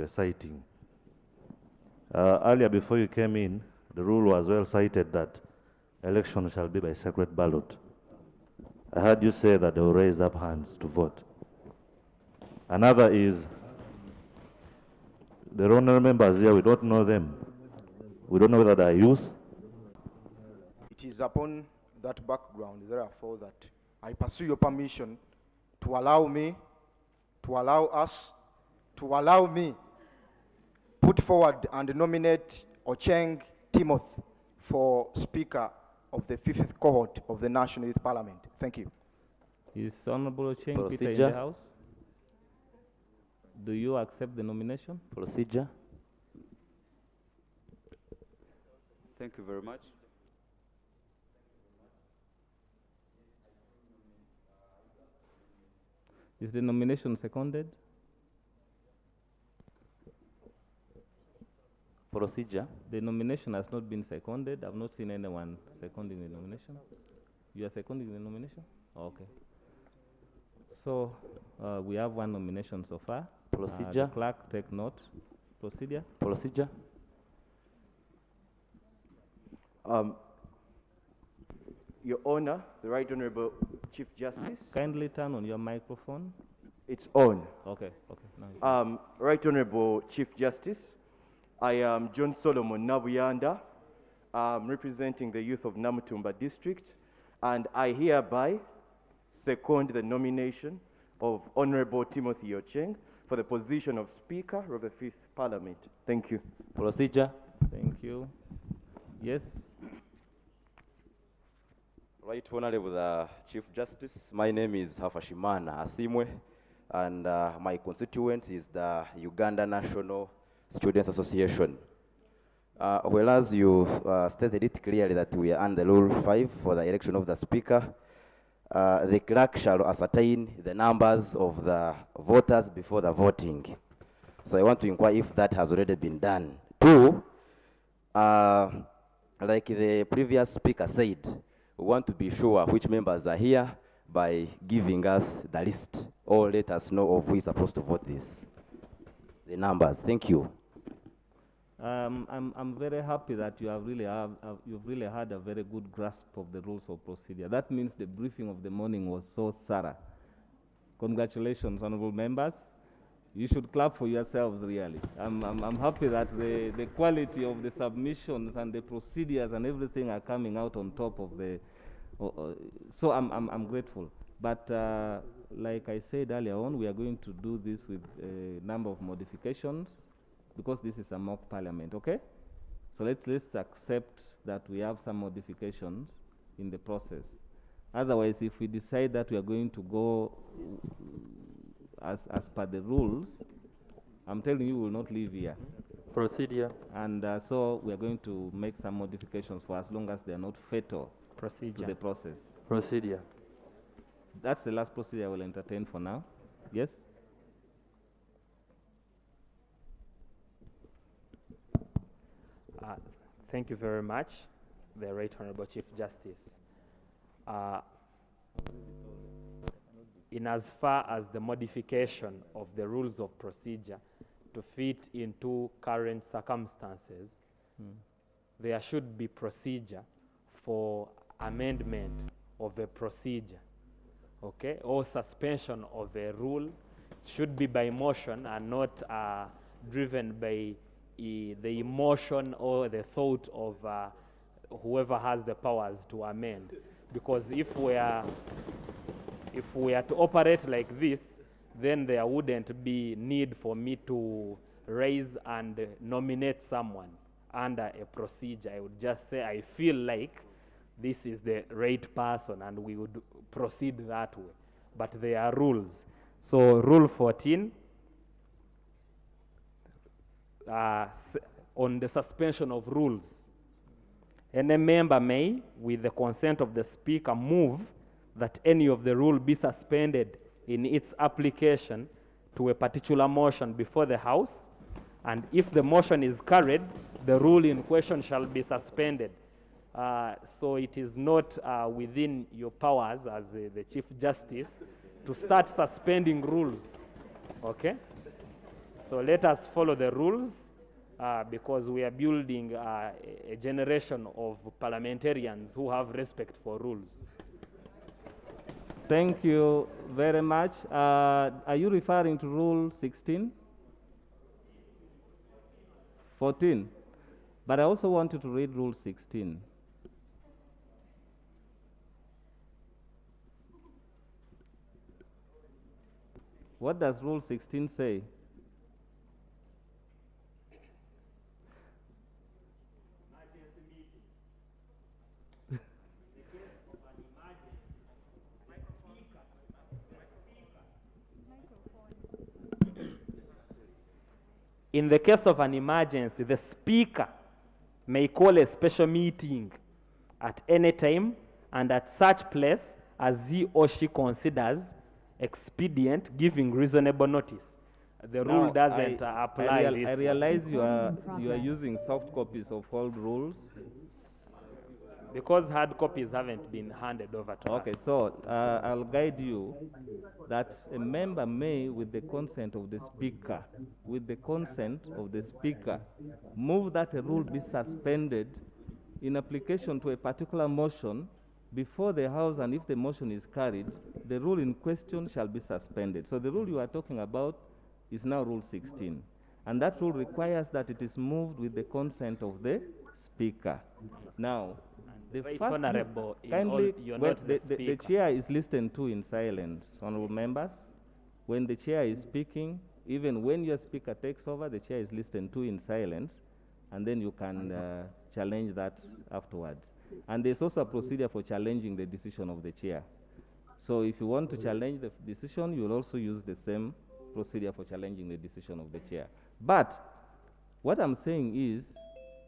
you were citing. Earlier, before you came in, the rule was well cited that election shall be by secret ballot. I heard you say that they will raise up hands to vote. Another is, the honorable members here, we don't know them. We don't know whether they are youth. It is upon that background, therefore, that I pursue your permission to allow me, to allow us, to allow me put forward and nominate Ocheng Timothy for Speaker of the 5th cohort of the National Youth Parliament. Thank you. Is Honorable Ocheng Peter in the House? Do you accept the nomination? Procedure. Thank you very much. Is the nomination seconded? Procedure. The nomination has not been seconded. I've not seen anyone seconding the nomination. You are seconding the nomination? Okay. So we have one nomination so far. Procedure. The clerk, take note. Procedure. Procedure. Your Honor, the Right Honorable Chief Justice. Kindly turn on your microphone. It's on. Okay, okay. Now Right Honorable Chief Justice, I am John Solomon Nabuyanda. I'm representing the youth of Namutumba District, and I hereby second the nomination of Honorable Timothy Ocheng for the position of Speaker of the 5th Parliament. Thank you. Procedure. Thank you. Yes. Right Honorable the Chief Justice, my name is Hafashimana Asimwe, and my constituent is the Uganda National Students Association. Whereas you stated it clearly that we are under Rule 5 for the election of the Speaker, the clerk shall ascertain the numbers of the voters before the voting. So I want to inquire if that has already been done. Two, like the previous speaker said, we want to be sure which members are here by giving us the list, or let us know of who is supposed to vote this. The numbers. Thank you. I'm very happy that you have you've really had a very good grasp of the rules of procedure. That means the briefing of the morning was so thorough. Congratulations, honorable members. You should clap for yourselves, really. I'm happy that the quality of the submissions and the procedures and everything are coming out on top of the. So I'm grateful. But like I said earlier on, we are going to do this with a number of modifications because this is a mock parliament, okay? So let's accept that we have some modifications in the process. Otherwise, if we decide that we are going to go as per the rules, I'm telling you, we will not leave here. Procedure. And so we are going to make some modifications for as long as they are not fatal to the process. Procedure. That's the last procedure I will entertain for now. Yes? Thank you very much, the Right Honorable Chief Justice. In as far as the modification of the rules of procedure to fit into current circumstances, there should be procedure for amendment of a procedure, okay, or suspension of a rule should be by motion and not driven by the emotion or the thought of whoever has the powers to amend. Because if we are to operate like this, then there wouldn't be need for me to raise and nominate someone under a procedure. I would just say I feel like this is the right person and we would proceed that way. But there are rules. So Rule 14, on the suspension of rules. Any member may, with the consent of the Speaker, move that any of the rule be suspended in its application to a particular motion before the House, and if the motion is carried, the rule in question shall be suspended. So it is not within your powers as the Chief Justice to start suspending rules, okay? So let us follow the rules because we are building a generation of parliamentarians who have respect for rules. Thank you very much. Are you referring to Rule 16? 14? But I also want you to read Rule 16. What does Rule 16 say? In the case of an emergency, the Speaker may call a special meeting at any time and at such place as he or she considers expedient, giving reasonable notice. The rule Now, doesn't apply this. I realize you are using soft copies of old rules. Because hard copies haven't been handed over to us. Okay, so I'll guide you that a member may, with the consent of the Speaker, move that a rule be suspended in application to a particular motion before the House, and if the motion is carried, the rule in question shall be suspended. So the rule you are talking about is now Rule 16. And that rule requires that it is moved with the consent of the Speaker. Now, the Right, first Honorable, kindly, you're well, not the the Speaker. chair is listened to in silence, honorable members. When the chair is speaking, even when your speaker takes over, the chair is listened to in silence, and then you can challenge that afterwards. And there's also a procedure for challenging the decision of the chair. So if you want to challenge the decision, you'll also use the same procedure for challenging the decision of the chair. But what I'm saying is,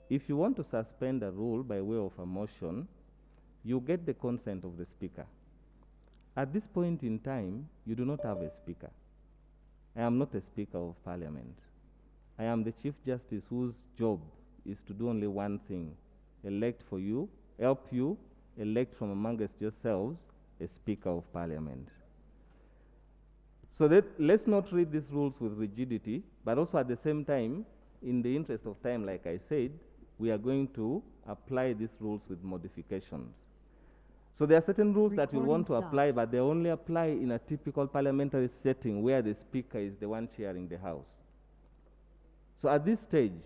if you want to suspend a rule by way of a motion, you get the consent of the Speaker. At this point in time, you do not have a Speaker. I am not a Speaker of Parliament. I am the Chief Justice whose job is to do only one thing: elect for you, help you, elect from amongst yourselves a Speaker of Parliament. So let's not read these rules with rigidity, but also at the same time, in the interest of time, like I said, we are going to apply these rules with modifications. So there are certain rules that you want to apply, but they only apply in a typical parliamentary setting where the Speaker is the one chairing the House. So at this stage,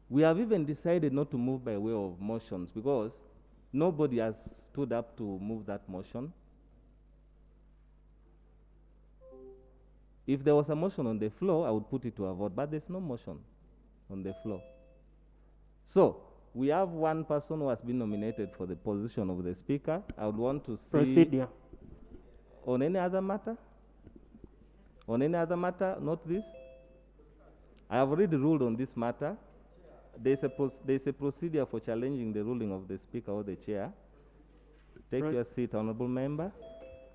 we have even decided not to move by way of motions because nobody has stood up to move that motion. If there was a motion on the floor, I would put it to a vote, but there's no motion on the floor. So, we have one person who has been nominated for the position of the Speaker. I would want to see... Procedure. On any other matter? On any other matter, not this? I have already ruled on this matter. There's a procedure for challenging the ruling of the Speaker or the Chair. Take your seat, Honourable Member.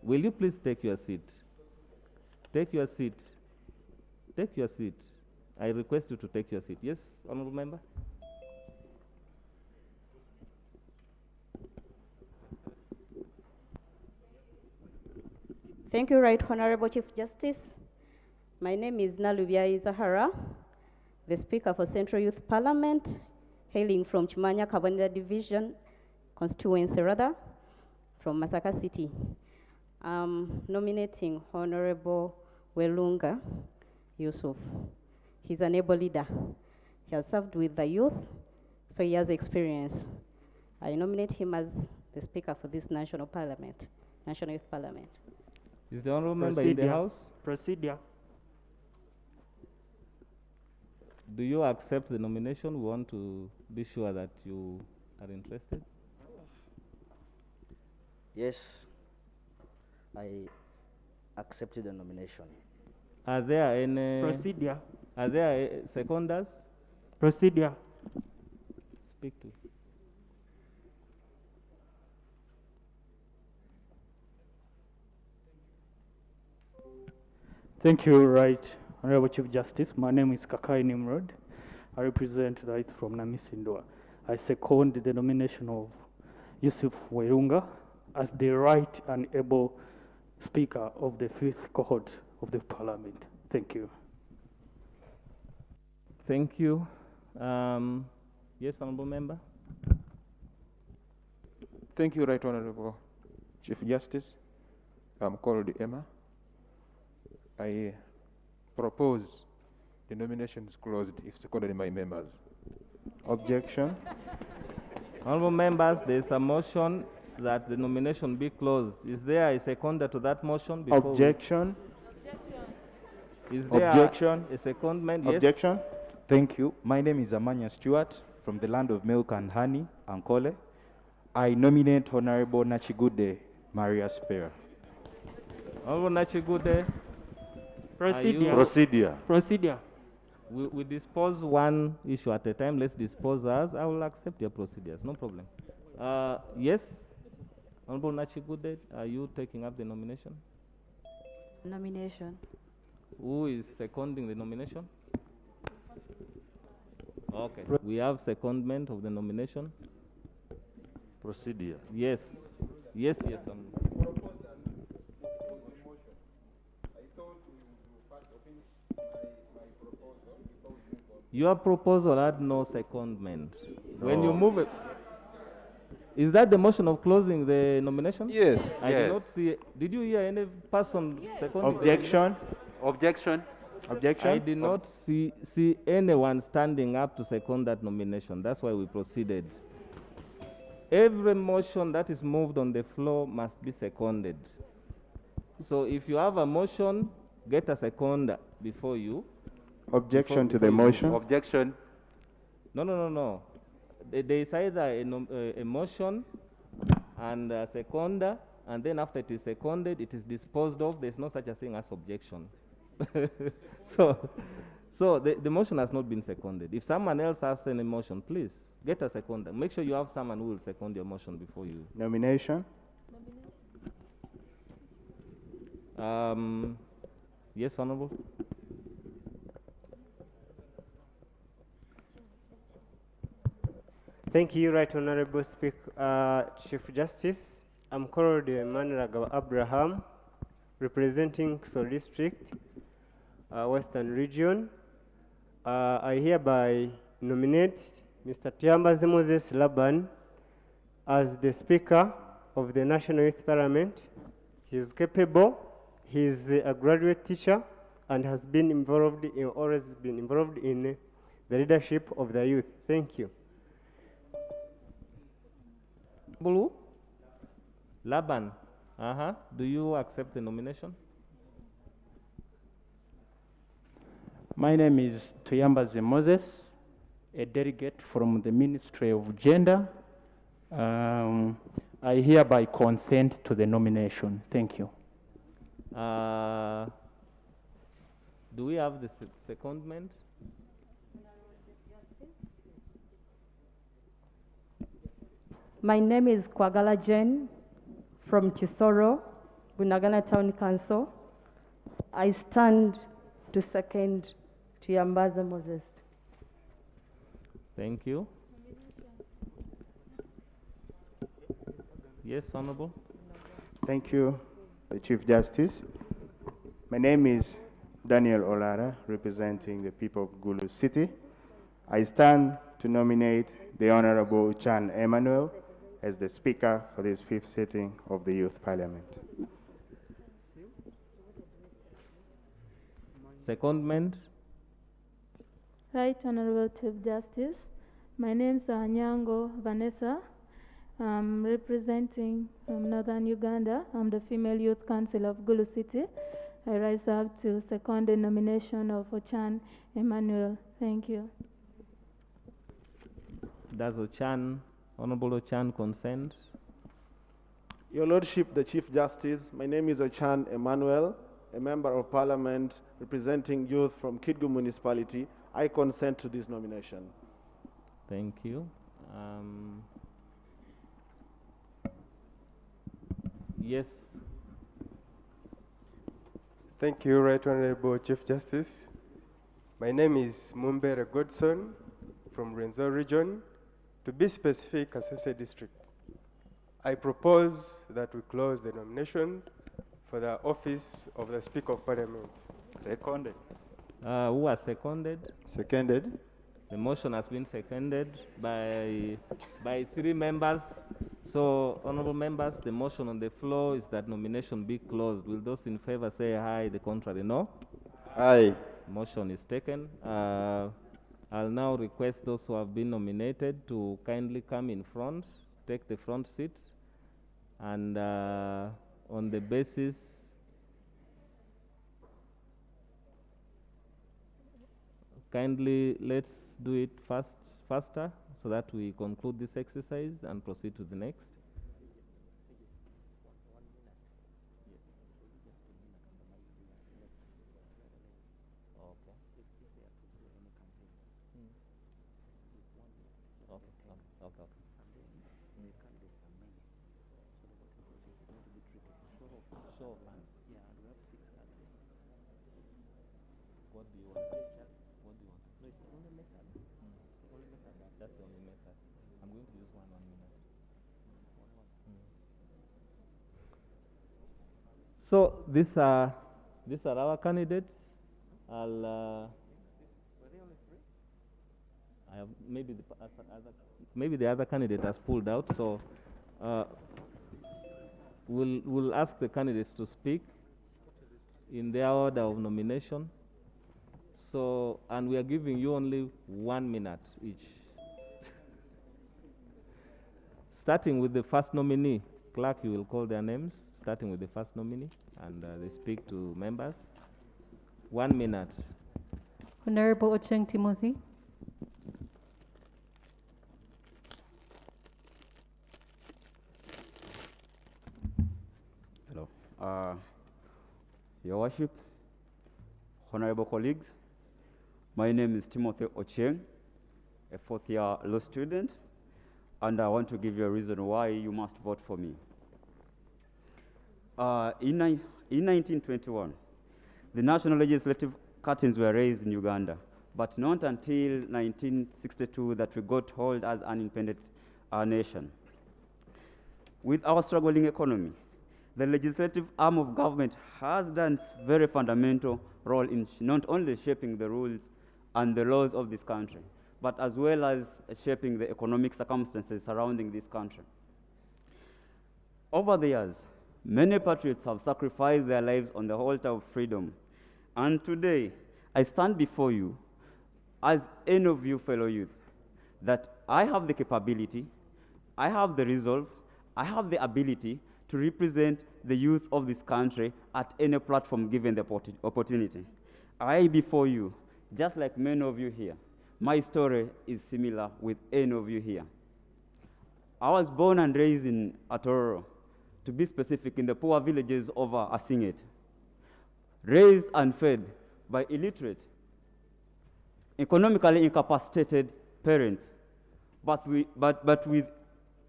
Will you please take your seat? Take your seat. Take your seat. I request you to take your seat. Yes, Honourable Member? Thank you, Right Honorable Chief Justice. My name is Nalubyai Zahara, the Speaker for Central Youth Parliament, hailing from Chimanya Kabonera Division, constituency rather, from Masaka City. Nominating Honorable Welunga Yusuf. He's an able leader. He has served with the youth, so he has experience. I nominate him as the Speaker for this National Parliament, National Youth Parliament. Is the honourable member in the House? Procedure. Do you accept the nomination? We want to be sure that you are interested. Yes, I accepted the nomination. Are there any... Procedure. Are there seconders? Procedure. Speak to. Thank you, Right Honorable Chief Justice. My name is Kakai Nimrod. I represent Right from Namisindwa. I second the nomination of Yusuf Werunga as the right and able Speaker of the 5th cohort of the Parliament. Thank you. Thank you. Yes, honorable member. Thank you, Right Honorable Chief Justice. I'm called Emma. I propose the nominations closed if seconded by members. Objection. Honorable members, there is a motion that the nomination be closed. Is there a seconder to that motion? Objection. Is there Objection. a secondment? Yes. Objection. Thank you. My name is Amanya Stewart from the land of milk and honey, Ankole. I nominate Honorable Nachigude Maria Spera. Honorable Nachigude. Procedure. We dispose one issue at a time. Let's dispose ours. I will accept your procedures. No problem. Yes. Honorable Nachigude, are you taking up the nomination? Nomination. Who is seconding the nomination? Okay. We have secondment of the nomination. Procedure. Yes. Yes. Your proposal had no secondment. When you move it, is that the motion of closing the nomination? Yes. I did not see. Did you hear any person seconding? Objection. Objection. Objection. I did not see anyone standing up to second that nomination. That's why we proceeded. Every motion that is moved on the floor must be seconded. So if you have a motion, get a seconder before you. Objection to the motion. Objection. No. There is either a motion and a seconder, and then after it is seconded, it is disposed of. There's no such a thing as objection. So the motion has not been seconded. If someone else has any motion, please get a seconder. Make sure you have someone who will second your motion before you. Nomination. Yes, Honorable. Thank you, Right Honorable Chief Justice. I'm called Maniraga Abraham, representing Kisoro District, Western Region. I hereby nominate Mr. Tyambaze Moses Laban as the Speaker of the National Youth Parliament. He is capable, he is a graduate teacher, and has been always been involved in the leadership of the youth. Thank you. Bulu? Laban. Do you accept the nomination? My name is Tyambaze Moses, a delegate from the Ministry of Gender. I hereby consent to the nomination. Thank you. Do we have the secondment? My name is Kwagala Jen from Kisoro, Bunagana Town Council. I stand to second Tyambaze Moses. Thank you. Yes, Honorable. Thank you, the Chief Justice. My name is Daniel Olara, representing the people of Gulu City. I stand to nominate the Honorable Chan Emmanuel as the Speaker for this 5th sitting of the Youth Parliament. Secondment. Right Honorable Chief Justice. My name is Nyango Vanessa. I'm representing Northern Uganda. I'm the Female Youth Council of Gulu City. I rise up to second the nomination of Ochan Emmanuel. Thank you. Does Honorable Ochan consent? Your Lordship, the Chief Justice, my name is Ochan Emmanuel, a Member of Parliament representing youth from Kidgu Municipality. I consent to this nomination. Thank you. Yes. Thank you, Right Honorable Chief Justice. My name is Mumbere Godson from Renzo Region. To be specific, Kasese District. I propose that we close the nominations for the office of the Speaker of Parliament. Seconded. Who has seconded? Seconded. The motion has been seconded by 3 members. So, honorable members, the motion on the floor is that nomination be closed. Will those in favor say aye, the contrary no? Aye. Motion is taken. I'll now request those who have been nominated to kindly come in front, take the front seats, and on the basis kindly let's do it faster so that we conclude this exercise and proceed to the next. What do you want? What do you want? No, it's the only method. It's the only method. That's the only method. I'm going to use 1 minute. So these are our candidates. I have maybe the other candidate has pulled out. So we'll ask the candidates to speak in their order of nomination. So, and we are giving you only 1 minute each. Starting with the first nominee, clerk, you will call their names, starting with the first nominee, and they speak to members. 1 minute. Honorable Ocheng Timothy. Hello. Your Worship, honorable colleagues, my name is Timothy Ocheng, a 4th-year law student, and I want to give you a reason why you must vote for me. In 1921, the national legislative curtains were raised in Uganda, but not until 1962 that we got hold as an independent nation. With our struggling economy, the legislative arm of government has done a very fundamental role in not only shaping the rules and the laws of this country, but as well as shaping the economic circumstances surrounding this country. Over the years, many patriots have sacrificed their lives on the altar of freedom. And today, I stand before you as any of you fellow youth, that I have the capability, I have the resolve, I have the ability to represent the youth of this country at any platform given the opportunity. I before you, just like many of you here, my story is similar with any of you here. I was born and raised in Atororo, to be specific, in the poor villages of Asingit, raised and fed by illiterate, economically incapacitated parents, but with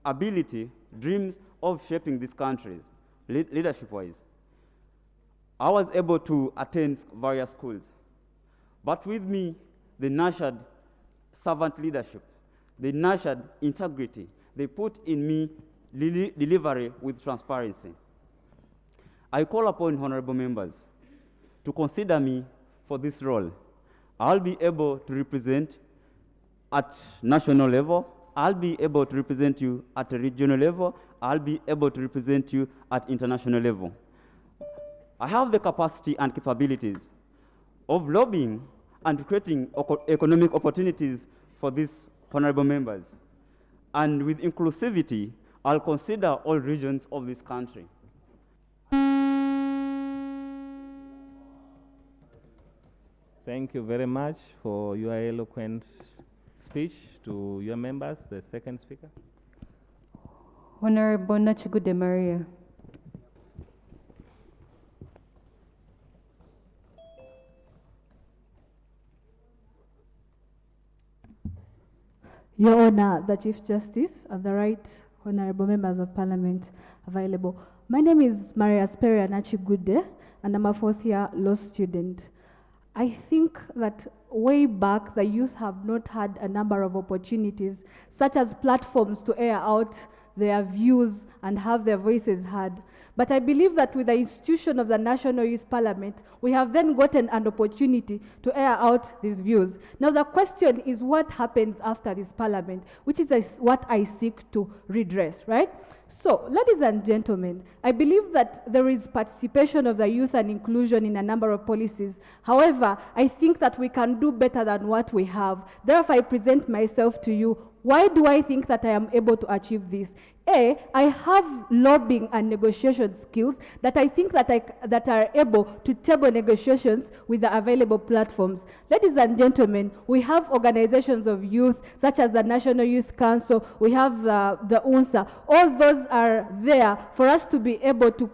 ability, dreams of shaping this country, leadership-wise. I was able to attend various schools, but with me, they nurtured servant leadership, they nurtured integrity, they put in me delivery with transparency. I call upon honorable members to consider me for this role. I'll be able to represent at national level, I'll be able to represent you at a regional level, I'll be able to represent you at international level. I have the capacity and capabilities of lobbying and creating economic opportunities for these honorable members. And with inclusivity, I'll consider all regions of this country. Thank you very much for your eloquent speech to your members. The second speaker. Honorable Nachigude Maria. Your Honor, the Chief Justice and the right honorable members of Parliament available. My name is Maria Speria Nachigude, and I'm a 4th-year law student. I think that way back, the youth have not had a number of opportunities, such as platforms to air out their views and have their voices heard. But I believe that with the institution of the National Youth Parliament, we have then gotten an opportunity to air out these views. Now the question is what happens after this parliament, which is what I seek to redress, right? So, ladies and gentlemen, I believe that there is participation of the youth and inclusion in a number of policies. However, I think that we can do better than what we have. Therefore, I present myself to you. Why do I think that I am able to achieve this? A, I have lobbying and negotiation skills that I think that are able to table negotiations with the available platforms. Ladies and gentlemen, we have organizations of youth such as the National Youth Council, we have the UNSA. All those are there for us to be able to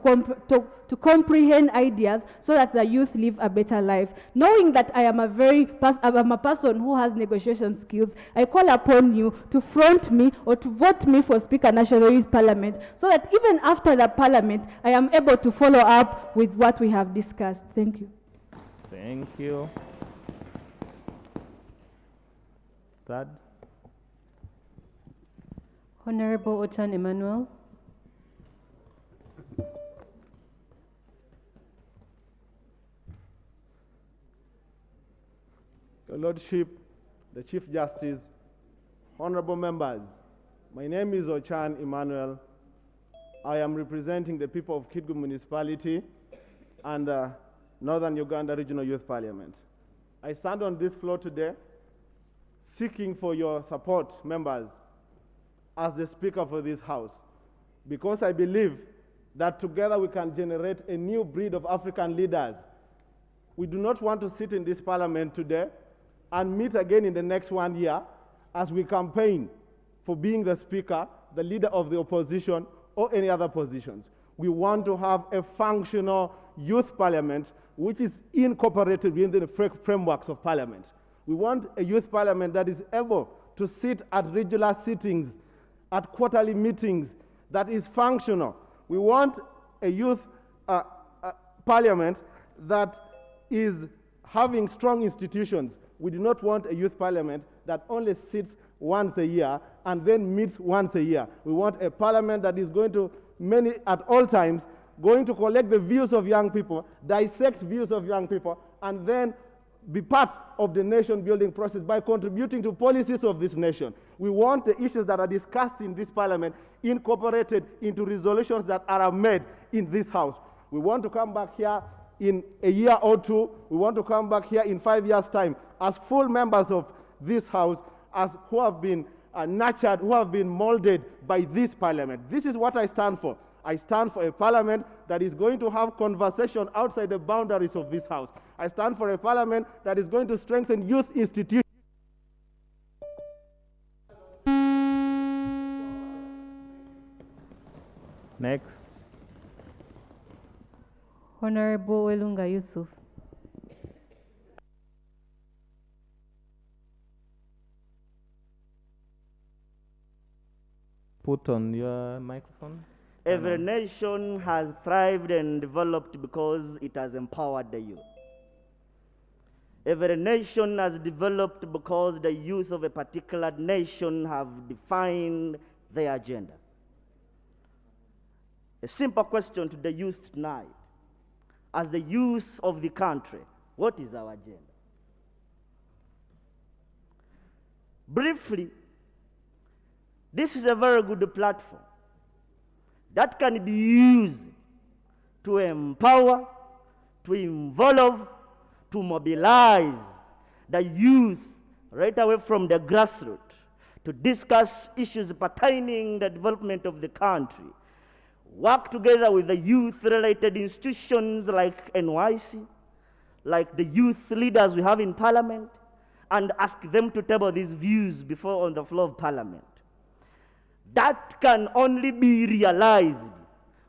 comprehend ideas so that the youth live a better life. Knowing that I am I'm a person who has negotiation skills, I call upon you to front me or to vote me for Speaker National Youth Parliament so that even after the Parliament, I am able to follow up with what we have discussed. Thank you. Thank you. Third. Honorable Ochan Emmanuel. Your Lordship, the Chief Justice, honorable members, my name is Ochan Emmanuel. I am representing the people of Kitgum Municipality and the Northern Uganda Regional Youth Parliament. I stand on this floor today seeking for your support, members, as the Speaker for this House, because I believe that together we can generate a new breed of African leaders. We do not want to sit in this Parliament today and meet again in the next 1 year as we campaign for being the Speaker, the leader of the opposition, or any other positions. We want to have a functional youth parliament which is incorporated within the frameworks of parliament. We want a youth parliament that is able to sit at regular sittings, at quarterly meetings, that is functional. We want a youth parliament that is having strong institutions. We do not want a youth parliament that only sits once a year and then meets once a year. We want a parliament that is going to, at all times, going to collect the views of young people, dissect views of young people, and then be part of the nation building process by contributing to policies of this nation. We want the issues that are discussed in this parliament incorporated into resolutions that are made in this house. We want to come back here in a year or two. We want to come back here in 5 years' time as full members of this house, as who have been nurtured, who have been molded by this parliament. This is what I stand for. I stand for a parliament that is going to have conversation outside the boundaries of this house. I stand for a parliament that is going to strengthen youth institutions. Next. Honorable Welunga Yusuf. Put on your microphone. Every nation has thrived and developed because it has empowered the youth. Every nation has developed because the youth of a particular nation have defined their agenda. A simple question to the youth tonight. As the youth of the country, what is our agenda? Briefly, this is a very good platform that can be used to empower, to involve, to mobilize the youth right away from the grassroots to discuss issues pertaining the development of the country. Work together with the youth-related institutions like NYC, like the youth leaders we have in Parliament, and ask them to table these views before on the floor of Parliament. That can only be realized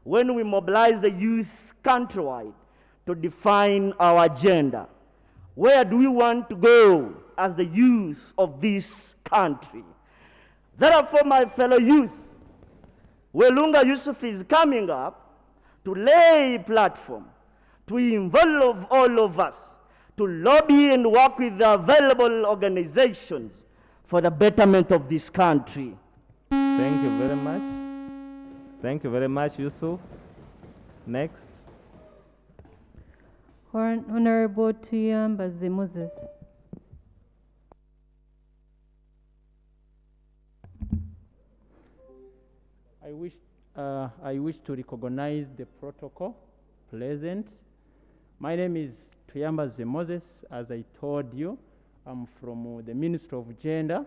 when we mobilize the youth countrywide to define our agenda. Where do we want to go as the youth of this country? Therefore, my fellow youth, Welunga Yusuf is coming up to lay a platform, to involve all of us, to lobby and work with the available organizations for the betterment of this country. Thank you very much. Thank you very much, Yusuf. Next. Honorable Tuyambaze Moses. I wish to recognize the protocol present. My name is Tuyambaze Moses. As I told you, I'm from the Ministry of Gender,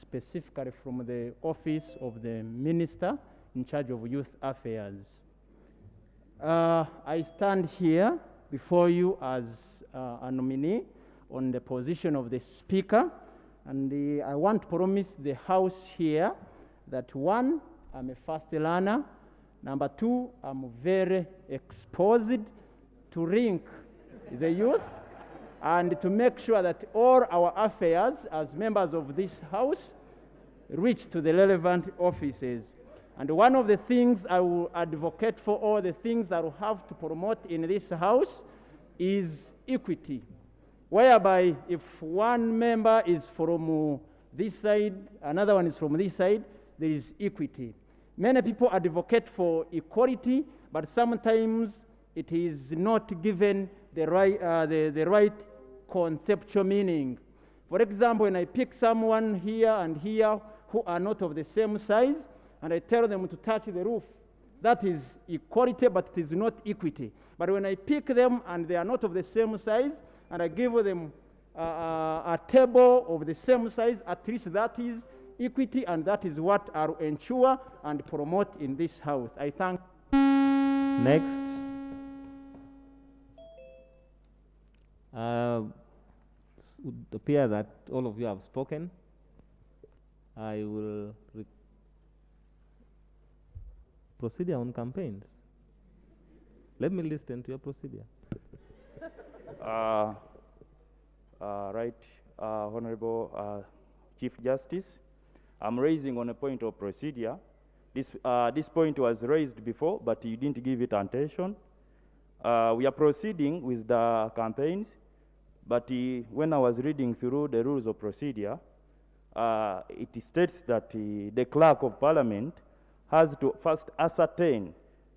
specifically from the Office of the Minister in charge of Youth Affairs. I stand here before you as a nominee on the position of the Speaker, and I want to promise the House here that one, I'm a fast learner. Number two, I'm very exposed to link the youth and to make sure that all our affairs as members of this House reach to the relevant offices. And one of the things I will advocate for, all the things I will have to promote in this House, is equity, whereby if one member is from this side, another one is from this side, there is equity. Many people advocate for equality, but sometimes it is not given the right conceptual meaning. For example, when I pick someone here and here who are not of the same size, and I tell them to touch the roof, that is equality, but it is not equity. But when I pick them and they are not of the same size, and I give them a table of the same size, at least that is equity, and that is what I'll ensure and promote in this House. I thank. Next. It would appear that all of you have spoken. I will procedure on campaigns. Let me listen to your procedure. Honorable Chief Justice, I'm raising on a point of procedure. This point was raised before, but you didn't give it attention. We are proceeding with the campaigns, but when I was reading through the rules of procedure, it states that the clerk of parliament has to first ascertain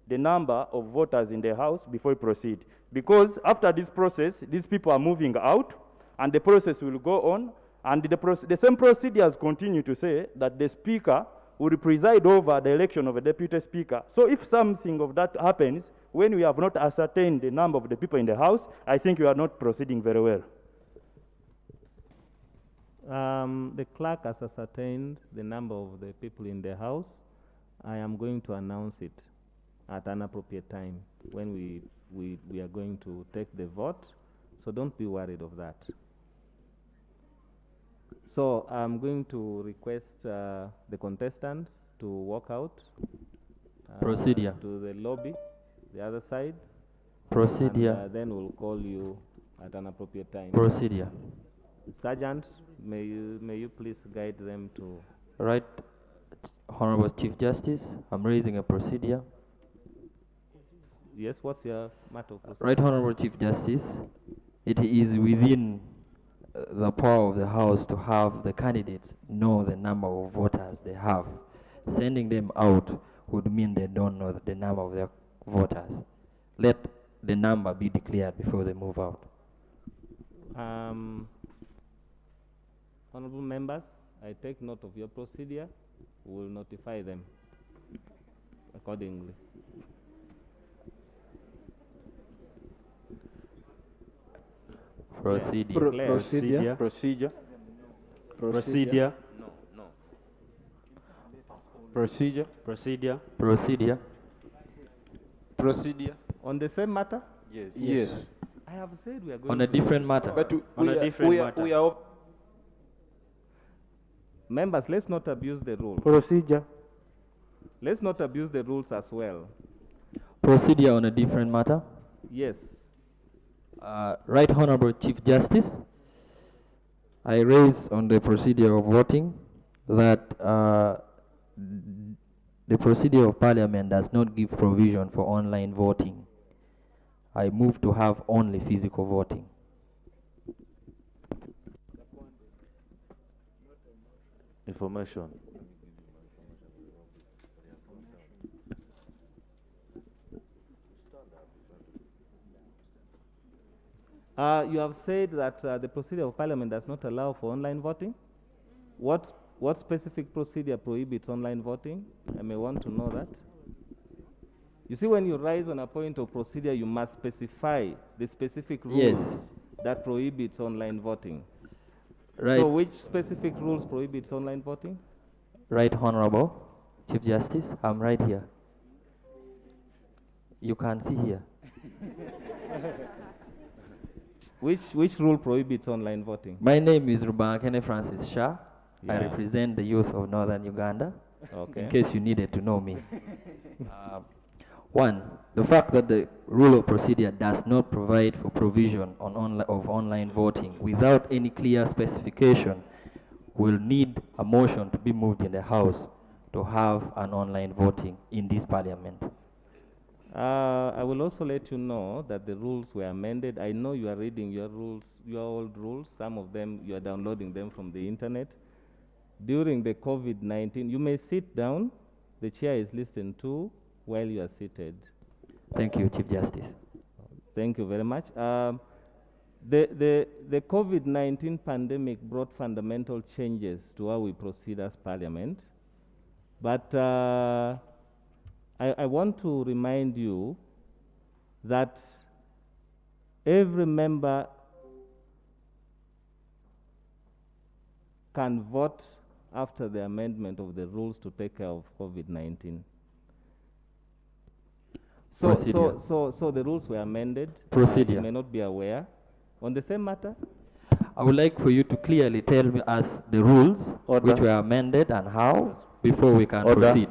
the number of voters in the House before we proceed. Because after this process, these people are moving out, and the process will go on, and the same procedures continue to say that the Speaker will preside over the election of a Deputy Speaker. So if something of that happens, when we have not ascertained the number of the people in the House, I think we are not proceeding very well. The clerk has ascertained the number of the people in the House. I am going to announce it at an appropriate time when we are going to take the vote. So don't be worried of that. So I'm going to request the contestants to walk out Procedure. to the lobby, the other side. Procedure. And then we'll call you at an appropriate time. Procedure. Sergeant, may you please guide them to. Right, Honorable Chief Justice, I'm raising a procedure. Yes, what's your matter of procedure? Right, Honorable Chief Justice, it is within the power of the House to have the candidates know the number of voters they have. Sending them out would mean they don't know the number of their voters. Let the number be declared before they move out. Honorable members, I take note of your procedure. We will notify them accordingly. Procedure. Procedure. Procedure. Procedure. No. Procedure. Procedure. Procedure. Procedure. On the same matter? Yes. Yes. I have said we are going On a to different matter. But On a different matter. Members, let's not abuse the rules. Procedure. Let's not abuse the rules as well. Procedure on a different matter. Yes. Right, Honorable Chief Justice, I raise on the procedure of voting that the procedure of Parliament does not give provision for online voting. I move to have only physical voting. Information. You have said that the procedure of Parliament does not allow for online voting. What specific procedure prohibits online voting? I may want to know that. You see, when you rise on a point of procedure, you must specify the specific rules that prohibits online voting. Right. So which specific rules prohibits online voting? Right, Honorable Chief Justice, I'm right here. You can see here. Which rule prohibits online voting? My name is Rubankene Francis Shah. I Yeah. represent the youth of Northern Uganda, Okay. in case you needed to know me. One, the fact that the rule of procedure does not provide for provision of online voting without any clear specification will need a motion to be moved in the House to have an online voting in this Parliament. I will also let you know that the rules were amended. I know you are reading your rules, your old rules. Some of them, you are downloading them from the internet. During the COVID-19, you may sit down. The chair is listened to while you are seated. Thank you, Chief Justice. Thank you very much. The COVID-19 pandemic brought fundamental changes to how we proceed as Parliament. But I want to remind you that every member can vote after the amendment of the rules to take care of COVID-19. So the rules were amended. Procedure. You may not be aware. On the same matter? I would like for you to clearly tell us the rules which were amended and how before we can proceed.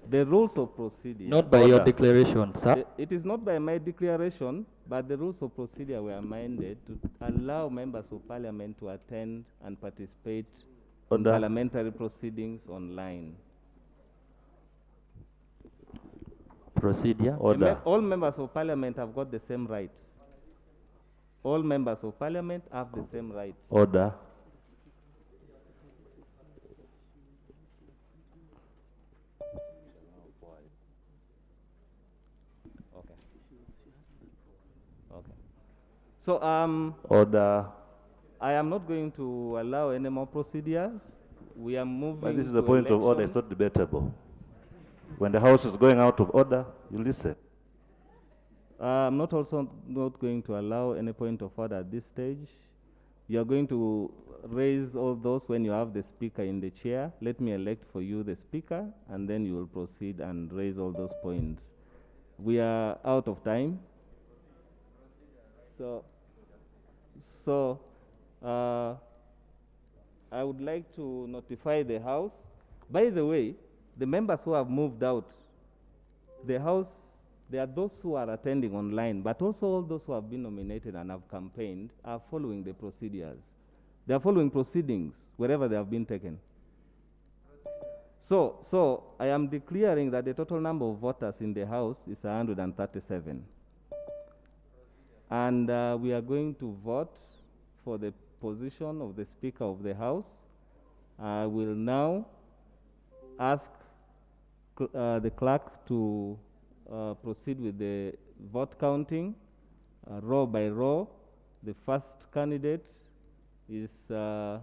The rules of procedure. Not by your declaration, sir. It is not by my declaration, but the rules of procedure were amended to allow members of Parliament to attend and participate in parliamentary proceedings online. Procedure. All members of Parliament have got the same rights. All members of Parliament have the same rights. Order. So, Order. I am not going to allow any more procedures. We are moving. But this is to a point of order, elections. it's not debatable. When the House is going out of order, you listen. I'm not going to allow any point of order at this stage. You are going to raise all those when you have the speaker in the chair. Let me elect for you the speaker, and then you will proceed and raise all those points. We are out of time. So, I would like to notify the House. By the way, the members who have moved out, the House, there are those who are attending online, but also all those who have been nominated and have campaigned are following the procedures. They are following proceedings wherever they have been taken. So I am declaring that the total number of voters in the House is 137. And we are going to vote for the position of the Speaker of the House. I will now ask the clerk to proceed with the vote counting, row by row. The first candidate is Claire.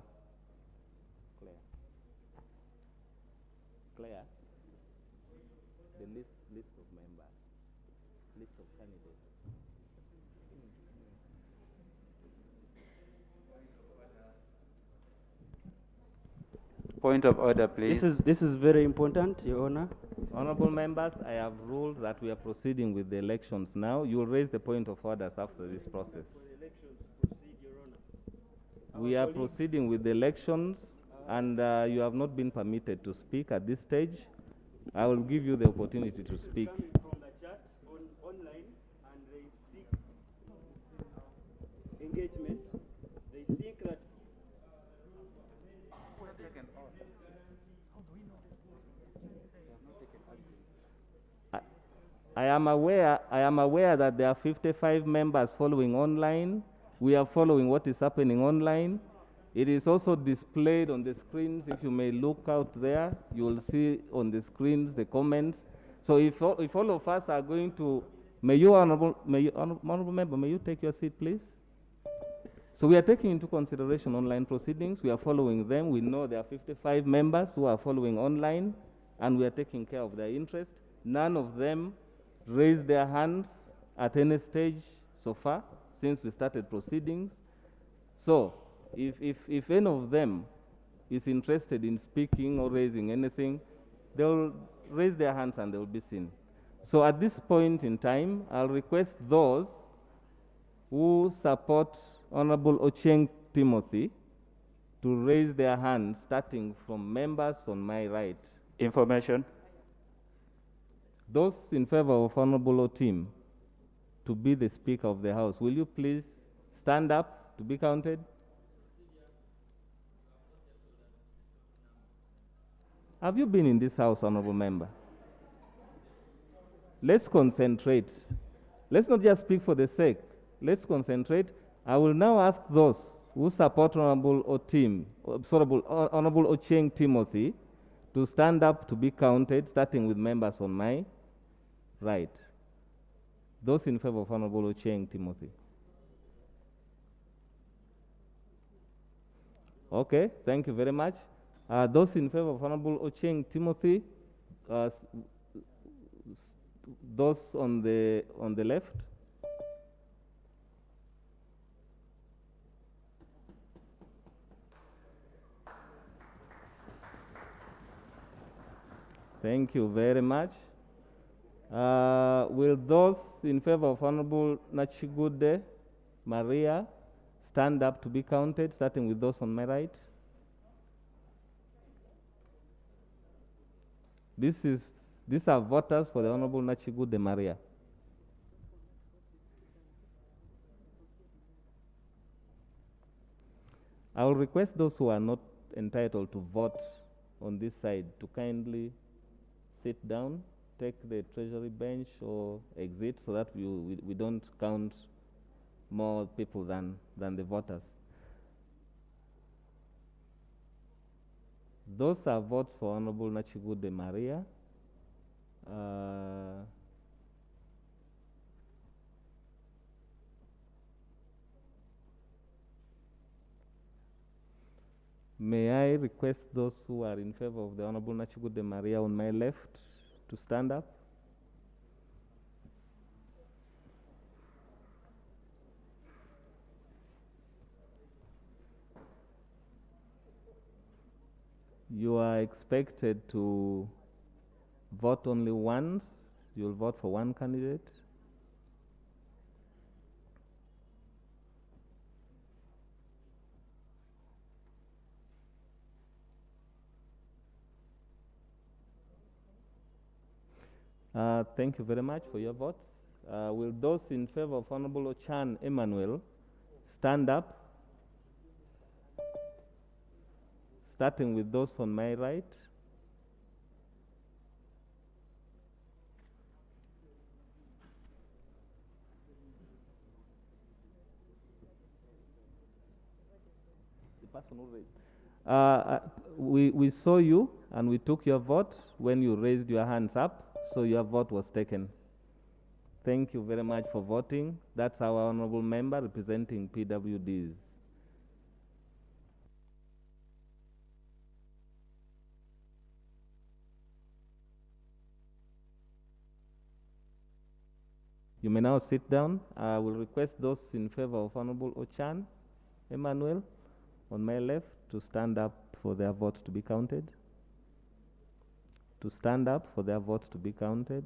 The list of members, list of candidates. Point of order, please. This is very important, Your Honor. Honorable members, I have ruled that we are proceeding with the elections now. You will raise the point of orders after this process. We are proceeding with the elections, and you have not been permitted to speak at this stage. I will give you the opportunity to speak. From the chat online, and they seek engagement. They think that I am aware that there are 55 members following online. We are following what is happening online. It is also displayed on the screens. If you may look out there, you will see on the screens the comments. So if all of us are going to May you, honorable member, may you take your seat, please? So we are taking into consideration online proceedings. We are following them. We know there are 55 members who are following online, and we are taking care of their interest. None of them raised their hands at any stage so far since we started proceedings. So if any of them is interested in speaking or raising anything, they'll raise their hands and they'll be seen. So at this point in time, I'll request those who support Honorable Ochieng Timothy to raise their hands, starting from members on my right. Information. Those in favor of Honorable Otim to be the Speaker of the House, will you please stand up to be counted? Have you been in this House, Honorable Member? Let's concentrate. Let's not just speak for the sake. Let's concentrate. I will now ask those who support Honorable Ochieng Timothy to stand up to be counted, starting with members on my right. Those in favor of Honorable Ochieng Timothy. Okay, thank you very much. Those in favor of Honorable Ochieng Timothy, those on the left. Thank you very much. Will those in favor of Honorable Nachigude Maria stand up to be counted, starting with those on my right? These are voters for the Honorable Nachigude Maria. I will request those who are not entitled to vote on this side to kindly sit down, take the treasury bench or exit so that we don't count more people than the voters. Those are votes for Honorable Nachigude Maria. May I request those who are in favor of the Honorable Nachigude Maria on my left to stand up? You are expected to vote only once. You'll vote for one candidate. Thank you very much for your votes. Will those in favor of Honorable Ochan Emmanuel stand up? Starting with those on my right. The person who raised. We saw you and we took your vote when you raised your hands up, so your vote was taken. Thank you very much for voting. That's our honorable member representing PWDs. You may now sit down. I will request those in favor of Honorable Ochan Emmanuel on my left to stand up for their votes to be counted. To stand up for their votes to be counted.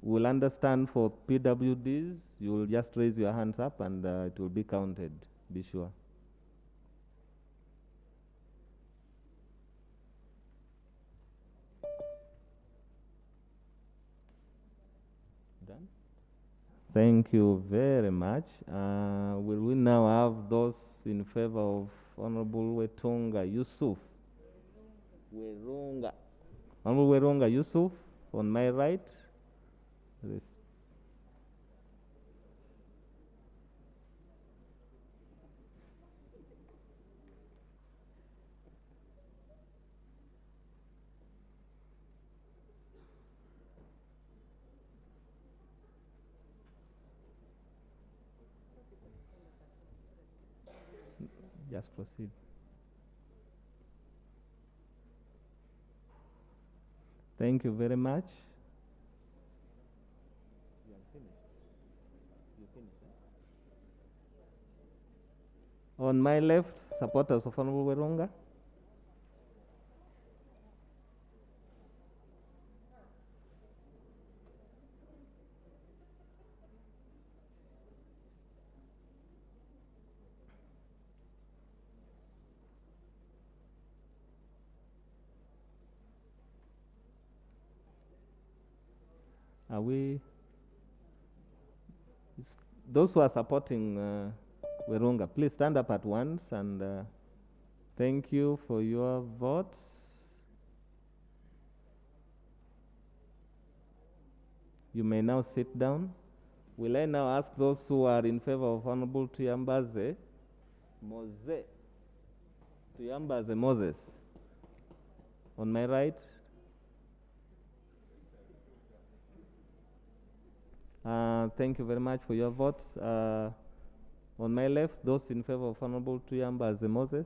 We'll understand for PWDs, you will just raise your hands up and it will be counted, be sure. Done? Thank you very much. Will we now have those in favor of Honorable Wetunga Yusuf? Honorable Werunga Yusuf on my right. Yes. Just proceed. Thank you very much. On my left, supporters of Honorable Werunga. Are we? Those who are supporting Werunga, please stand up at once and thank you for your votes. You may now sit down. Will I now ask those who are in favor of Honorable Tuyambaze Moses? On my right. Thank you very much for your votes. On my left, those in favor of Honorable Tuyambaze Moses.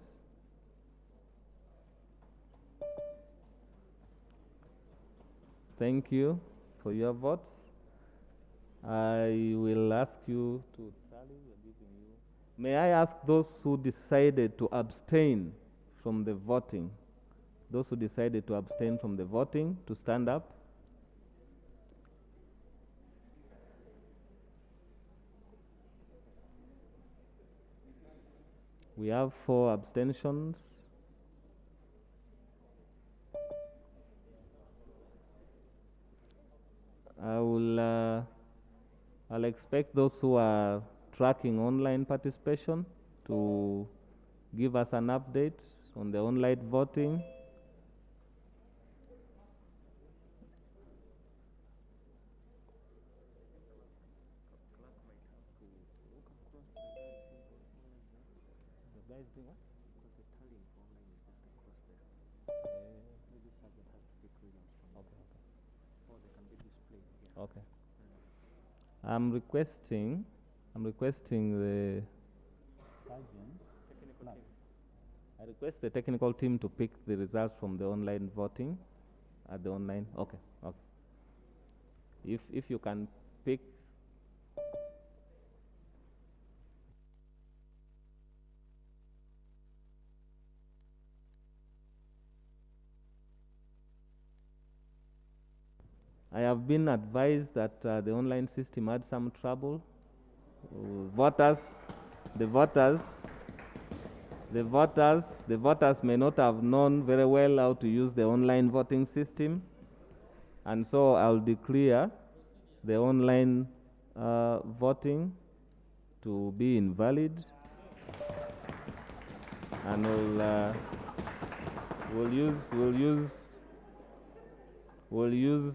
Thank you for your votes. I will ask you to tally. May I ask those who decided to abstain from the voting, those who decided to abstain from the voting, to stand up? We have 4 abstentions. I'll expect those who are tracking online participation to give us an update on the online voting. Okay. I'm requesting the I request the technical team to pick the results from the online voting at the online. Okay. If you can pick. I have been advised that the online system had some trouble. The voters may not have known very well how to use the online voting system, and so I'll declare the online voting to be invalid, and we'll use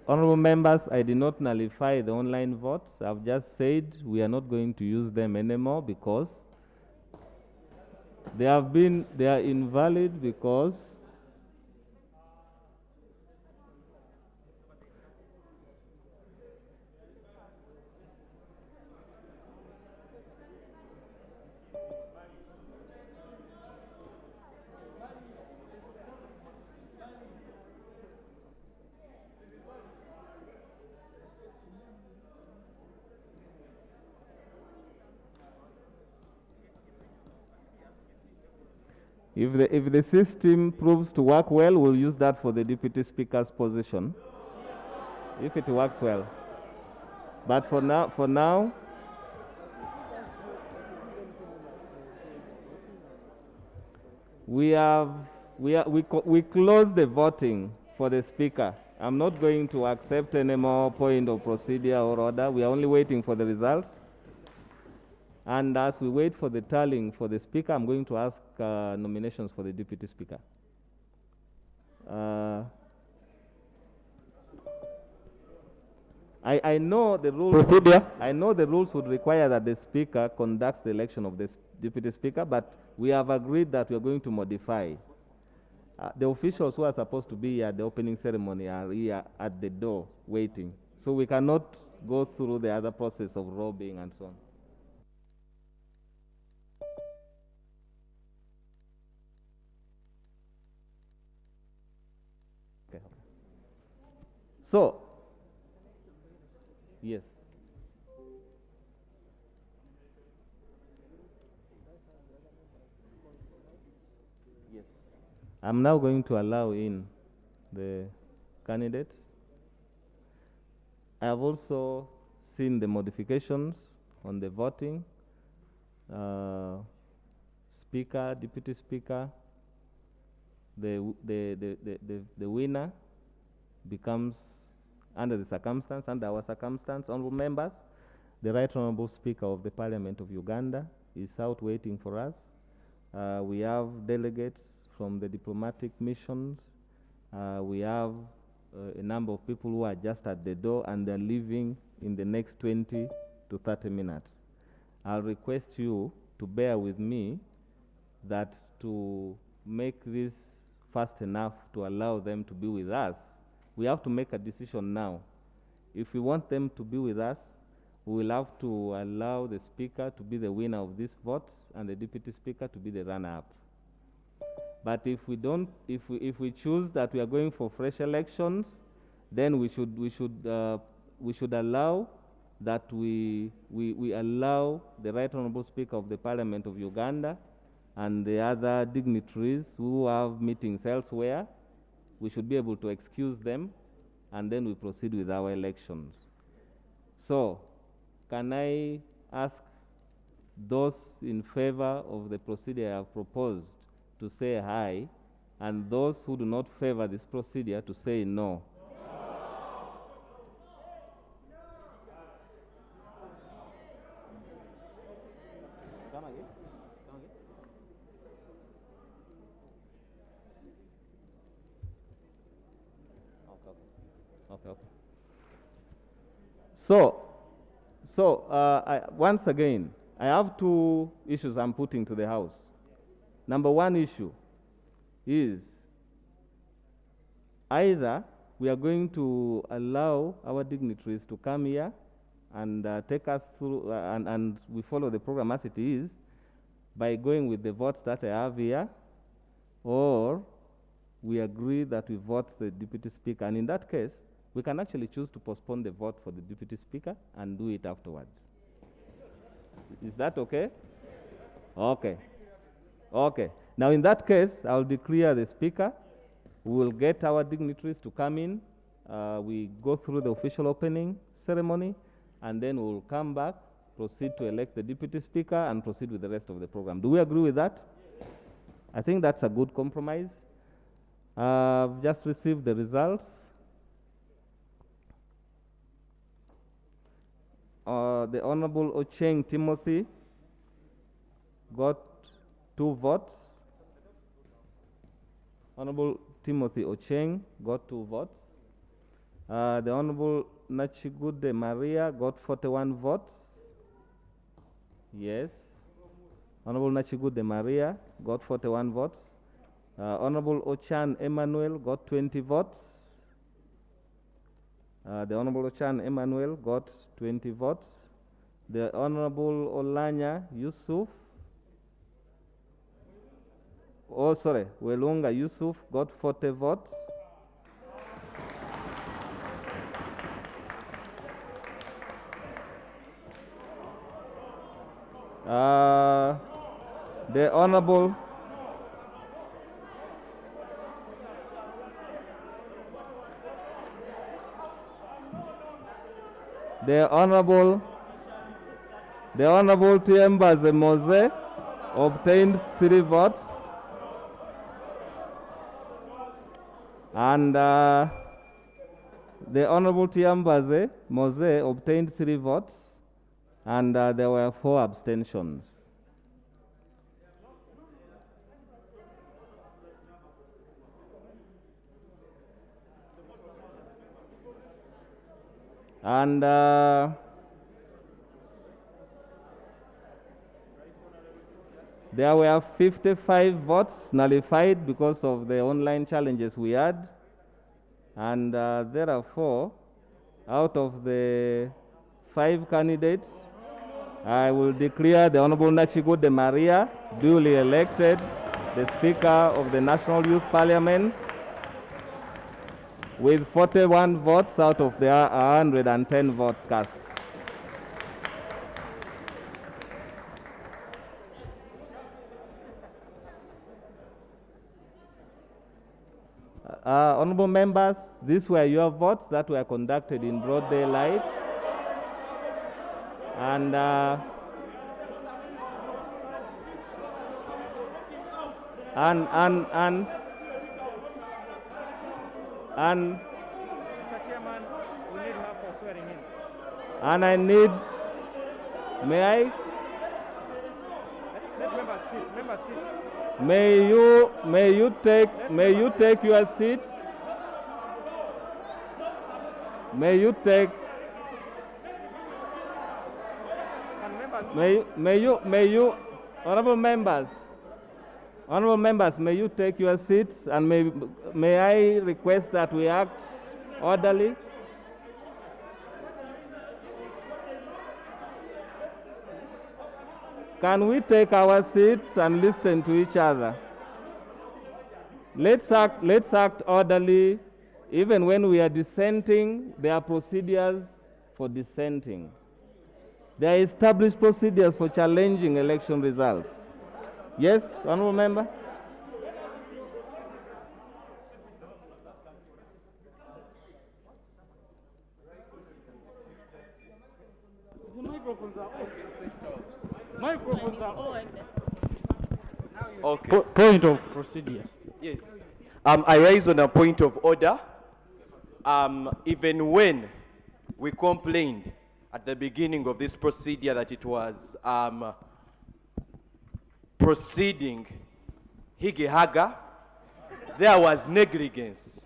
Honorable members, I did not nullify the online votes. I've just said we are not going to use them anymore because they are invalid because if the system proves to work well, we'll use that for the Deputy Speaker's position, if it works well. But for now, we close the voting for the Speaker. I'm not going to accept any more point of procedure or order. We are only waiting for the results. And as we wait for the tallying for the Speaker, I'm going to ask nominations for the Deputy Speaker. I know the rules. Procedure. I know the rules would require that the speaker conducts the election of the deputy speaker, but we have agreed that we are going to modify. The officials who are supposed to be at the opening ceremony are here at the door waiting. So we cannot go through the other process of robing and so on. Okay. So, yes. Yes. I'm now going to allow in the candidates. I have also seen the modifications on the voting. Speaker, deputy speaker, the winner becomes, under our circumstance, honorable members, the Right Honorable Speaker of the Parliament of Uganda is out waiting for us. We have delegates from the diplomatic missions. We have a number of people who are just at the door and they're leaving in the next 20 to 30 minutes. I'll request you to bear with me that to make this fast enough to allow them to be with us, we have to make a decision now. If we want them to be with us, we will have to allow the speaker to be the winner of these votes and the deputy speaker to be the runner-up. But if we don't, if we choose that we are going for fresh elections, then we should allow that we allow the Right Honorable Speaker of the Parliament of Uganda and the other dignitaries who have meetings elsewhere, we should be able to excuse them, and then we proceed with our elections. So, can I ask those in favor of the procedure I have proposed to say aye, and those who do not favor this procedure to say no? Come again? Come again? Okay. Once again, I have two issues I'm putting to the House. Number one issue is either we are going to allow our dignitaries to come here and take us through, and we follow the program as it is by going with the votes that I have here, or we agree that we vote the deputy speaker, and in that case, we can actually choose to postpone the vote for the deputy speaker and do it afterwards. Is that okay? Okay. Okay. Now, in that case, I'll declare the speaker. We will get our dignitaries to come in. We go through the official opening ceremony, and then we'll come back, proceed to elect the deputy speaker, and proceed with the rest of the program. Do we agree with that? I think that's a good compromise. I've just received the results. The Honorable Ocheng Timothy got 2 votes. Honorable Timothy Ocheng got 2 votes. The Honorable Nachigude Maria got 41 votes. Yes. Honorable Nachigude Maria got 41 votes. Honorable Ochan Emmanuel got 20 votes. The Honorable Ochan Emmanuel got 20 votes. The Honorable Olanya Yusuf, Welunga Yusuf got 40 votes. The Honorable Tiembaze Mose obtained 3 votes, and the Honorable Tiembaze Mose obtained 3 votes, and there were 4 abstentions. And there were 55 votes nullified because of the online challenges we had. And therefore, out of the 5 candidates, I will declare the Honorable Nachigude Maria duly elected the Speaker of the National Youth Parliament with 41 votes out of the 110 votes cast. Honorable members, these were your votes that were conducted in broad daylight. And I need, may I? Let members sit. Members sit. May you take your seats. May you take. May you, honorable members, may you take your seats, and may I request that we act orderly. Can we take our seats and listen to each other? Let's act orderly. Even when we are dissenting, there are procedures for dissenting. There are established procedures for challenging election results. Yes, honorable member? The microphones are off. Microphones are off. Okay. Point of procedure. Yes. I raise on a point of order. Even when we complained at the beginning of this procedure that it was proceeding higi-haga, there was negligence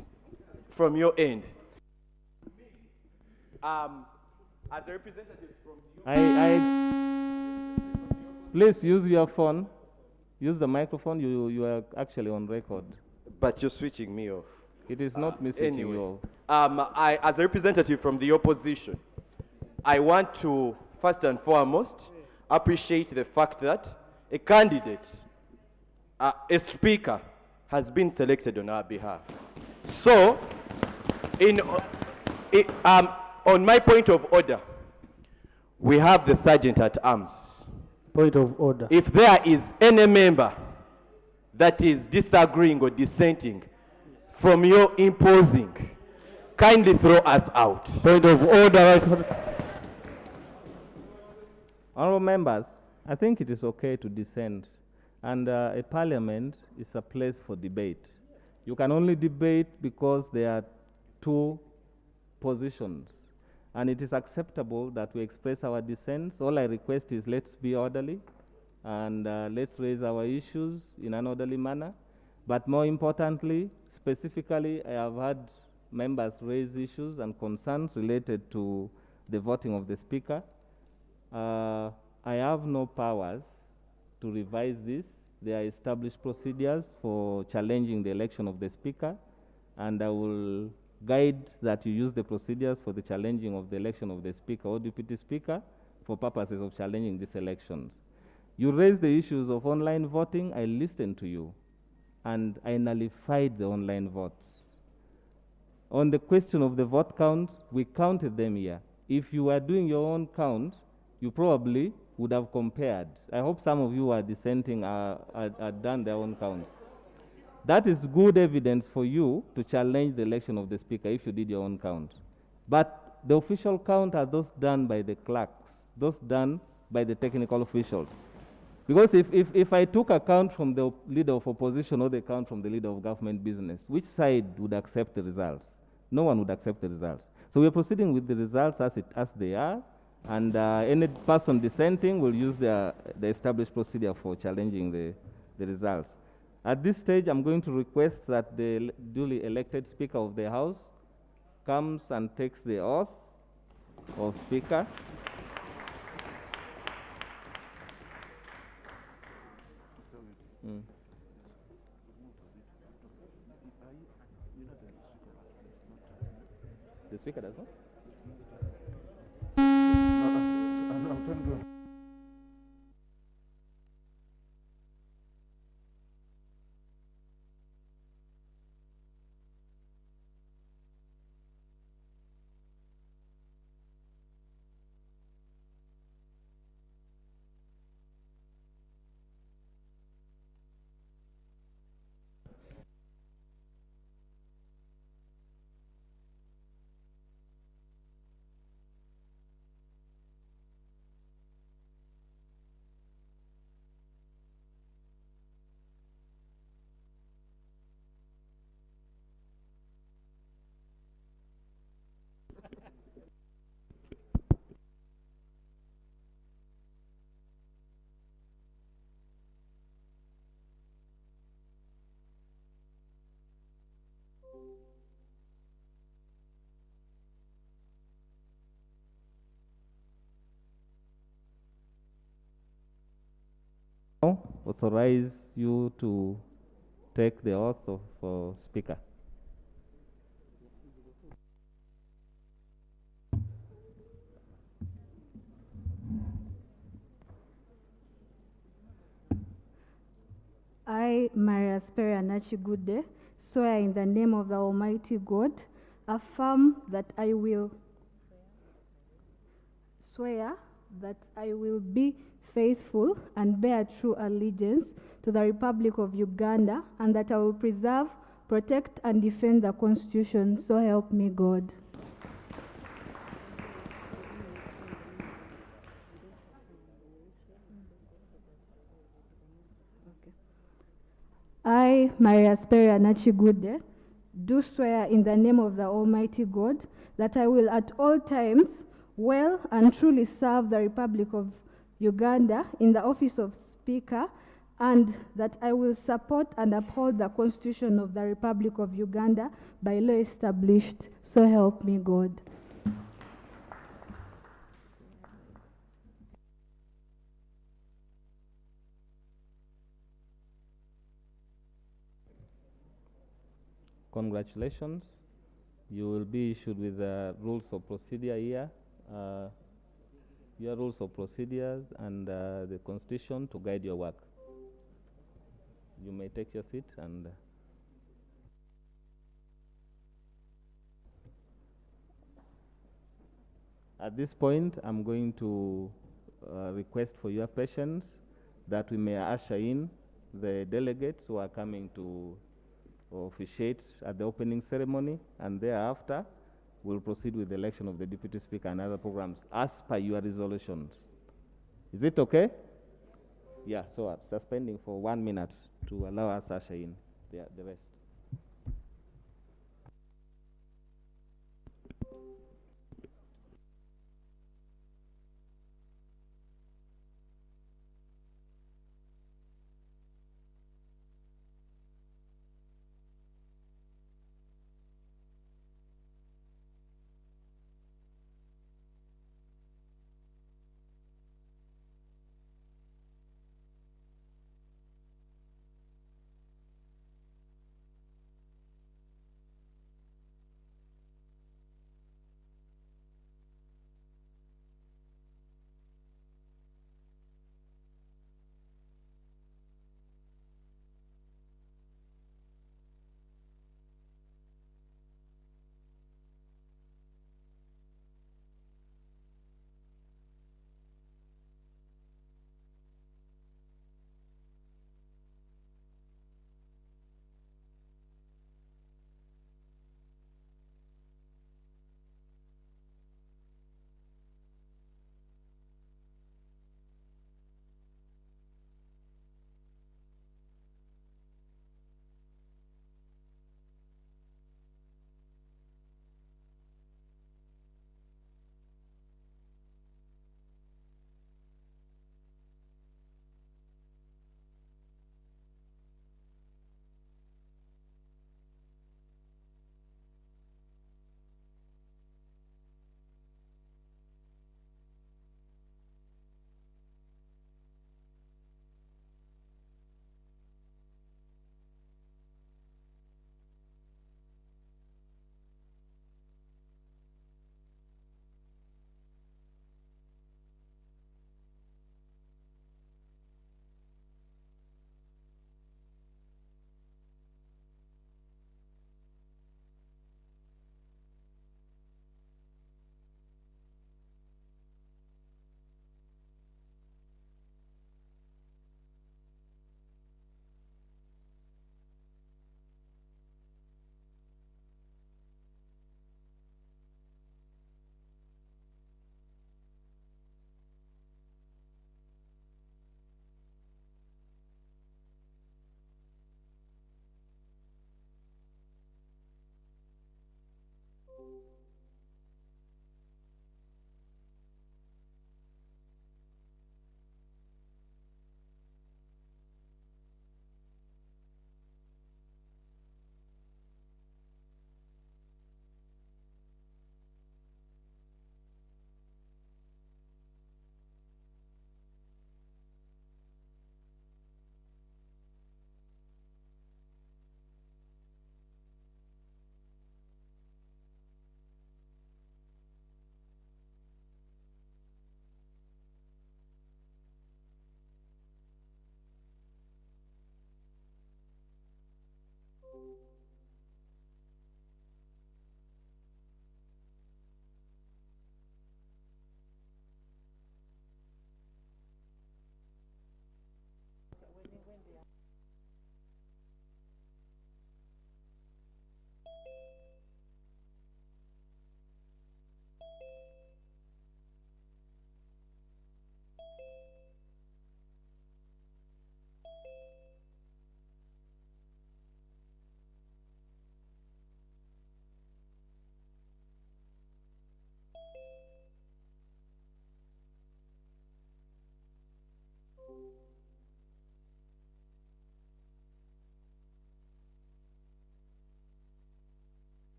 from your end. As a representative from Please use your phone. Use the microphone. You are actually on record. But you're switching me off. It is not me switching anyway, you off. As a representative from the opposition, I want to first and foremost appreciate the fact that a candidate, a speaker, has been selected on our behalf. So, on my point of order, we have the sergeant at arms. Point of order. If there is any member that is disagreeing or dissenting from your imposing, kindly throw us out. Point of order. Honorable members, I think it is okay to dissent. And a parliament is a place for debate. You can only debate because there are 2 positions. And it is acceptable that we express our dissents. All I request is let's be orderly and let's raise our issues in an orderly manner. But more importantly, specifically, I have had members raise issues and concerns related to the voting of the speaker. I have no powers to revise this. There are established procedures for challenging the election of the speaker, and I will guide that you use the procedures for the challenging of the election of the speaker or deputy speaker for purposes of challenging these elections. You raised the issues of online voting. I listened to you, and I nullified the online votes. On the question of the vote counts, we counted them here. If you were doing your own count, you probably would have compared. I hope some of you who are dissenting are done their own counts. That is good evidence for you to challenge the election of the speaker if you did your own count. But the official count are those done by the clerks, those done by the technical officials. Because if I took a count from the leader of opposition or the count from the leader of government business, which side would accept the results? No one would accept the results. So we're proceeding with the results as they are, and any person dissenting will use the established procedure for challenging the results. At this stage, I'm going to request that the duly elected Speaker of the House comes and takes the oath. for Speaker. Mm. The Speaker does not? Authorize you to take the oath of Speaker. I, Maria Speria Nachigude, swear in the name of the Almighty God, affirm that I will be faithful and bear true allegiance to the Republic of Uganda, and that I will preserve, protect, and defend the Constitution. So help me God. I, Maria Speria Nachigude, do swear in the name of the Almighty God that I will at all times well and truly serve the Republic of Uganda in the office of Speaker, and that I will support and uphold the Constitution of the Republic of Uganda by law established. So help me God. Congratulations. You will be issued with the rules of procedure here. Your rules of procedures and the Constitution to guide your work. You may take your seat and at this point I'm going to request for your patience that we may usher in the delegates who are coming to officiate at the opening ceremony, and thereafter we'll proceed with the election of the Deputy Speaker and other programs as per your resolutions. Is it okay? Yeah, so I'm suspending for 1 minute to allow us to usher in the rest.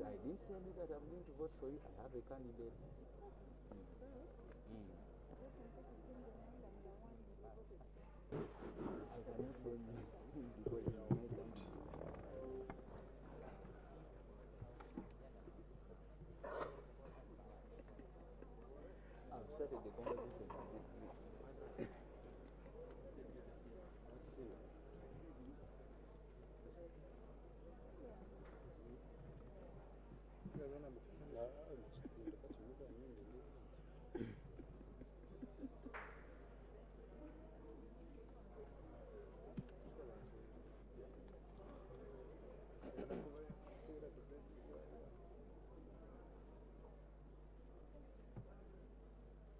I didn't tell you that I'm going to vote for you. I have a candidate. I cannot tell you because you know them. I've started the conversation with this week.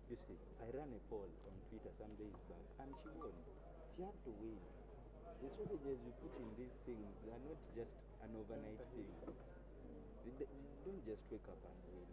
You see, I ran a poll on Twitter some days back, and she won. She had to win. The strategies you put in these things, they are not just an overnight thing. You don't just wake up and win.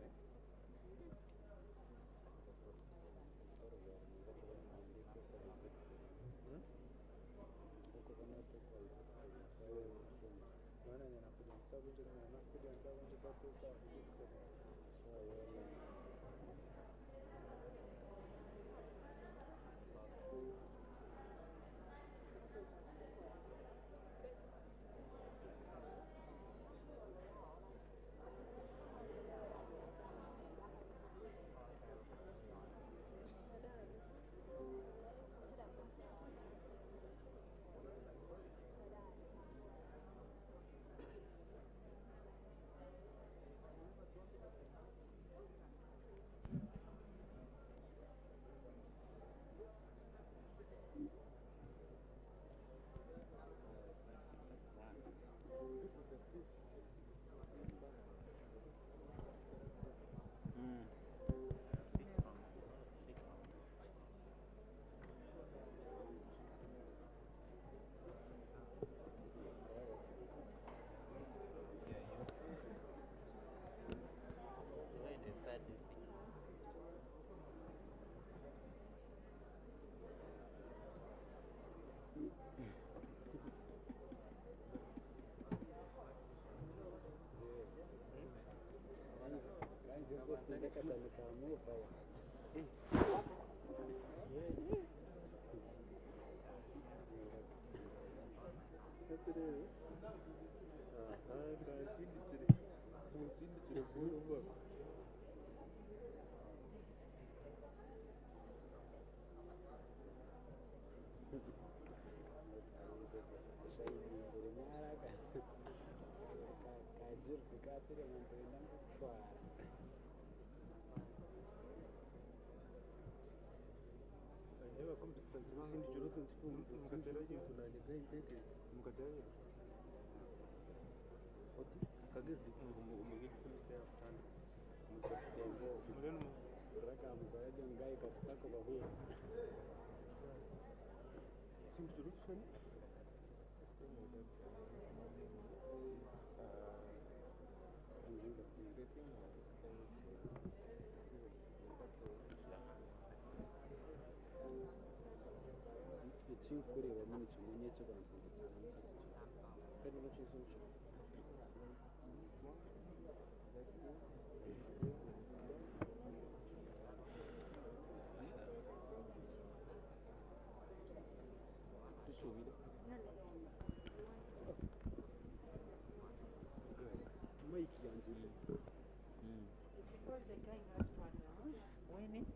Because the guy has one else, winning,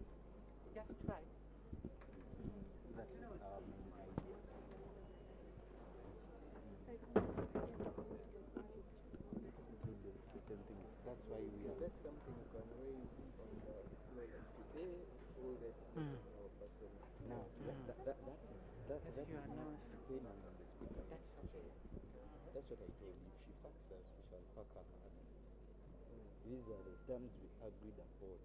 just try. That is our main idea. The same thing. That's why we are. That's something you can raise on the today or the person. Now, that you announce depending on the speaker. That's okay. That's what I told you. If she fucks us, we shall fuck her hard. These are the terms we agreed upon.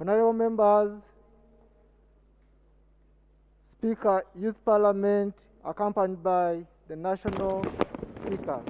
Honorable members, Speaker, Youth Parliament, accompanied by the National Speaker.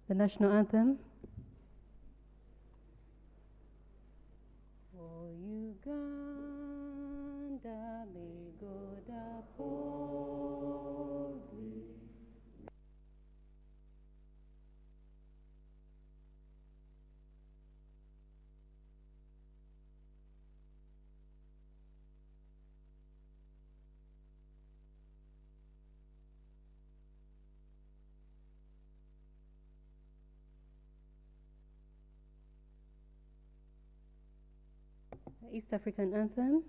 The National Anthem. O Uganda, may God uphold thee. The East African Anthem.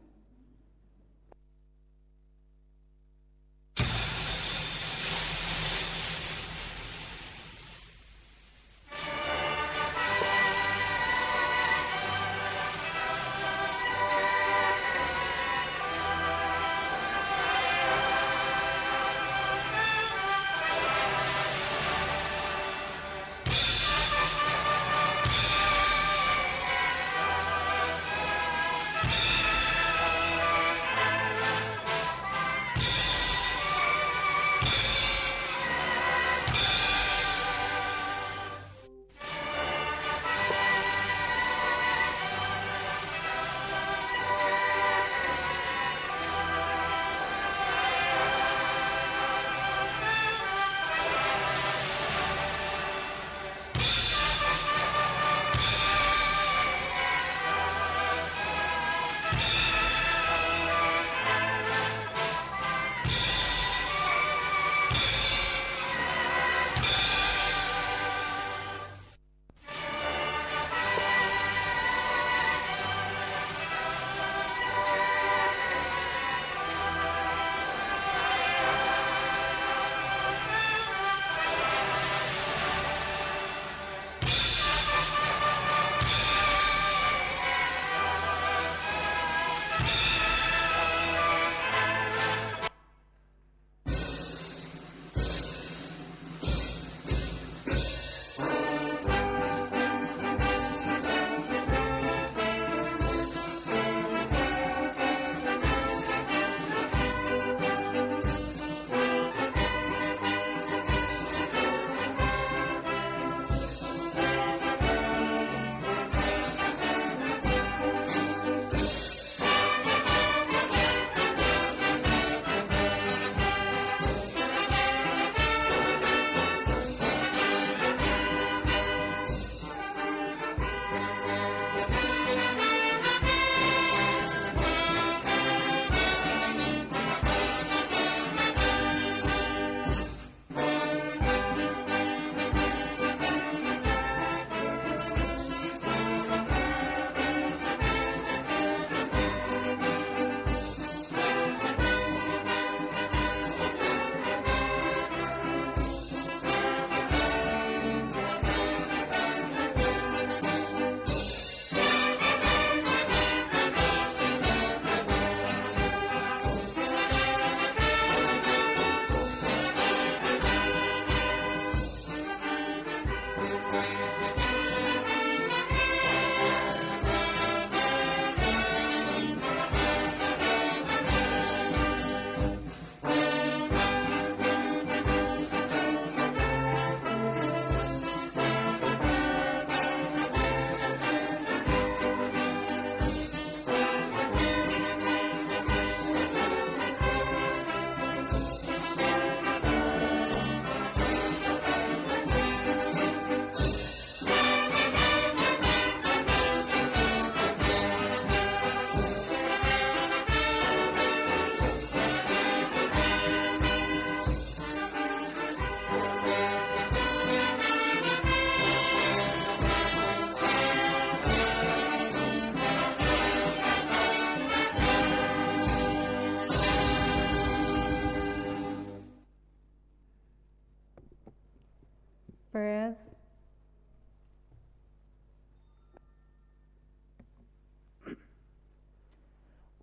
Faraz.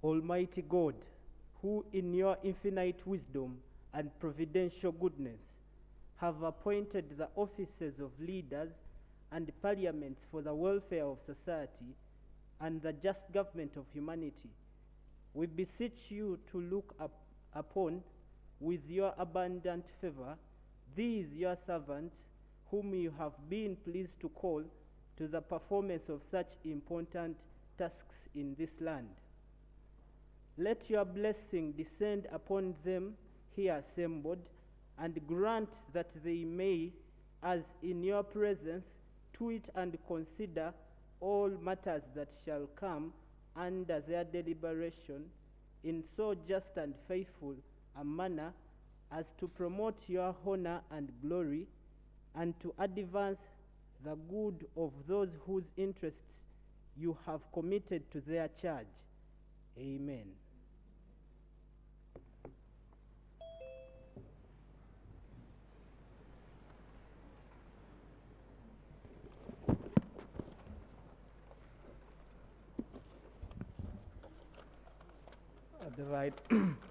Almighty God, who in your infinite wisdom and providential goodness have appointed the offices of leaders and parliaments for the welfare of society and the just government of humanity, we beseech you to look upon with your abundant favor these your servants whom you have been pleased to call to the performance of such important tasks in this land. Let your blessing descend upon them here assembled, and grant that they may, as in your presence, tweet and consider all matters that shall come under their deliberation in so just and faithful a manner as to promote your honor and glory, and to advance the good of those whose interests you have committed to their charge. Amen. The right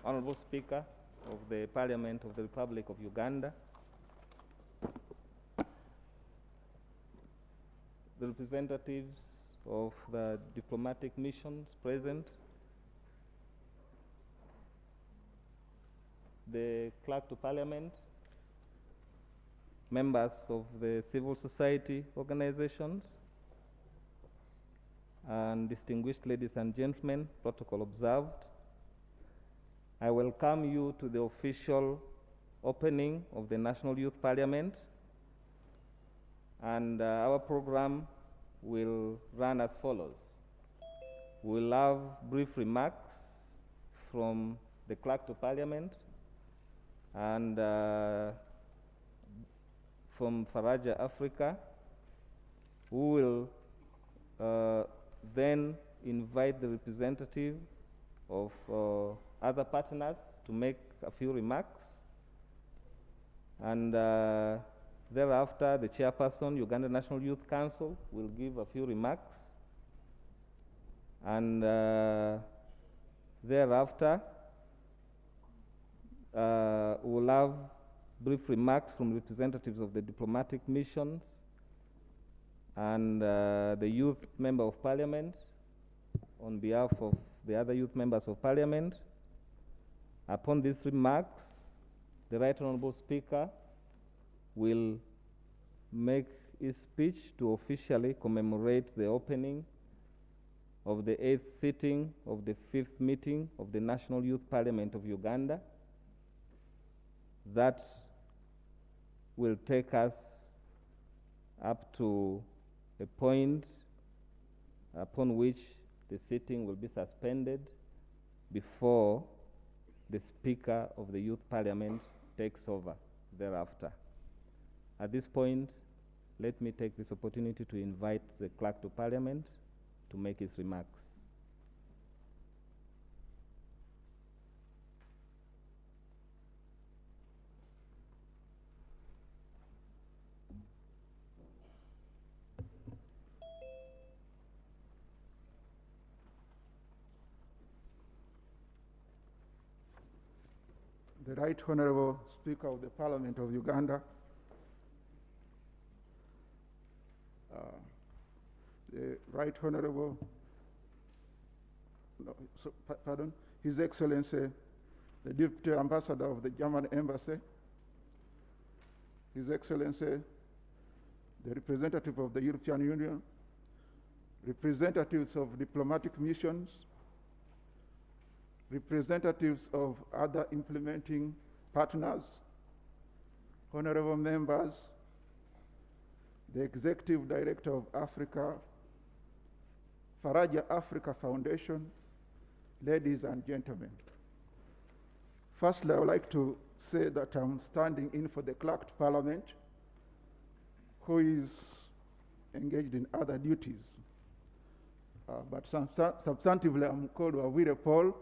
Honorable Speaker of the Parliament of the Republic of Uganda, the representatives of the diplomatic missions present, the Clerk to Parliament, members of the civil society organizations, and distinguished ladies and gentlemen, protocol observed. I welcome you to the official opening of the National Youth Parliament, and our program will run as follows. We'll have brief remarks from the Clerk to Parliament and from Faraja Africa, who will then invite the representative of other partners to make a few remarks, and thereafter the chairperson, Uganda National Youth Council, will give a few remarks, and thereafter we'll have brief remarks from representatives of the diplomatic missions and the youth member of parliament on behalf of the other youth members of parliament. Upon these remarks, the Right Honourable Speaker will make his speech to officially commemorate the opening of the 8th sitting of the 5th meeting of the National Youth Parliament of Uganda. That will take us up to a point upon which the sitting will be suspended before the Speaker of the Youth Parliament takes over thereafter. At this point, let me take this opportunity to invite the Clerk to Parliament to make his remarks. The Right Honourable Speaker of the Parliament of Uganda, the Right Honourable, His Excellency, the Deputy Ambassador of the German Embassy, His Excellency, the representative of the European Union, representatives of diplomatic missions, representatives of other implementing partners, honorable members, the Executive Director of Africa, Faraja Africa Foundation, ladies and gentlemen. Firstly, I would like to say that I'm standing in for the Clerk to Parliament, who is engaged in other duties. But substantively, I'm called Wawire Paul,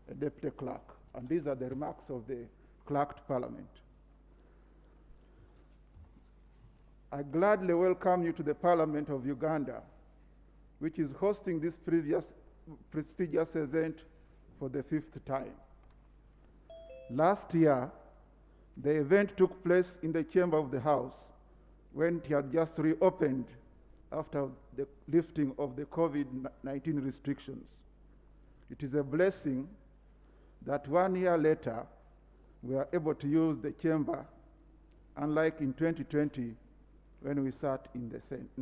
a Deputy Clerk, and these are the remarks of the Clerk to Parliament. I gladly welcome you to the Parliament of Uganda, which is hosting this prestigious event for the 5th time. Last year, the event took place in the chamber of the House when it had just reopened after the lifting of the COVID-19 restrictions. It is a blessing that 1 year later, we are able to use the chamber, unlike in 2020 when we sat in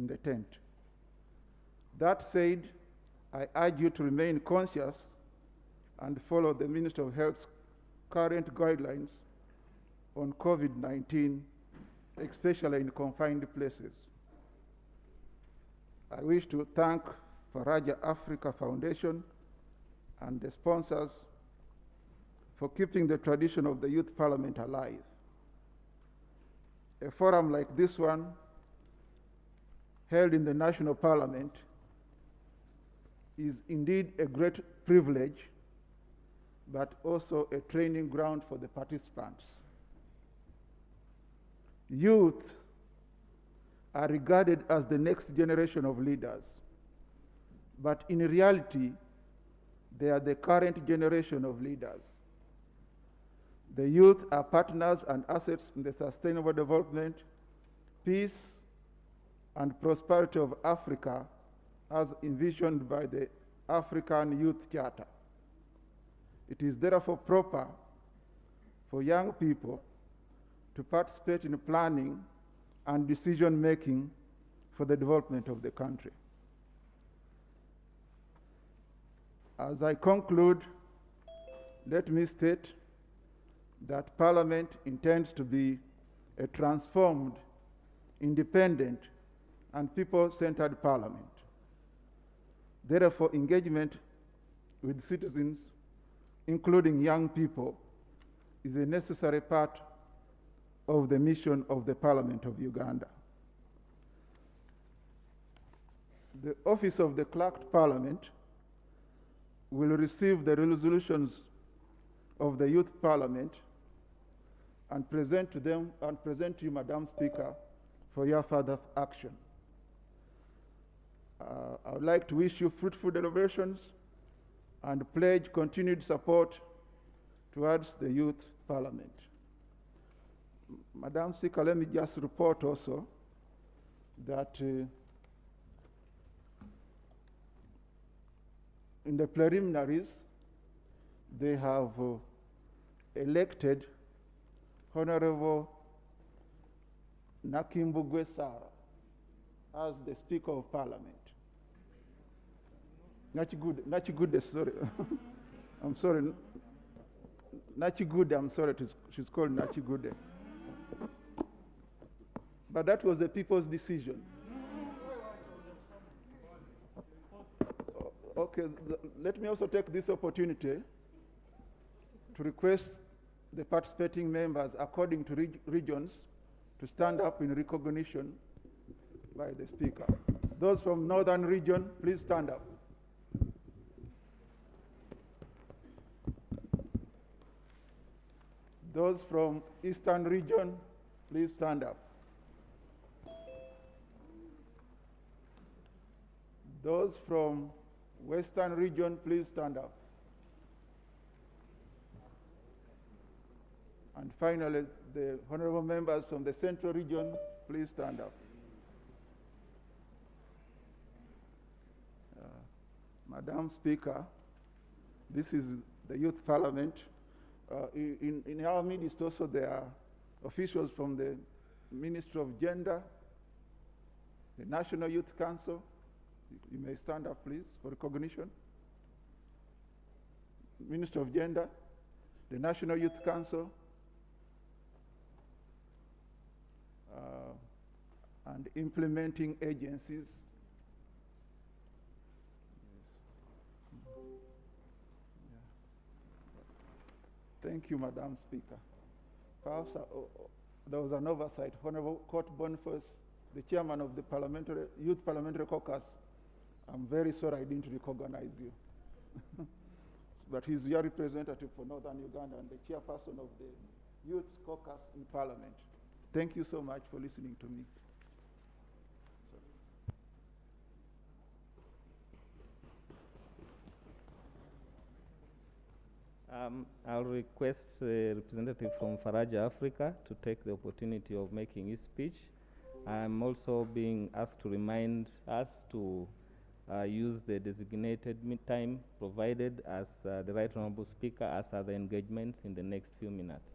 the tent. That said, I urge you to remain conscious and follow the Ministry of Health's current guidelines on COVID-19, especially in confined places. I wish to thank Faraja Africa Foundation and the sponsors for keeping the tradition of the Youth Parliament alive. A forum like this one, held in the National Parliament, is indeed a great privilege, but also a training ground for the participants. Youth are regarded as the next generation of leaders, but in reality, they are the current generation of leaders. The youth are partners and assets in the sustainable development, peace, and prosperity of Africa as envisioned by the African Youth Charter. It is therefore proper for young people to participate in planning and decision-making for the development of the country. As I conclude, let me state that Parliament intends to be a transformed, independent, and people-centered Parliament. Therefore, engagement with citizens, including young people, is a necessary part of the mission of the Parliament of Uganda. The Office of the Clerk Parliament will receive the resolutions of the Youth Parliament and present to you, Madam Speaker, for your further action. I would like to wish you fruitful deliberations and pledge continued support towards the Youth Parliament. Madam Speaker, let me just report also that in the preliminaries, they have elected Honorable Nakimbugwe Sara as the Speaker of Parliament. Nachigude, sorry. I'm sorry. Nachigude, I'm sorry, she's called Nachigude. But that was the people's decision. Okay, let me also take this opportunity to request the participating members, according to regions, to stand up in recognition by the Speaker. Those from Northern region, please stand up. Those from Eastern region, please stand up. Those from Western region, please stand up. And finally, the honorable members from the Central region, please stand up. Madam Speaker, this is the Youth Parliament. In our midst also there are officials from the Ministry of Gender, the National Youth Council. You may stand up, please, for recognition. Ministry of Gender, the National Youth Council, and implementing agencies. Thank you, Madam Speaker. Perhaps there was an oversight. Honorable Court Boniface, the chairman of the Youth Parliamentary Caucus, I'm very sorry I didn't recognize you. But he's your representative for Northern Uganda and the chairperson of the Youth Caucus in Parliament. Thank you so much for listening to me. I'll request a representative from Faraja Africa to take the opportunity of making his speech. I'm also being asked to remind us to use the designated time provided as the Right Honorable Speaker as other engagements in the next few minutes.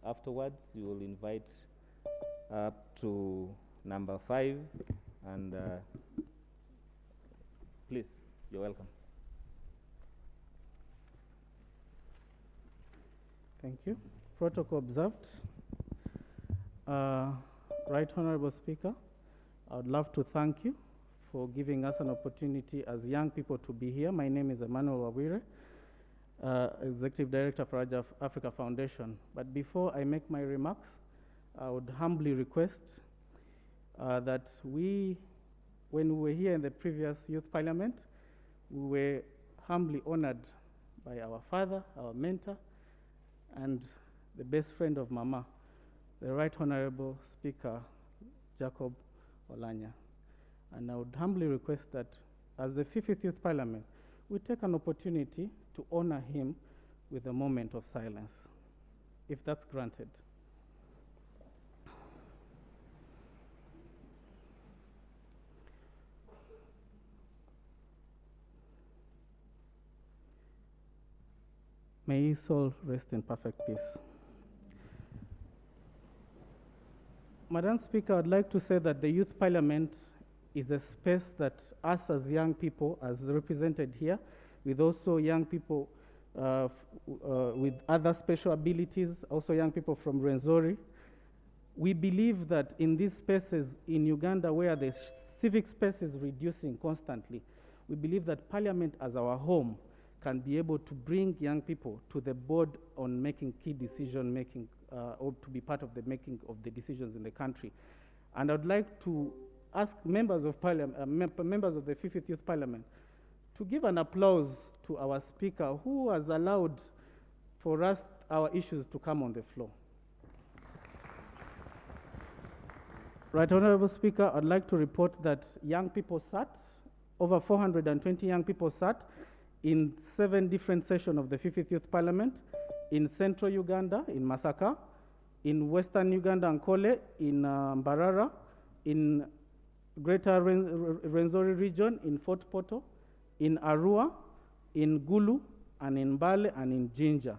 Afterwards, you will invite up to number 5, and please, you're welcome. Thank you. Protocol observed. Right Honorable Speaker, I would love to thank you for giving us an opportunity as young people to be here. My name is Emmanuel Wawire, Executive Director for Faraja Africa Foundation. But before I make my remarks, I would humbly request that when we were here in the previous Youth Parliament, we were humbly honored by our father, our mentor, and the best friend of Mama, the Right Honorable Speaker, Jacob Olanya. And I would humbly request that as the 50th Youth Parliament, we take an opportunity to honor him with a moment of silence, if that's granted. May his soul rest in perfect peace. Madam Speaker, I'd like to say that the Youth Parliament is a space that us as young people, as represented here, with also young people with other special abilities, also young people from Rwenzori, we believe that in these spaces in Uganda where the civic space is reducing constantly, we believe that Parliament as our home can be able to bring young people to the board on making key decision making or to be part of the making of the decisions in the country. And I'd like to ask members of Parliament, members of the 50th Youth Parliament to give an applause to our Speaker who has allowed for us, our issues to come on the floor. Right Honorable Speaker, I'd like to report that young people sat, over 420 young people sat in 7 different sessions of the 50th Youth Parliament, in central Uganda, in Masaka, in western Uganda, Ankole, in Mbarara, in Greater Rwenzori region, in Fort Portal, in Arua, in Gulu, and in Mbale, and in Jinja.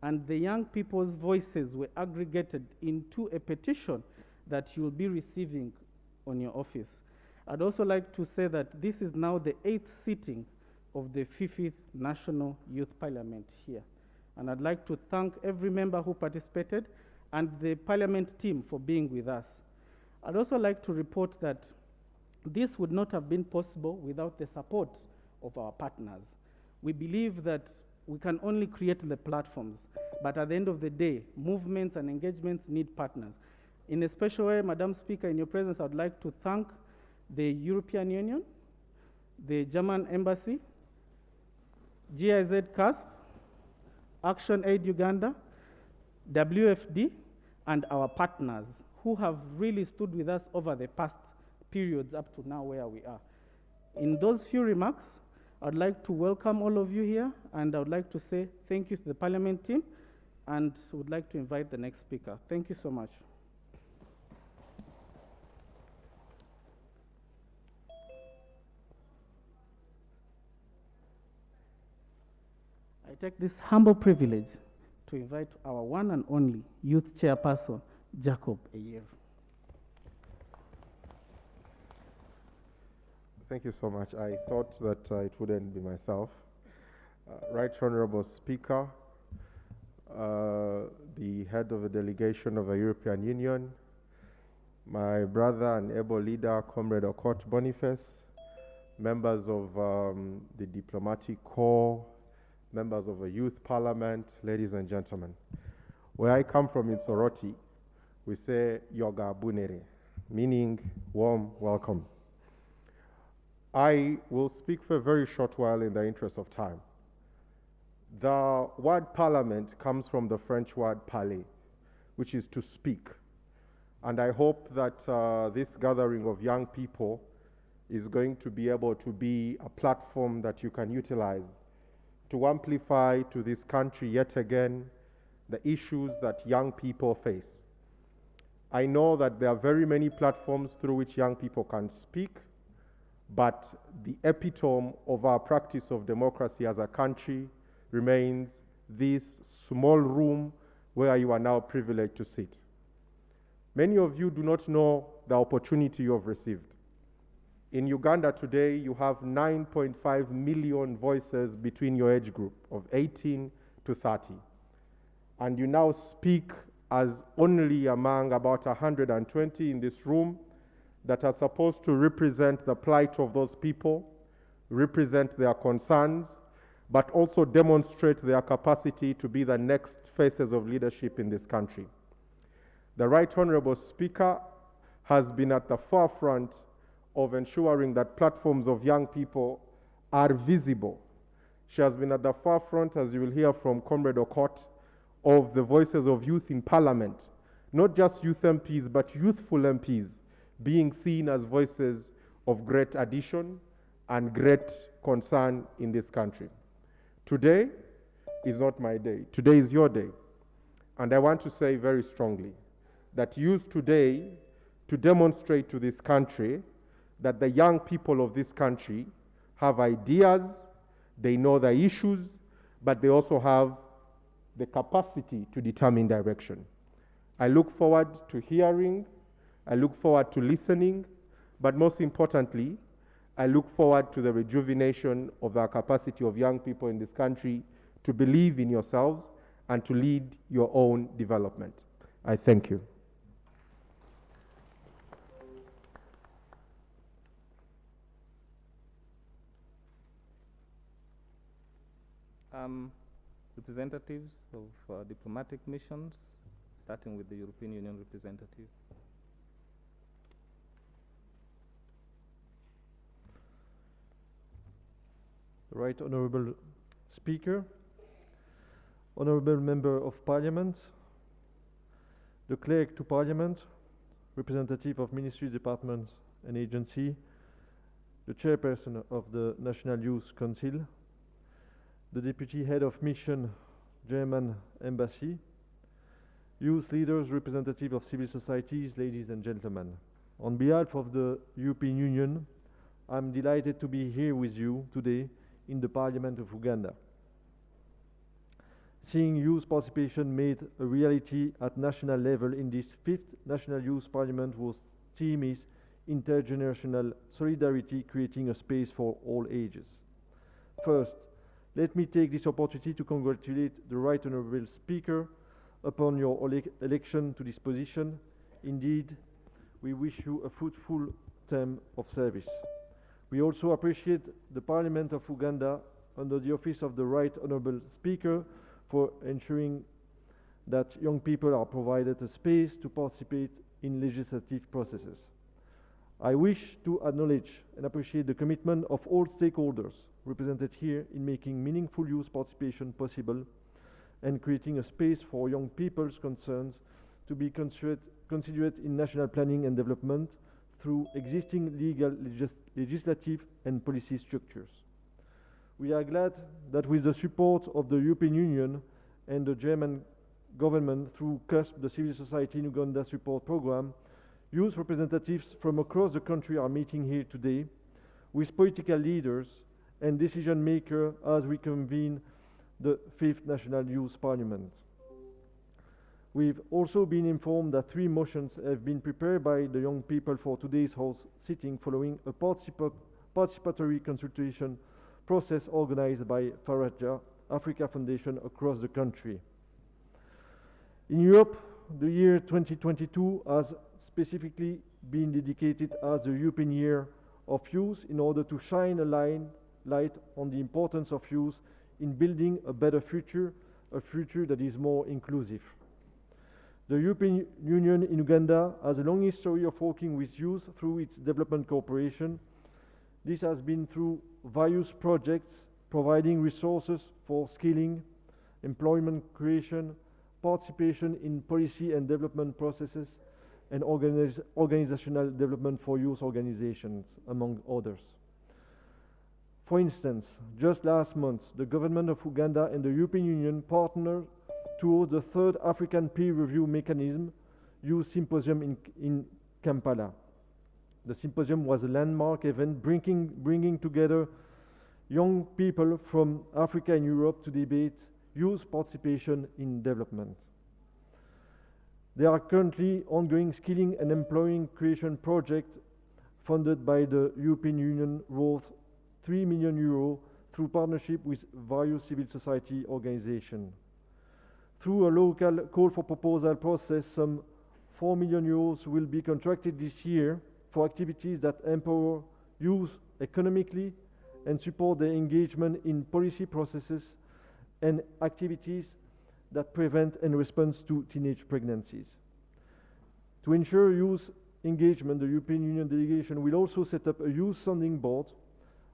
And the young people's voices were aggregated into a petition that you will be receiving on your office. I'd also like to say that this is now the 8th sitting of the 50th National Youth Parliament here. And I'd like to thank every member who participated and the Parliament team for being with us. I'd also like to report that this would not have been possible without the support of our partners. We believe that we can only create the platforms, but at the end of the day, movements and engagements need partners. In a special way, Madam Speaker, in your presence, I'd like to thank the European Union, the German Embassy, GIZ CASP, Action Aid Uganda, WFD, and our partners who have really stood with us over the past periods up to now where we are. In those few remarks, I'd like to welcome all of you here, and I would like to say thank you to the Parliament team, and would like to invite the next speaker. Thank you so much. I take this humble privilege to invite our one and only youth chairperson, Jacob Eyer. Thank you so much. I thought that it wouldn't be myself. Right Honorable Speaker, the head of the delegation of the European Union, my brother and able leader, Comrade Okot Boniface, members of the diplomatic corps, members of the youth parliament, ladies and gentlemen. Where I come from in Soroti, we say Yoga Bunere, meaning warm welcome. I will speak for a very short while in the interest of time. The word parliament comes from the French word parler, which is to speak. And I hope that this gathering of young people is going to be able to be a platform that you can utilize to amplify to this country yet again the issues that young people face. I know that there are very many platforms through which young people can speak, but the epitome of our practice of democracy as a country remains this small room where you are now privileged to sit. Many of you do not know the opportunity you have received. In Uganda today, you have 9.5 million voices between your age group of 18 to 30. And you now speak as only among about 120 in this room that are supposed to represent the plight of those people, represent their concerns, but also demonstrate their capacity to be the next faces of leadership in this country. The Right Honorable Speaker has been at the forefront of ensuring that platforms of young people are visible. She has been at the forefront, as you will hear from Comrade Okot, of the voices of youth in Parliament, not just youth MPs, but youthful MPs being seen as voices of great addition and great concern in this country. Today is not my day. Today is your day. And I want to say very strongly that use today to demonstrate to this country that the young people of this country have ideas, they know the issues, but they also have the capacity to determine direction. I look forward to hearing, I look forward to listening, but most importantly, I look forward to the rejuvenation of the capacity of young people in this country to believe in yourselves and to lead your own development. I thank you. Representatives of diplomatic missions, starting with the European Union representative. Right Honourable Speaker, Honourable Member of Parliament, the Clerk to Parliament, representative of Ministry, Departments and Agency, the Chairperson of the National Youth Council, the Deputy Head of Mission, German Embassy, youth leaders, representative of civil societies, ladies and gentlemen. On behalf of the European Union, I'm delighted to be here with you today in the Parliament of Uganda. Seeing youth participation made a reality at national level in this 5th National Youth Parliament, whose theme is intergenerational solidarity, creating a space for all ages. First, let me take this opportunity to congratulate the Right Honourable Speaker upon your election to this position. Indeed, we wish you a fruitful term of service. We also appreciate the Parliament of Uganda under the office of the Right Honourable Speaker for ensuring that young people are provided a space to participate in legislative processes. I wish to acknowledge and appreciate the commitment of all stakeholders represented here in making meaningful youth participation possible and creating a space for young people's concerns to be considered in national planning and development through existing legal, legislative and policy structures. We are glad that with the support of the European Union and the German government through CUSP, the Civil Society in Uganda Support Program, youth representatives from across the country are meeting here today with political leaders and decision makers as we convene the 5th National Youth Parliament. We've also been informed that 3 motions have been prepared by the young people for today's House sitting following a participatory consultation process organized by Faraja Africa Foundation across the country. In Europe, the year 2022 has specifically been dedicated as the European Year of Youth in order to shine a light on the importance of youth in building a better future, a future that is more inclusive. The European Union in Uganda has a long history of working with youth through its development cooperation. This has been through various projects providing resources for skilling, employment creation, participation in policy and development processes, and organizational development for youth organizations, among others. For instance, just last month, the government of Uganda and the European Union partnered towards the third African peer review mechanism Youth Symposium in Kampala. The symposium was a landmark event bringing together young people from Africa and Europe to debate youth participation in development. There are currently ongoing skilling and employing creation projects funded by the European Union worth €3 million through partnership with various civil society organizations. Through a local call for proposal process, some €4 million will be contracted this year for activities that empower youth economically and support their engagement in policy processes and activities that prevent and respond to teenage pregnancies. To ensure youth engagement, the European Union delegation will also set up a youth sounding board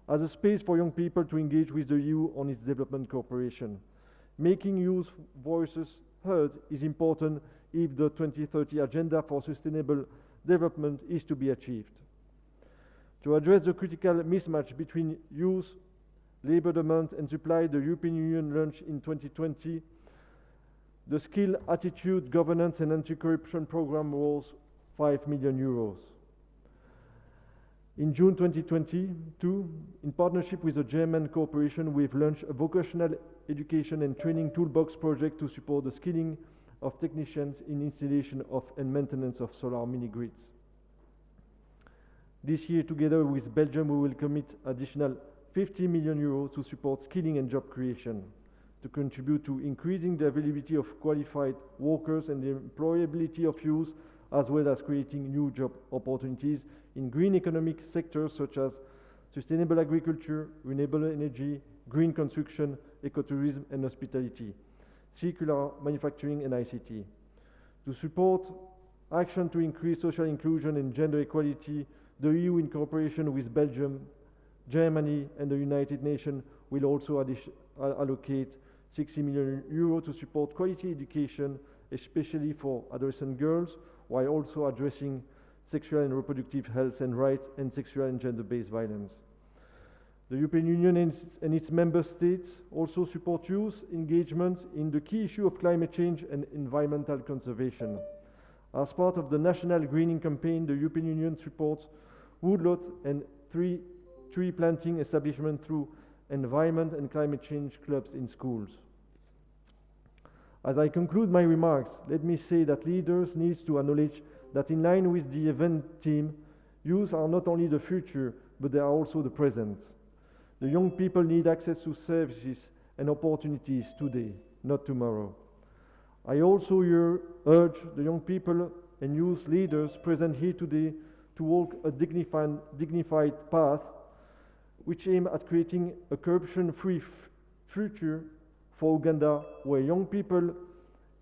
as a space for young people to engage with the EU on its development cooperation. Making youth voices heard is important if the 2030 Agenda for Sustainable Development is to be achieved. To address the critical mismatch between youth, labour demand and supply, the European Union launched in 2020 the Skill, Attitude, Governance and Anti-Corruption Programme worth €5 million. In June 2022, in partnership with a German corporation, we've launched a vocational education and training toolbox project to support the skilling of technicians in installation of and maintenance of solar mini-grids. This year, together with Belgium, we will commit additional €50 million to support skilling and job creation, to contribute to increasing the availability of qualified workers and the employability of youth, as well as creating new job opportunities in green economic sectors such as sustainable agriculture, renewable energy, green construction, ecotourism and hospitality, circular manufacturing and ICT. To support action to increase social inclusion and gender equality, the EU, in cooperation with Belgium, Germany and the United Nations, will also allocate €60 million to support quality education, especially for adolescent girls, while also addressing sexual and reproductive health and rights and sexual and gender-based violence. The European Union and its member states also support youth engagement in the key issue of climate change and environmental conservation. As part of the National Greening Campaign, the European Union supports woodlot and tree planting establishment through environment and climate change clubs in schools. As I conclude my remarks, let me say that leaders need to acknowledge that, in line with the event theme, youth are not only the future, but they are also the present. The young people need access to services and opportunities today, not tomorrow. I also urge the young people and youth leaders present here today to walk a dignified path which aim at creating a corruption-free future for Uganda, where young people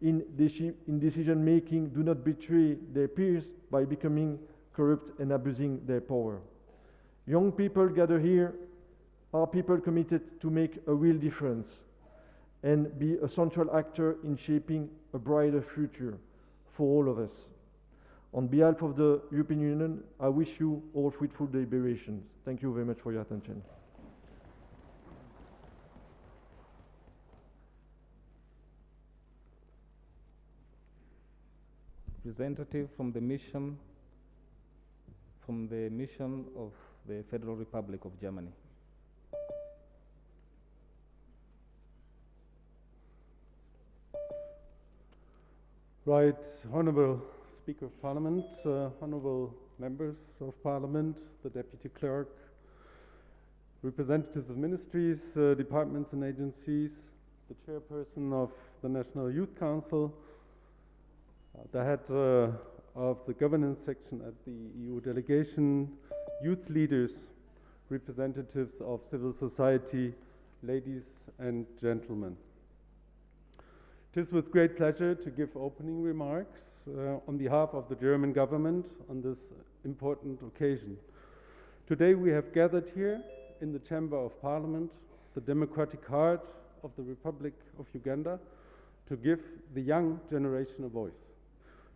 in decision-making do not betray their peers by becoming corrupt and abusing their power. Young people gathered here are people committed to make a real difference and be a central actor in shaping a brighter future for all of us. On behalf of the European Union, I wish you all fruitful deliberations. Thank you very much for your attention. Representative from the mission of the Federal Republic of Germany. Right, Honourable Speaker of Parliament, Honourable Members of Parliament, the Deputy Clerk, representatives of ministries, departments and agencies, the Chairperson of the National Youth Council, the head of the governance section at the EU delegation, youth leaders, representatives of civil society, ladies and gentlemen. It is with great pleasure to give opening remarks on behalf of the German government on this important occasion. Today we have gathered here in the Chamber of Parliament, the democratic heart of the Republic of Uganda, to give the young generation a voice,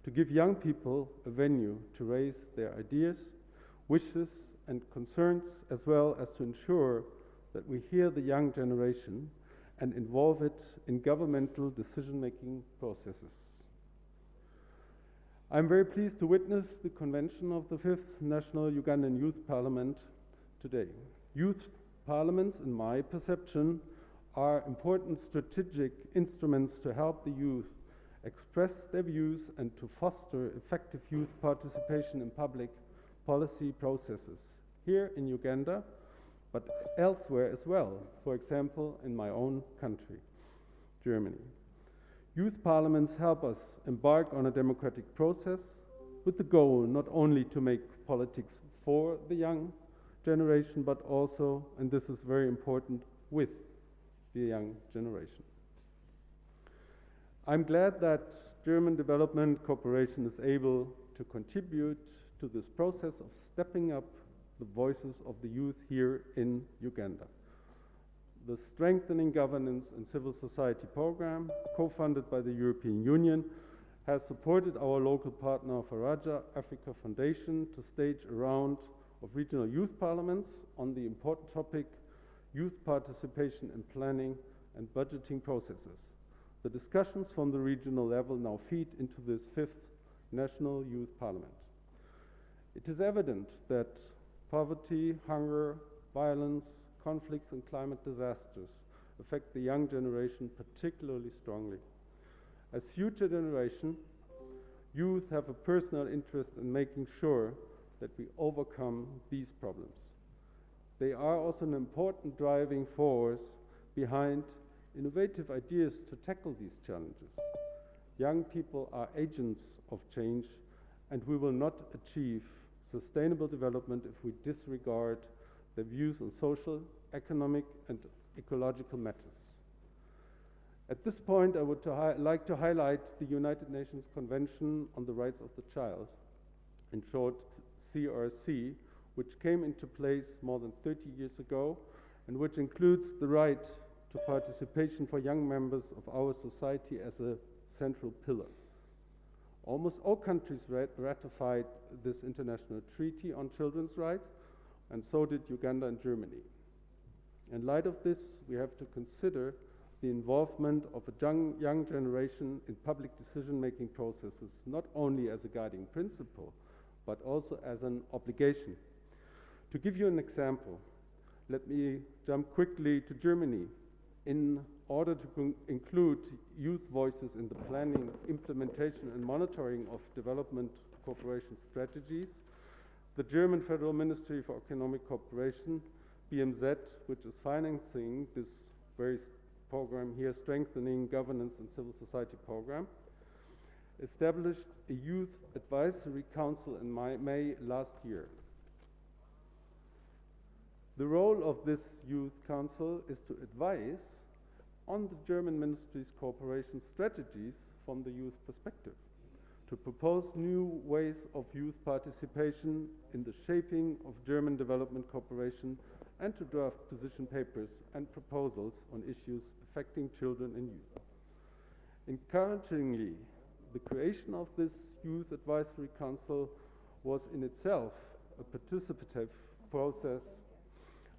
to give young people a venue to raise their ideas, wishes and concerns, as well as to ensure that we hear the young generation and involve it in governmental decision-making processes. I'm very pleased to witness the convention of the 5th National Ugandan Youth Parliament today. Youth parliaments, in my perception, are important strategic instruments to help the youth express their views and to foster effective youth participation in public policy processes here in Uganda, but elsewhere as well, for example, in my own country, Germany. Youth parliaments help us embark on a democratic process with the goal not only to make politics for the young generation, but also, and this is very important, with the young generation. I'm glad that German Development Cooperation is able to contribute to this process of stepping up the voices of the youth here in Uganda. The Strengthening Governance and Civil Society program, co-funded by the European Union, has supported our local partner Faraja Africa Foundation to stage a round of regional youth parliaments on the important topic youth participation in planning and budgeting processes. The discussions from the regional level now feed into this 5th National Youth Parliament. It is evident that poverty, hunger, violence, conflicts and climate disasters affect the young generation particularly strongly. As future generation, youth have a personal interest in making sure that we overcome these problems. They are also an important driving force behind innovative ideas to tackle these challenges. Young people are agents of change, and we will not achieve sustainable development if we disregard their views on social, economic, and ecological matters. At this point, I would like to highlight the United Nations Convention on the Rights of the Child, in short CRC, which came into place more than 30 years ago, and which includes the right to participation for young members of our society as a central pillar. Almost all countries ratified this international treaty on children's rights, and so did Uganda and Germany. In light of this, we have to consider the involvement of a young generation in public decision-making processes, not only as a guiding principle, but also as an obligation. To give you an example, let me jump quickly to Germany. In order to include youth voices in the planning, implementation and monitoring of development cooperation strategies, the German Federal Ministry for Economic Cooperation, BMZ, which is financing this very program here, Strengthening Governance and Civil Society program, established a Youth Advisory Council in May last year. The role of this Youth Council is to advise on the German Ministry's cooperation strategies from the youth perspective, to propose new ways of youth participation in the shaping of German development cooperation, and to draft position papers and proposals on issues affecting children and youth. Encouragingly, the creation of this Youth Advisory Council was in itself a participative process.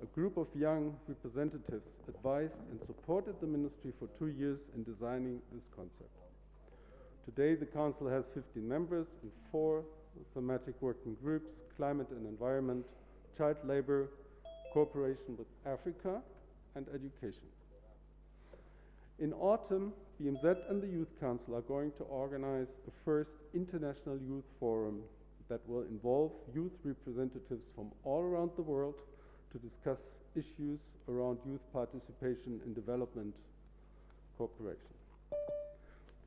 A group of young representatives advised and supported the ministry for 2 years in designing this concept. Today, the council has 15 members in 4 thematic working groups: climate and environment, child labor, cooperation with Africa, and education. In autumn, BMZ and the Youth Council are going to organize the first international youth forum that will involve youth representatives from all around the world to discuss issues around youth participation in development cooperation.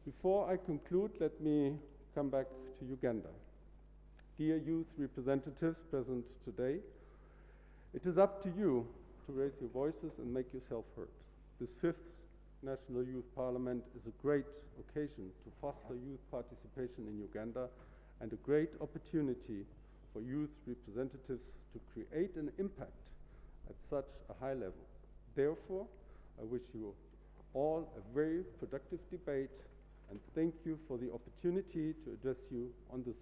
Before I conclude, let me come back to Uganda. Dear youth representatives present today, it is up to you to raise your voices and make yourself heard. This 5th National Youth Parliament is a great occasion to foster youth participation in Uganda and a great opportunity for youth representatives to create an impact at such a high level. Therefore, I wish you all a very productive debate and thank you for the opportunity to address you on this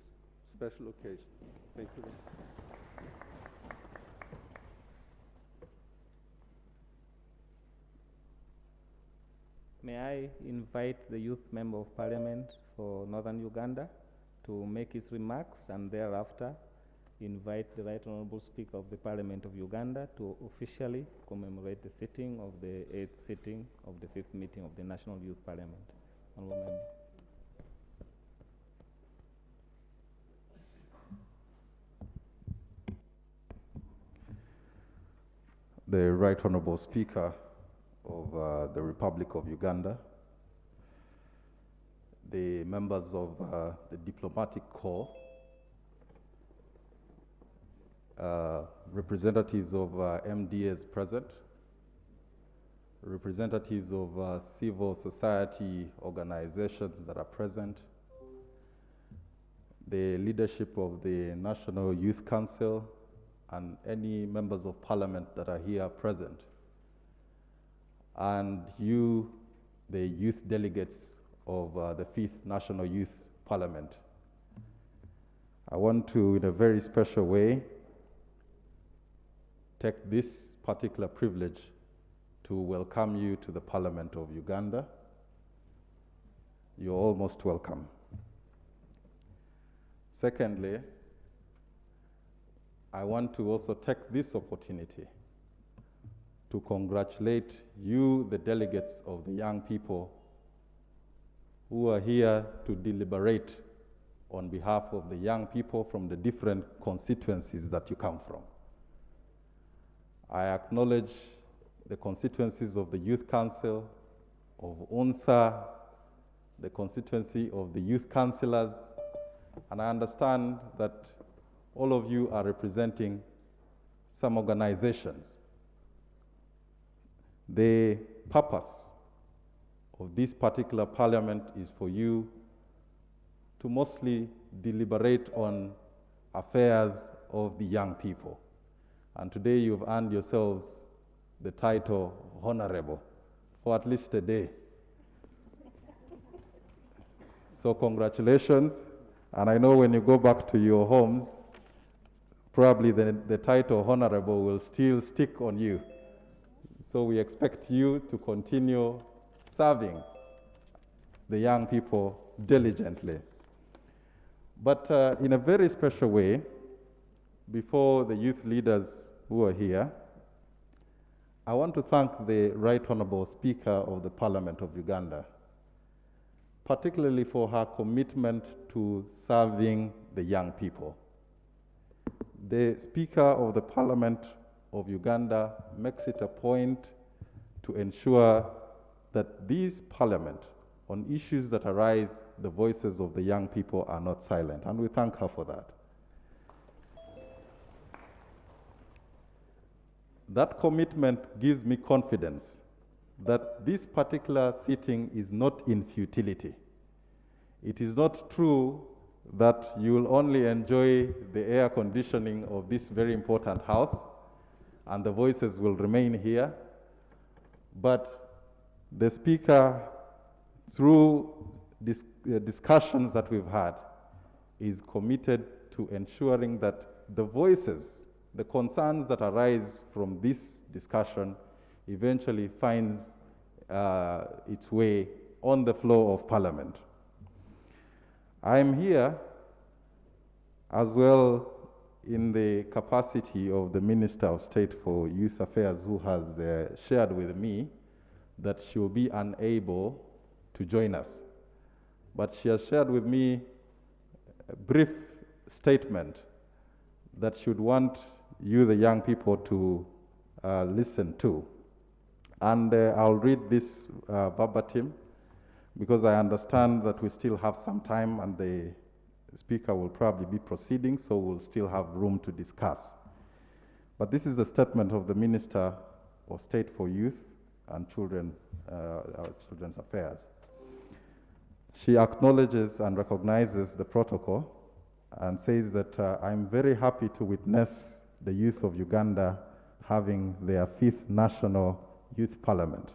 special occasion. Thank you very much. May I invite the youth member of parliament for Northern Uganda to make his remarks, and thereafter invite the Right Honorable Speaker of the Parliament of Uganda to officially commemorate the sitting of the 8th sitting of the 5th meeting of the National Youth Parliament. Honorable Member. The Right Honorable Speaker of the Republic of Uganda, the members of the diplomatic corps, representatives of MDAs present, representatives of civil society organizations that are present, the leadership of the National Youth Council, and any members of parliament that are here present, and you, the youth delegates of the 5th National Youth Parliament. I want to, in a very special way, take this particular privilege to welcome you to the Parliament of Uganda. You're all most welcome. Secondly, I want to also take this opportunity to congratulate you, the delegates of the young people who are here to deliberate on behalf of the young people from the different constituencies that you come from. I acknowledge the constituencies of the Youth Council, of UNSA, the constituency of the youth councillors, and I understand that all of you are representing some organizations. The purpose of this particular parliament is for you to mostly deliberate on affairs of the young people. And today you've earned yourselves the title Honorable for at least a day. So congratulations. And I know when you go back to your homes, probably the title Honorable will still stick on you. So we expect you to continue serving the young people diligently. But in a very special way, before the youth leaders who are here, I want to thank the Right Honorable Speaker of the Parliament of Uganda, particularly for her commitment to serving the young people. The Speaker of the Parliament of Uganda makes it a point to ensure that this Parliament, on issues that arise, the voices of the young people are not silent, and we thank her for that. That commitment gives me confidence that this particular sitting is not in futility. It is not true that you will only enjoy the air conditioning of this very important house and the voices will remain here, but the Speaker, through discussions that we've had, is committed to ensuring that the voices, the concerns that arise from this discussion eventually finds its way on the floor of Parliament. I am here as well in the capacity of the Minister of State for Youth Affairs, who has shared with me that she will be unable to join us. But she has shared with me a brief statement that she would want you, the young people, to listen to. And I'll read this verbatim, because I understand that we still have some time and the Speaker will probably be proceeding, so we'll still have room to discuss. But this is the statement of the Minister of State for Youth and Children's Affairs. She acknowledges and recognizes the protocol and says that I'm very happy to witness the youth of Uganda having their 5th National Youth Parliament.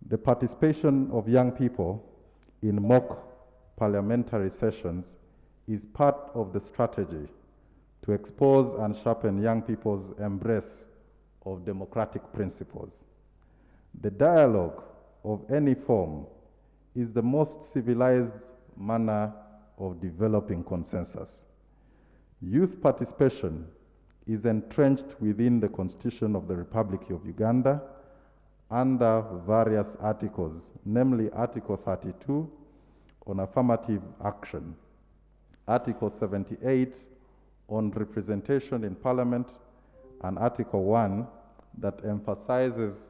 The participation of young people in mock parliamentary sessions is part of the strategy to expose and sharpen young people's embrace of democratic principles. The dialogue of any form is the most civilized manner of developing consensus. Youth participation is entrenched within the Constitution of the Republic of Uganda under various articles, namely Article 32 on affirmative action, Article 78 on representation in Parliament, and Article 1 that emphasizes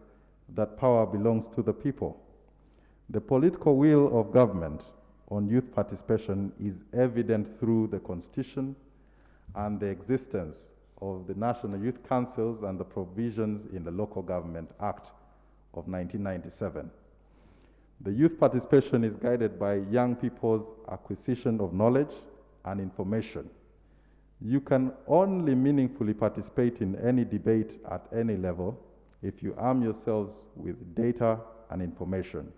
that power belongs to the people. The political will of government on youth participation is evident through the Constitution and the existence of the National Youth Councils and the provisions in the Local Government Act of 1997. The youth participation is guided by young people's acquisition of knowledge and information. You can only meaningfully participate in any debate at any level if you arm yourselves with data and information.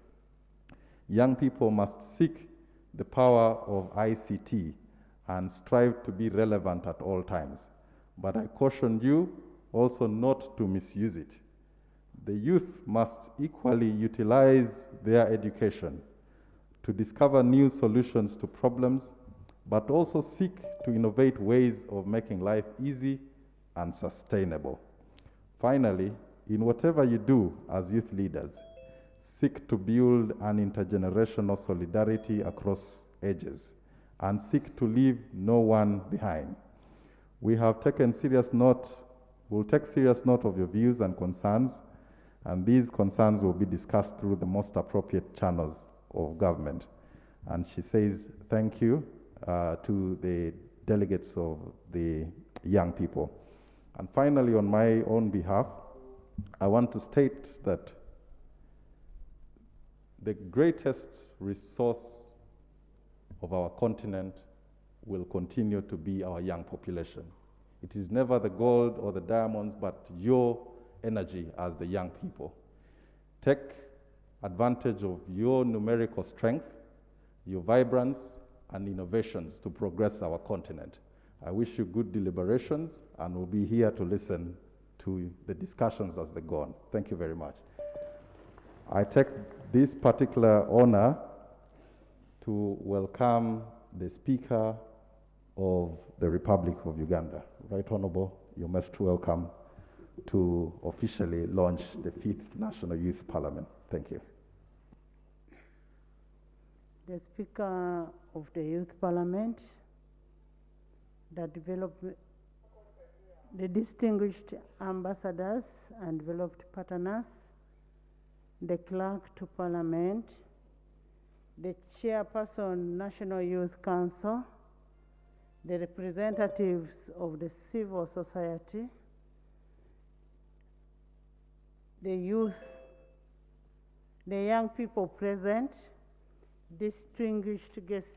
Young people must seek the power of ICT and strive to be relevant at all times. But I caution you also not to misuse it. The youth must equally utilize their education to discover new solutions to problems, but also seek to innovate ways of making life easy and sustainable. Finally, in whatever you do as youth leaders, seek to build an intergenerational solidarity across ages and seek to leave no one behind. We have taken serious note, we'll take serious note of your views and concerns, and these concerns will be discussed through the most appropriate channels of government. And she says thank you to the delegates of the young people. And finally, on my own behalf, I want to state that the greatest resource of our continent will continue to be our young population. It is never the gold or the diamonds, but your energy as the young people. Take advantage of your numerical strength, your vibrance, and innovations to progress our continent. I wish you good deliberations, and we'll be here to listen to the discussions as they go on. Thank you very much. I take this particular honor to welcome the Speaker of the Republic of Uganda. Right Honorable, you're most welcome to officially launch the 5th National Youth Parliament. Thank you. The Speaker of the Youth Parliament, the distinguished ambassadors and developed partners, the clerk to Parliament, the chairperson, National Youth Council, the representatives of the civil society, the youth, the young people present, distinguished guests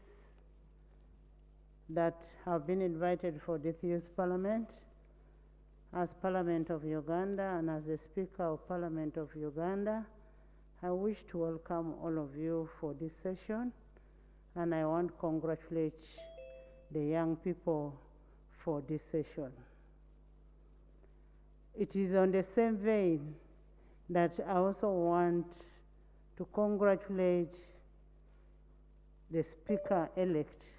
that have been invited for this youth parliament, as Parliament of Uganda and as the Speaker of Parliament of Uganda, I wish to welcome all of you for this session, and I want to congratulate the young people for this session. It is on the same vein that I also want to congratulate the Speaker-elect,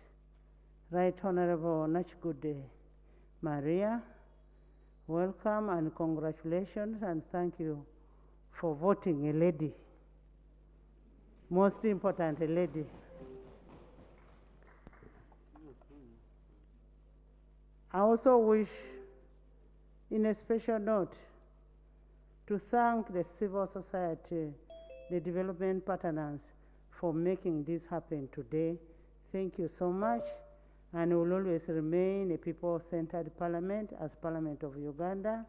Right Honorable Nachigude Maria. Welcome and congratulations, and thank you for voting a lady. Most important, a lady. I also wish, in a special note, to thank the civil society, the development partners, for making this happen today. Thank you so much, and will always remain a people-centered parliament as Parliament of Uganda.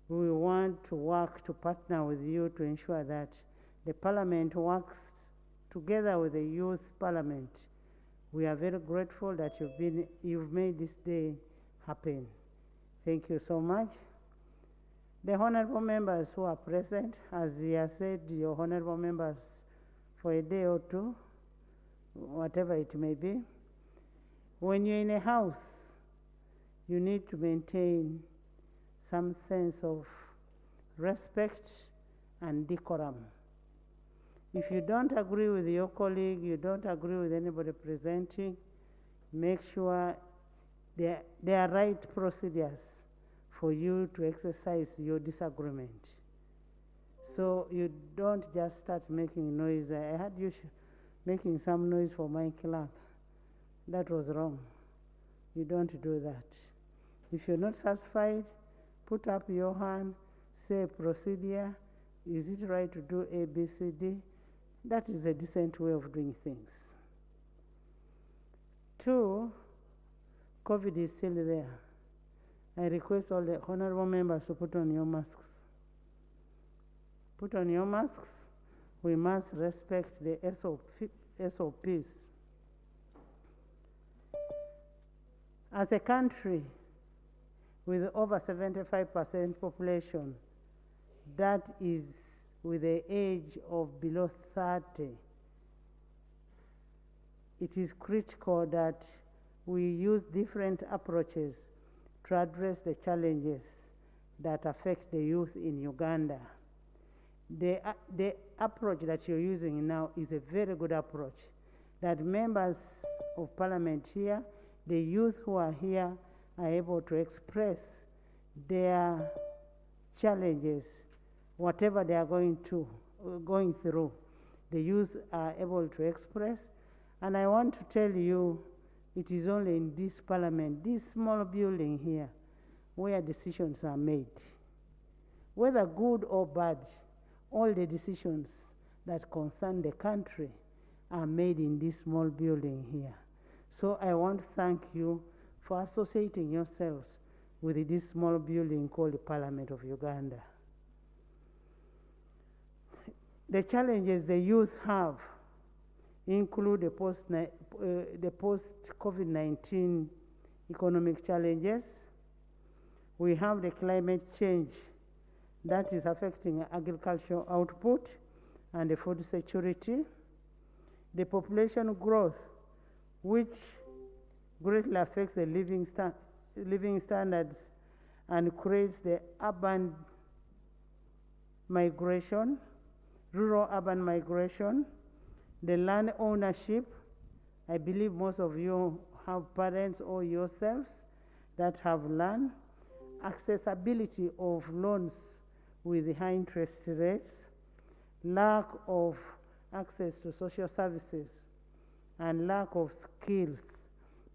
We want to work to partner with you to ensure that the parliament works together with the youth parliament. We are very grateful that you've made this day happen. Thank you so much. The honorable members who are present, as he has said, your honorable members for a day or two, whatever it may be. When you're in a house, you need to maintain some sense of respect and decorum. If you don't agree with your colleague, you don't agree with anybody presenting, make sure there are right procedures for you to exercise your disagreement. So you don't just start making noise. I heard you making some noise for my clerk. That was wrong. You don't do that. If you're not satisfied, put up your hand, say procedure. Is it right to do A, B, C, D? That is a decent way of doing things. 2, COVID is still there. I request all the honorable members to put on your masks. Put on your masks. We must respect the SOPs. As a country with over 75% population that is with the age of below 30, it is critical that we use different approaches to address the challenges that affect the youth in Uganda. The approach that you're using now is a very good approach, that members of parliament here, the youth who are here, are able to express their challenges, whatever they are going through. The youth are able to express. And I want to tell you, it is only in this parliament, this small building here, where decisions are made. Whether good or bad, all the decisions that concern the country are made in this small building here. So I want to thank you for associating yourselves with this small building called the Parliament of Uganda. The challenges the youth have include the post-COVID-19 economic challenges. We have the climate change that is affecting agricultural output and the food security. The population growth, which greatly affects the living standards and creates the urban migration, rural-urban migration. The land ownership, I believe most of you have parents or yourselves that have land. Accessibility of loans with high interest rates, lack of access to social services, and lack of skills,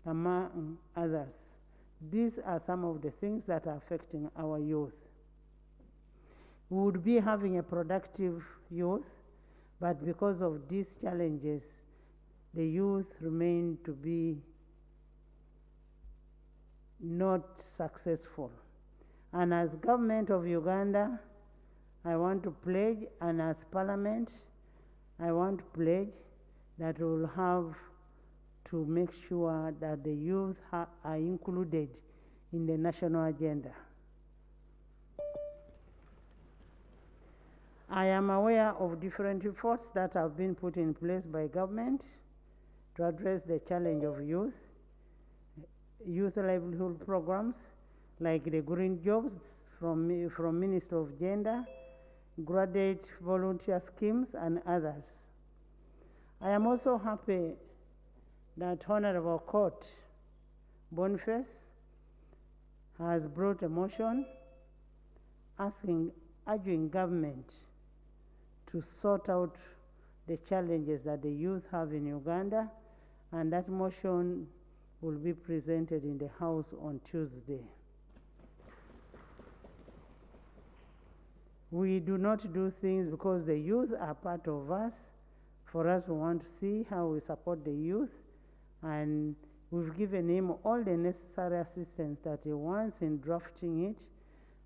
among others. These are some of the things that are affecting our youth. We would be having a productive youth, but because of these challenges, the youth remain to be not successful. And as government of Uganda, I want to pledge, and as parliament, I want to pledge that we will have to make sure that the youth are included in the national agenda. I am aware of different efforts that have been put in place by government to address the challenge of youth livelihood programs like the green jobs from Minister of Gender, graduate volunteer schemes, and others. I am also happy that Honorable Court Boniface has brought a motion urging government to sort out the challenges that the youth have in Uganda, and that motion will be presented in the House on Tuesday. We do not do things because the youth are part of us. For us, we want to see how we support the youth, and we've given him all the necessary assistance that he wants in drafting it,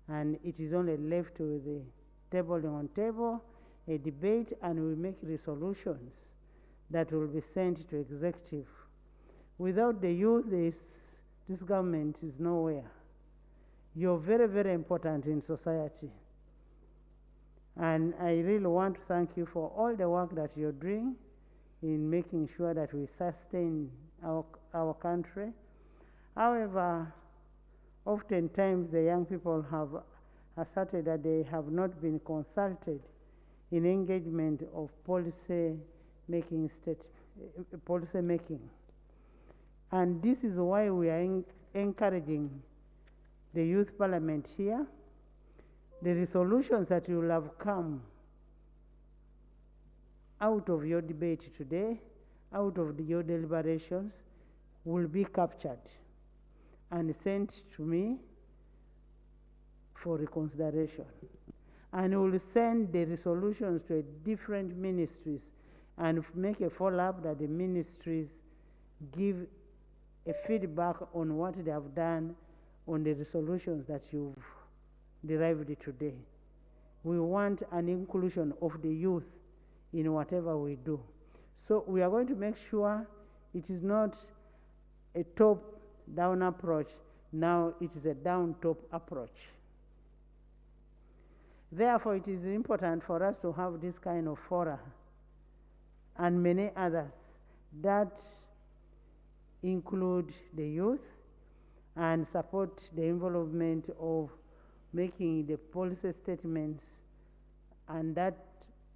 and it is only left with the tabling on table, a debate, and we make resolutions that will be sent to executive. Without the youth, this government is nowhere. You're very, very important in society. And I really want to thank you for all the work that you're doing in making sure that we sustain our country. However, oftentimes the young people have asserted that they have not been consulted in engagement of policy making policy making. And this is why we are encouraging the youth parliament here. The resolutions that will have come out of your debate today, out of your deliberations, will be captured and sent to me for reconsideration. And we will send the resolutions to different ministries and make a follow-up that the ministries give a feedback on what they have done on the resolutions that you've derived today. We want an inclusion of the youth in whatever we do. So we are going to make sure it is not a top-down approach, now it is a down-top approach. Therefore, it is important for us to have this kind of fora and many others that include the youth and support the involvement of making the policy statements, and that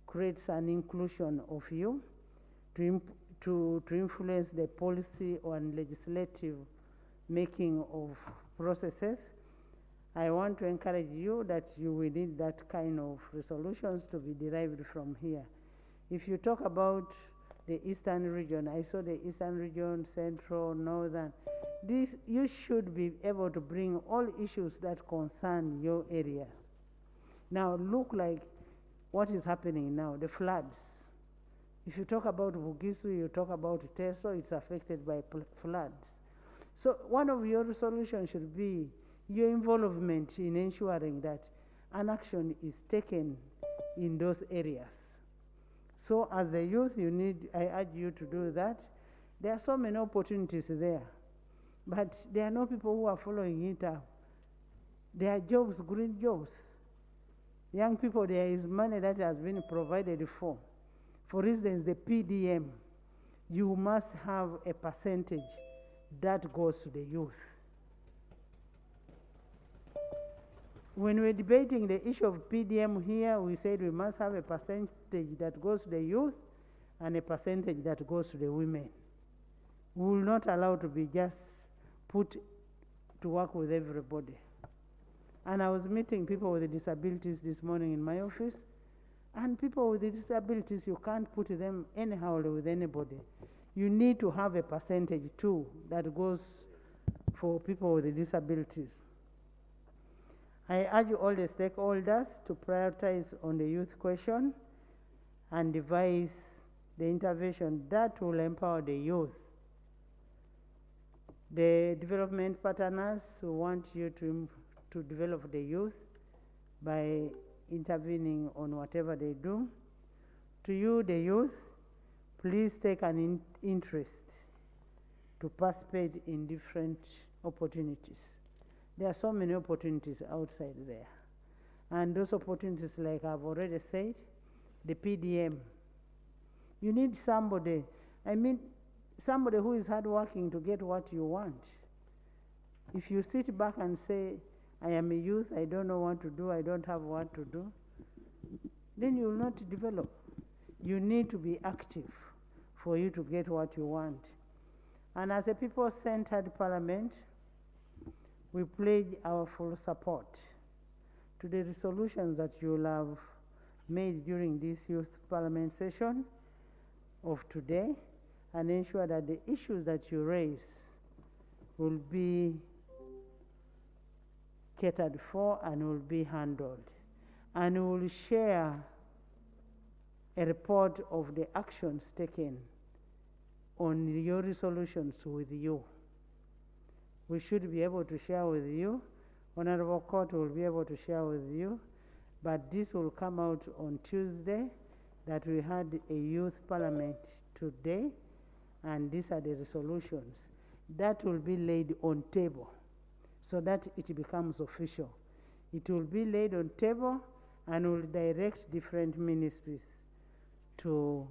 creates an inclusion of you to influence the policy and legislative making of processes. I want to encourage you that you will need that kind of resolutions to be derived from here. If you talk about the eastern region, I saw the eastern region, central, northern. This, you should be able to bring all issues that concern your areas. Now look like what is happening now, the floods. If you talk about Bugisu, you talk about Teso, it's affected by floods. So one of your solutions should be your involvement in ensuring that an action is taken in those areas. So as a youth, I urge you to do that. There are so many opportunities there, but there are no people who are following it up. There are jobs, green jobs. Young people, there is money that has been provided for. For instance, the PDM, you must have a percentage that goes to the youth. When we're debating the issue of PDM here, we said we must have a percentage that goes to the youth and a percentage that goes to the women. We will not allow to be just put to work with everybody. And I was meeting people with disabilities this morning in my office, and people with disabilities, you can't put them anyhow with anybody. You need to have a percentage too that goes for people with disabilities. I urge all the stakeholders to prioritize on the youth question and devise the intervention that will empower the youth. The development partners want you to develop the youth by intervening on whatever they do. To you, the youth, please take an interest to participate in different opportunities. There are so many opportunities outside there. And those opportunities, like I've already said, the PDM. You need somebody, somebody who is hardworking to get what you want. If you sit back and say, I am a youth, I don't know what to do, I don't have what to do, then you will not develop. You need to be active for you to get what you want. And as a people-centered parliament, we pledge our full support to the resolutions that you will have made during this youth parliament session of today, and ensure that the issues that you raise will be catered for and will be handled. And we will share a report of the actions taken on your resolutions with you. We should be able to share with you. Honorable Court will be able to share with you. But this will come out on Tuesday, that we had a youth parliament today, and these are the resolutions. That will be laid on table so that it becomes official. It will be laid on table and will direct different ministries to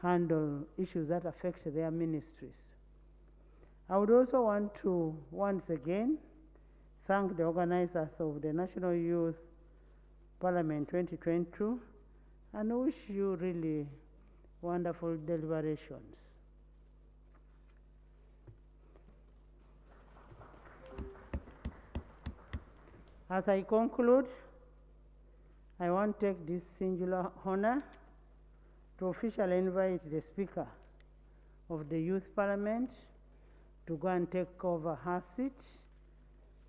handle issues that affect their ministries. I would also want to once again thank the organizers of the National Youth Parliament 2022 and wish you really wonderful deliberations. As I conclude, I want to take this singular honor to officially invite the Speaker of the Youth Parliament to go and take over her seat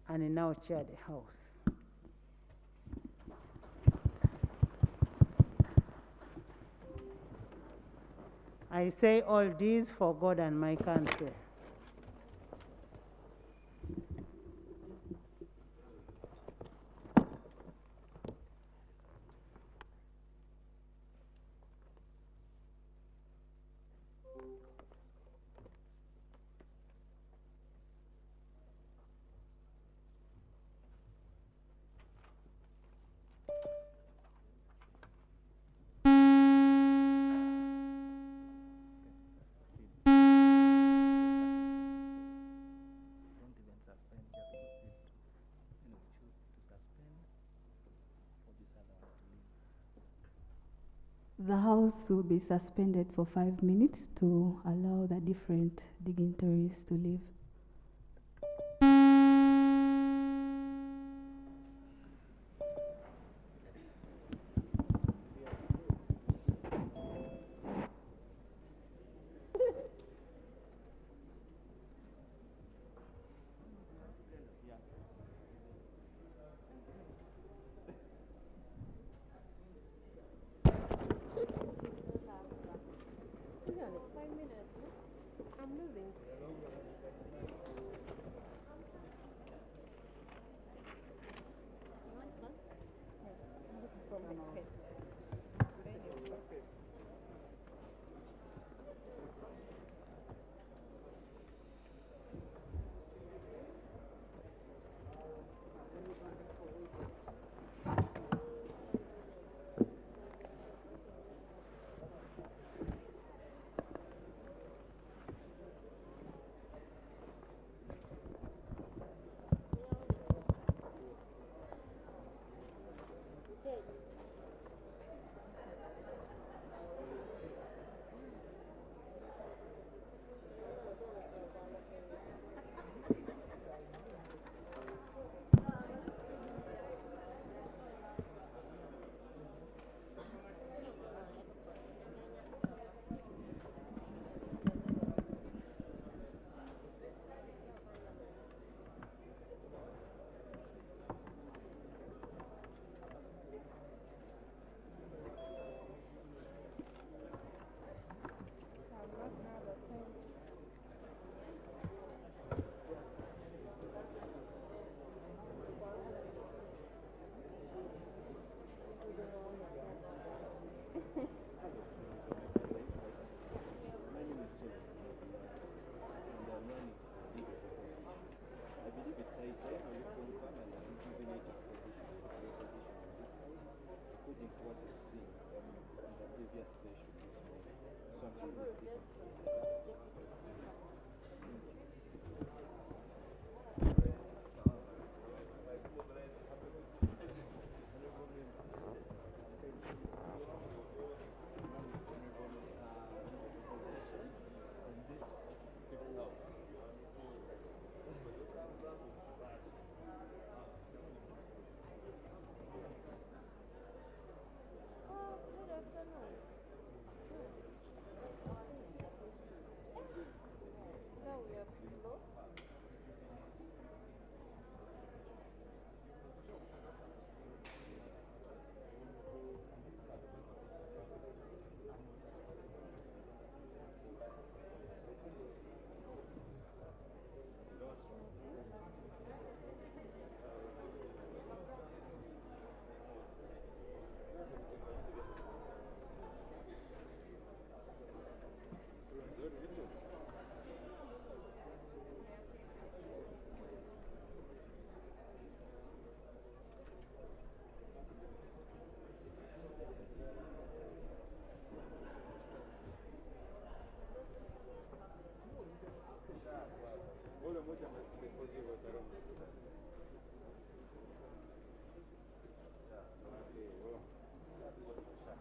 and now chair the House. I say all this for God and my country. The House will be suspended for 5 minutes to allow the different dignitaries to leave. I'm losing.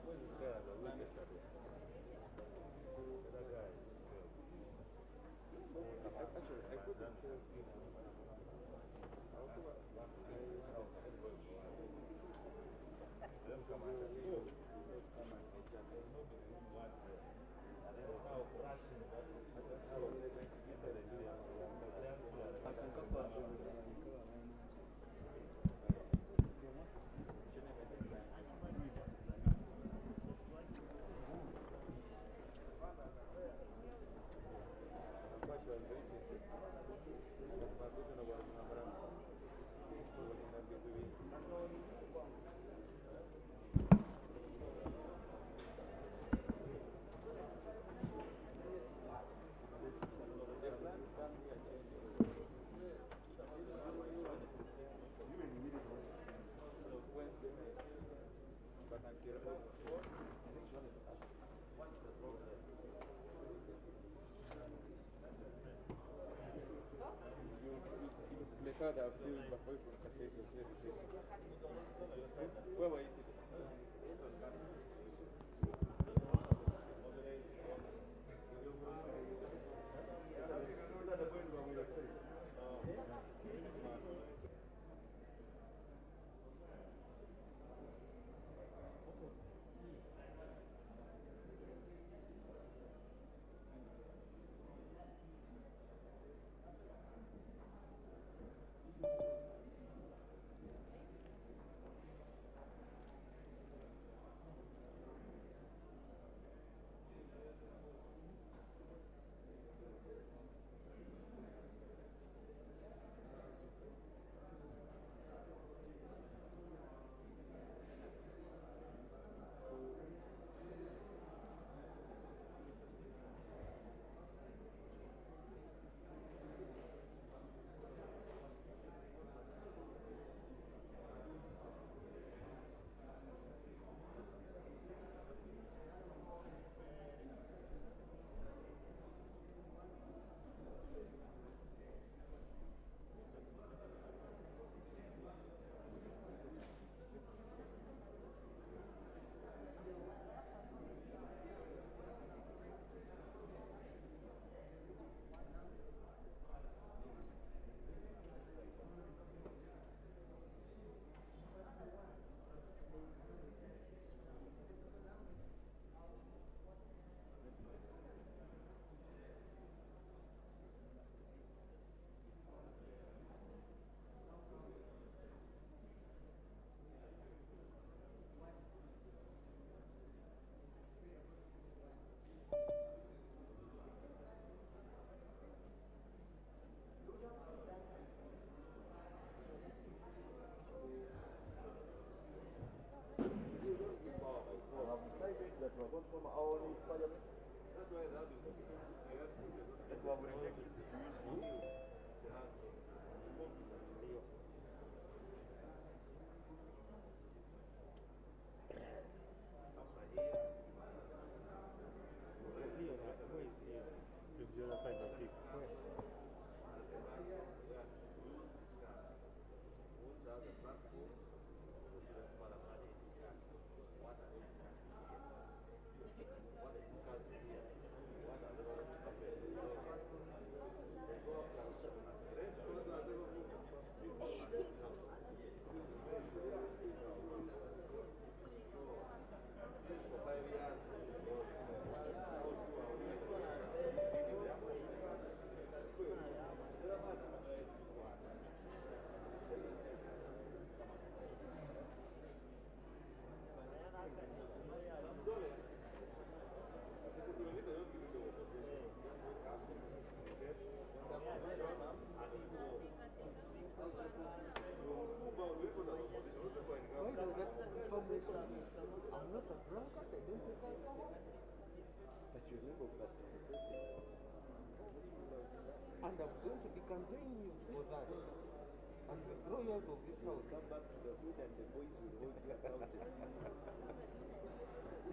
Okay, well, actually, I couldn't tell you. I've filled before from Cassation Services. Where were you sitting? But you never participated. And I'm going to be campaigning you for that. And we throw you out of this house. Come back to the hood and the boys will hold you accountable.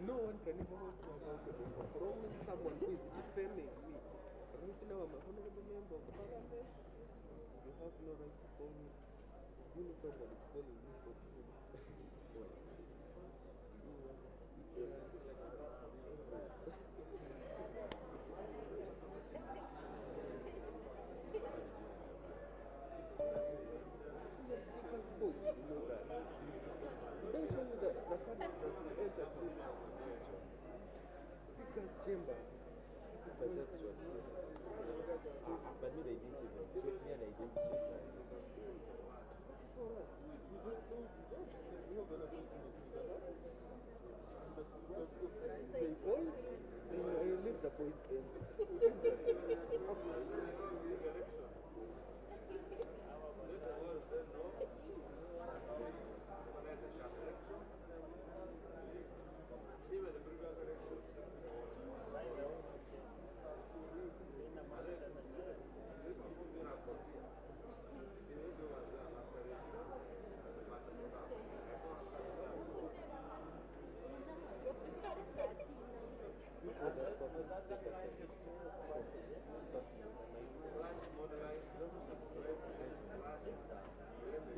No one can ever hold you accountable for wronging someone who is defaming me. Right now I'm a honorable member of parliament. You have no right to call me. You know someone is calling me for food. Chamber. But that's what. But me, they didn't even check me, and I didn't check that. For us, we just don't. We have an opportunity. But they all. I leave the boys then.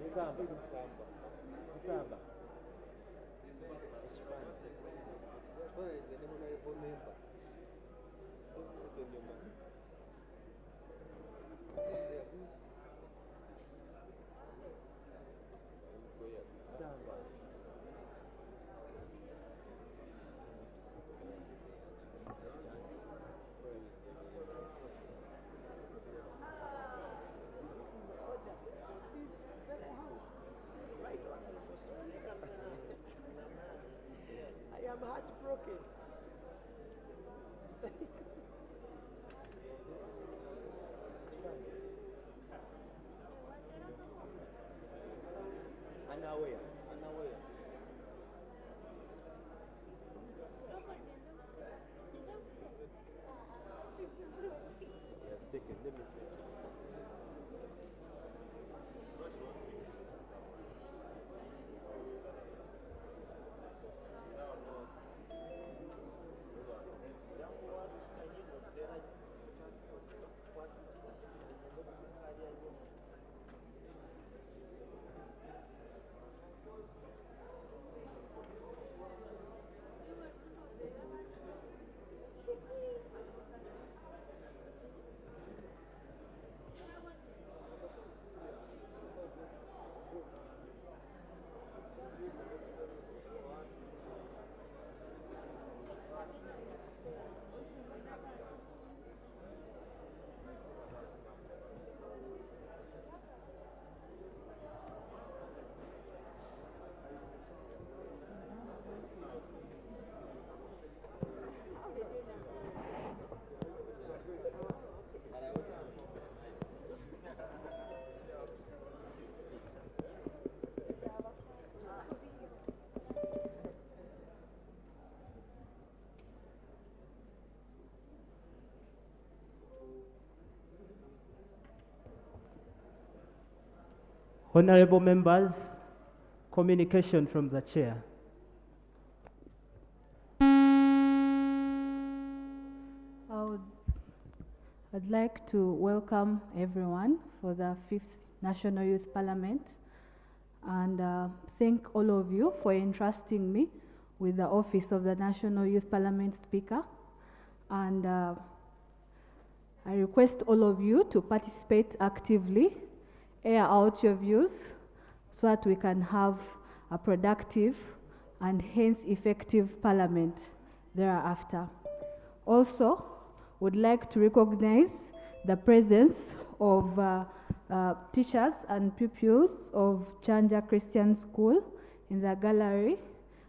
Samba. Samba. Chipana. Chipana is the name of the member. Open your mask. Samba. I am heartbroken. Unaware. Yes, take it. Let me see. Honorable members, communication from the chair. I'd like to welcome everyone for the 5th National Youth Parliament and thank all of you for entrusting me with the office of the National Youth Parliament Speaker. And I request all of you to participate actively, air out your views so that we can have a productive and hence effective parliament thereafter. Also, would like to recognize the presence of teachers and pupils of Chanja Christian School in the gallery,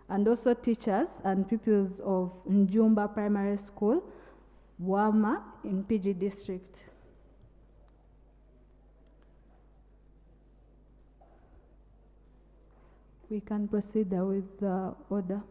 and also teachers and pupils of Njumba Primary School, Wama in PG District. We can proceed with the order.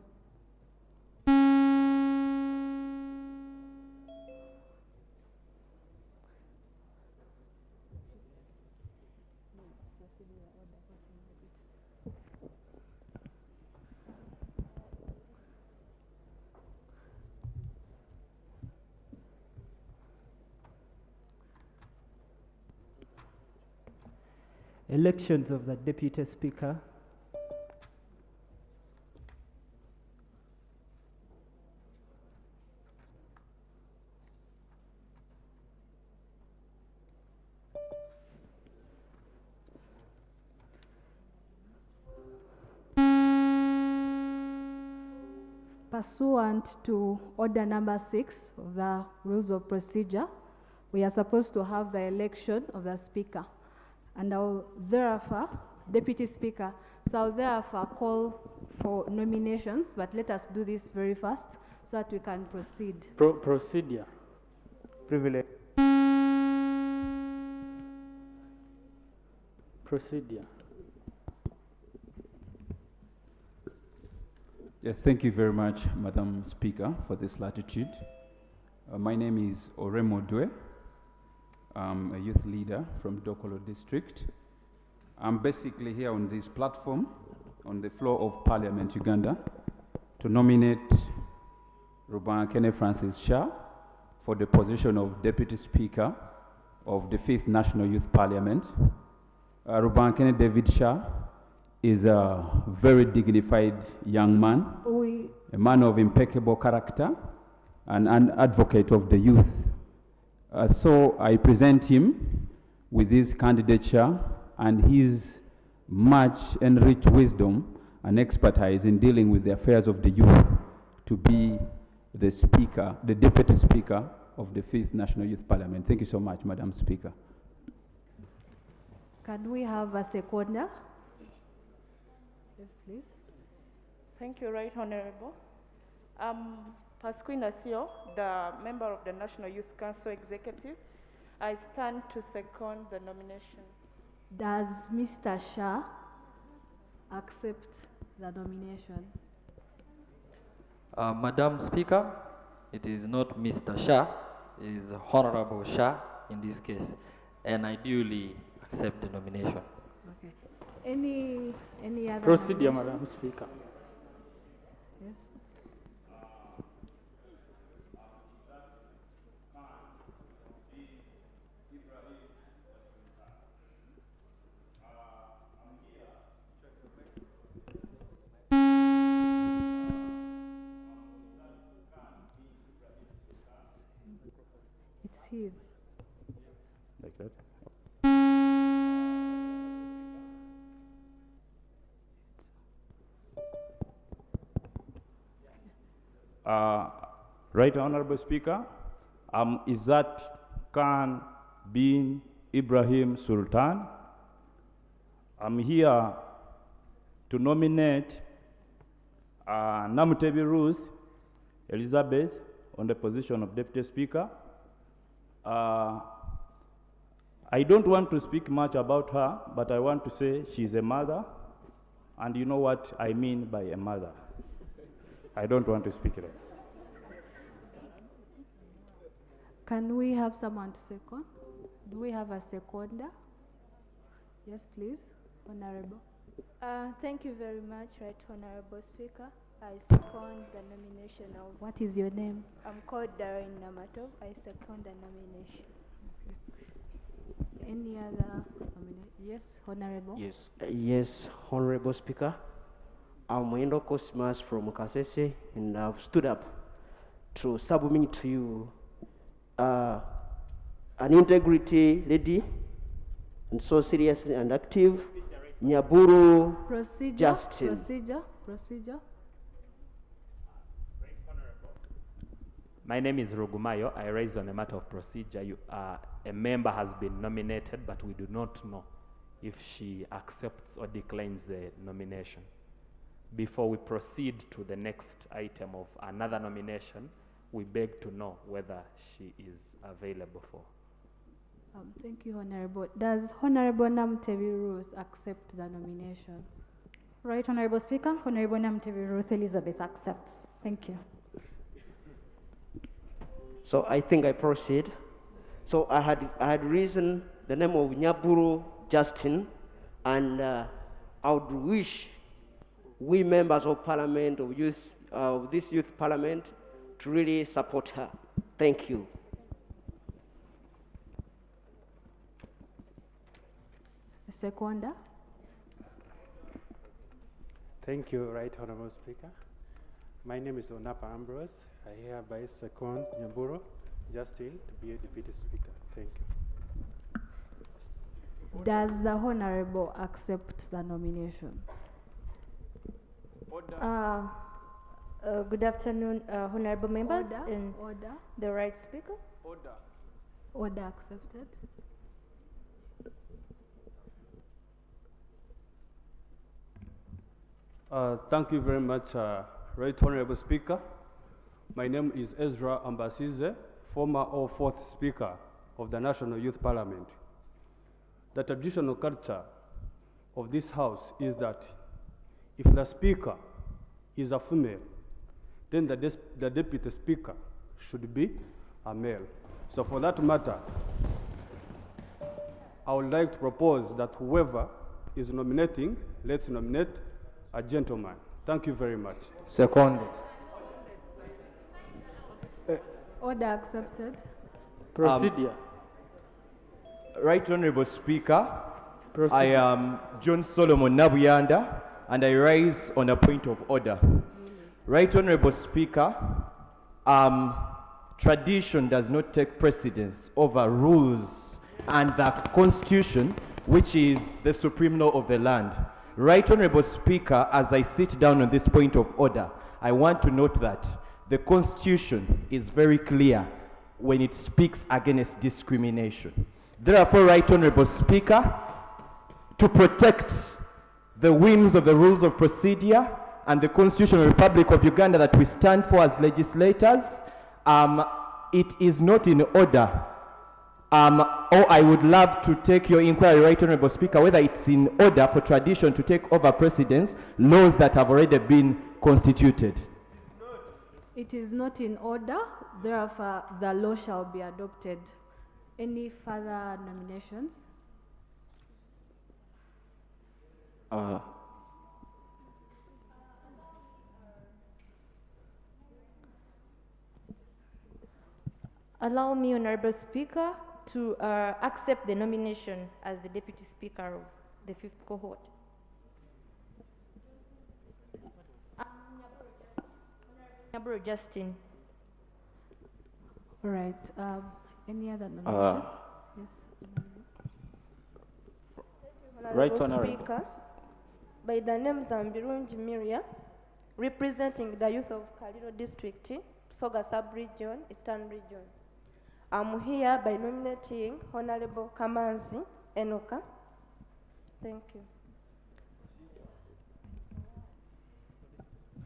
Elections of the Deputy Speaker. Pursuant to order number 6 of the rules of procedure, we are supposed to have the election of the speaker. And I'll therefore, Deputy Speaker, so I'll therefore call for nominations, but let us do this very fast so that we can proceed. Procedure. Privilege. Procedure. Yeah, thank you very much, Madam Speaker, for this latitude. My name is Oremo Dwe. I'm a youth leader from Dokolo District. I'm basically here on this platform, on the floor of Parliament, Uganda, to nominate Rubankene Francis Shah for the position of Deputy Speaker of the 5th National Youth Parliament. Rubankene David Shah is a very dignified young man, a man of impeccable character, and an advocate of the youth. So I present him with his candidature and his much enriched wisdom and expertise in dealing with the affairs of the youth to be the speaker, the deputy speaker of the 5th National Youth Parliament. Thank you so much, Madam Speaker. Can we have a seconder? Yes, please. Thank you, Right Honorable. Pasquina Sio, the member of the National Youth Council Executive. I stand to second the nomination. Does Mr. Shah accept the nomination? Madam Speaker, it is not Mr. Shah, it is Honorable Shah in this case, and I duly accept the nomination. Okay. Any other Procedure, nominations? Madam Speaker. Yes. It's his. Like that? Right Honorable Speaker, Izzat Khan bin Ibrahim Sultan. I'm here to nominate Namutebi Ruth Elizabeth on the position of Deputy Speaker. I don't want to speak much about her, but I want to say she's a mother, and you know what I mean by a mother. I don't want to speak it. Can we have someone to second? Do we have a seconder? Yes, please, Honorable. Thank you very much, Right Honorable Speaker. I second the nomination of... What is your name? I'm called Darren Namatov. I second the nomination. Any other nomination? Yes, Honorable? Yes. Yes, Honorable Speaker. I'm Mwendo Cosmas from Kasese, and I've stood up to submit to you an integrity lady, and so serious and active, Nyaburu Justin. Procedure. My name is Rugumayo. I raise on a matter of procedure. A member has been nominated, but we do not know if she accepts or declines the nomination. Before we proceed to the next item of another nomination, we beg to know whether she is available for. Thank you, Honorable. Does Honorable Namtevi Ruth accept the nomination? Right, Honorable Speaker. Honorable Namtevi Ruth Elizabeth accepts. Thank you. So I think I proceed. So I had risen the name of Nyaburu Justin, and I would wish we members of Parliament, of this youth Parliament, to really support her. Thank you. Seconder. Thank you, Right Honorable Speaker. My name is Onapa Ambrose. I hereby second Nyaburu Justin to be a Deputy Speaker. Thank you. Does the Honorable accept the nomination? Good afternoon, honorable members and Order. the right speaker. Order accepted. Thank you very much, Right Honorable Speaker. My name is Ezra Ambasize, former or fourth Speaker of the National Youth Parliament. The traditional culture of this House is that if the Speaker is a female, then the Deputy Speaker should be a male. So for that matter, I would like to propose that whoever is nominating, let's nominate a gentleman. Thank you very much. Second. Order accepted. Procedure. Right Honorable Speaker, Proceed. I am John Solomon Nabuyanda, and I rise on a point of order. Right Honorable Speaker, tradition does not take precedence over rules and the Constitution, which is the supreme law of the land. Right Honorable Speaker, as I sit down on this point of order, I want to note that the Constitution is very clear when it speaks against discrimination. Therefore, Right Honorable Speaker, to protect the whims of the rules of procedure and the Constitutional Republic of Uganda that we stand for as legislators, it is not in order. Or I would love to take your inquiry, Right Honorable Speaker, whether it's in order for tradition to take over precedence, laws that have already been constituted. It is not in order, therefore the law shall be adopted. Any further nominations? Allow me, Honorable Speaker, to accept the nomination as the Deputy Speaker of the 5th cohort. Nyaburo Justin. All right. Any other nomination? Yes. Right Honorable Speaker, by the name Zambirungi Miria, representing the youth of Kaliro District, Soga Sub-Region, Eastern Region. I'm here by nominating Honorable Kamanzi Enoka. Thank you.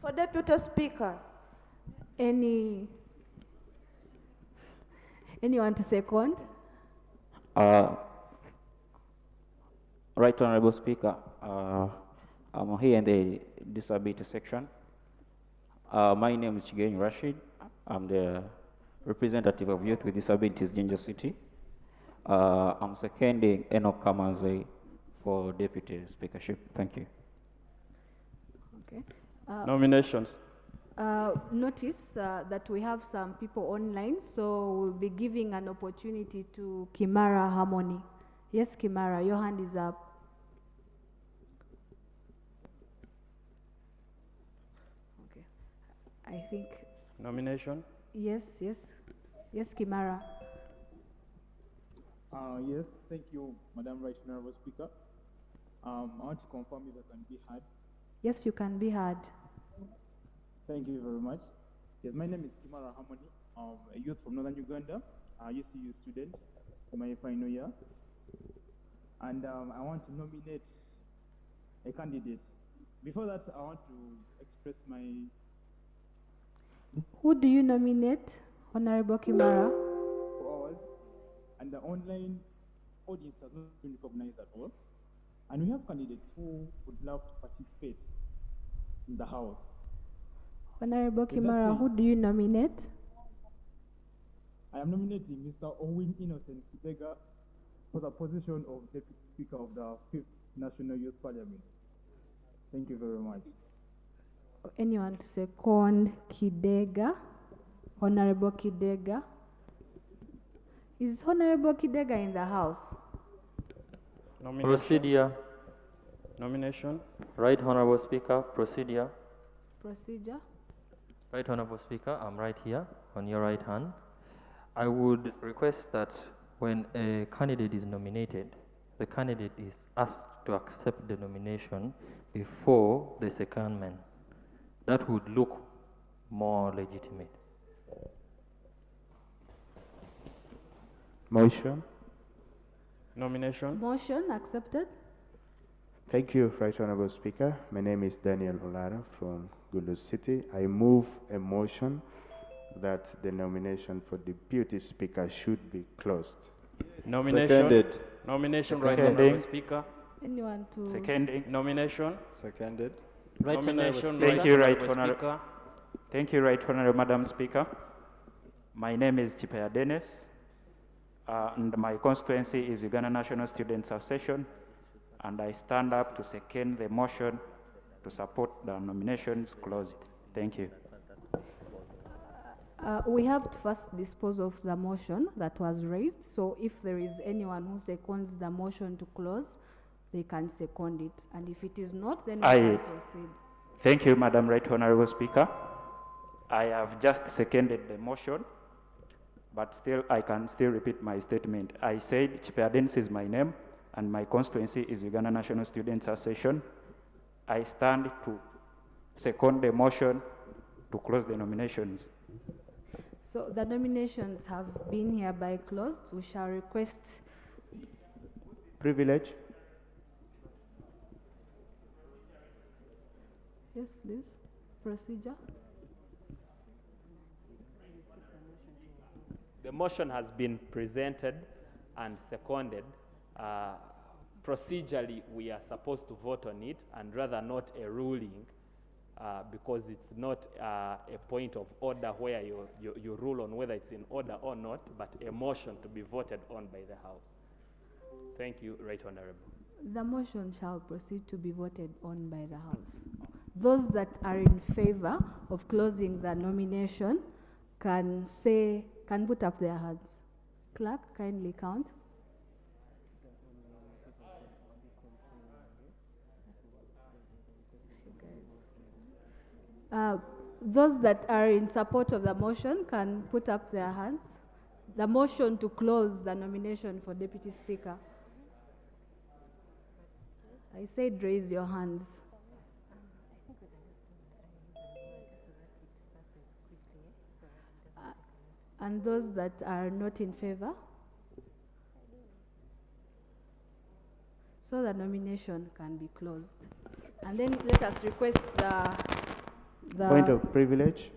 For Deputy Speaker. Anyone to second? Right Honorable Speaker, I'm here in the disability section. My name is Chigenyi Rashid. I'm the representative of Youth with Disabilities, Ginger City. I'm seconding Enoch Kamanzi for Deputy Speakership. Thank you. Okay. Nominations. Notice that we have some people online, so we'll be giving an opportunity to Kimara Harmony. Yes, Kimara, your hand is up. Okay. I think. Nomination. Yes, Kimara. Yes, thank you, Madam Right Honorable Speaker. I want to confirm if I can be heard. Yes, you can be heard. Thank you very much. Yes, my name is Kimara Harmony, a youth from Northern Uganda, UCU student in my final year. And I want to nominate a candidate. Before that, I want to express my... Who do you nominate, Honorable Kimara? Hours, and the online audience has not been recognized at all. And we have candidates who would love to participate in the House. Honorable Kimara, who do you nominate? I am nominating Mr. Owen Innocent Kidega for the position of Deputy Speaker of the 5th National Youth Parliament. Thank you very much. Anyone to second Kidega? Honorable Kidega? Is Honorable Kidega in the House? Procedure. Nomination. Right Honorable Speaker, procedure. Procedure. Right Honorable Speaker, I'm right here on your right hand. I would request that when a candidate is nominated, the candidate is asked to accept the nomination before the secondment. That would look more legitimate. Motion. Nomination. Motion accepted. Thank you, Right Honorable Speaker. My name is Daniel Olara from Gulu City. I move a motion that the nomination for Deputy Speaker should be closed. Nomination. Seconded. Nomination, Seconding. Right Honorable Speaker. Anyone to... Seconding. Nomination. Seconded. Right Nomination, Thank you, Right Honorable Honorable. Speaker. Thank you, Right Honorable Madam Speaker. My name is Chipaya Dennis, and my constituency is Uganda National Students Association, and I stand up to second the motion to support the nominations closed. Thank you. We have to first dispose of the motion that was raised. So if there is anyone who seconds the motion to close, they can second it. And if it is not, then we can proceed. Thank you, Madam Right Honorable Speaker. I have just seconded the motion, but still I can still repeat my statement. I said Chipeadens is my name, and my constituency is Uganda National Students Association. I stand to second the motion to close the nominations. So the nominations have been hereby closed. We shall request... Privilege. Yes, please. Procedure. The motion has been presented and seconded. Procedurally, we are supposed to vote on it, and rather not a ruling, because it's not a point of order where you rule on whether it's in order or not, but a motion to be voted on by the House. Thank you, Right Honorable. The motion shall proceed to be voted on by the House. Those that are in favor of closing the nomination can put up their hands. Clerk, kindly count. Those that are in support of the motion can put up their hands. The motion to close the nomination for Deputy Speaker. I said raise your hands. And those that are not in favor? So the nomination can be closed. And then let us request the Point of privilege.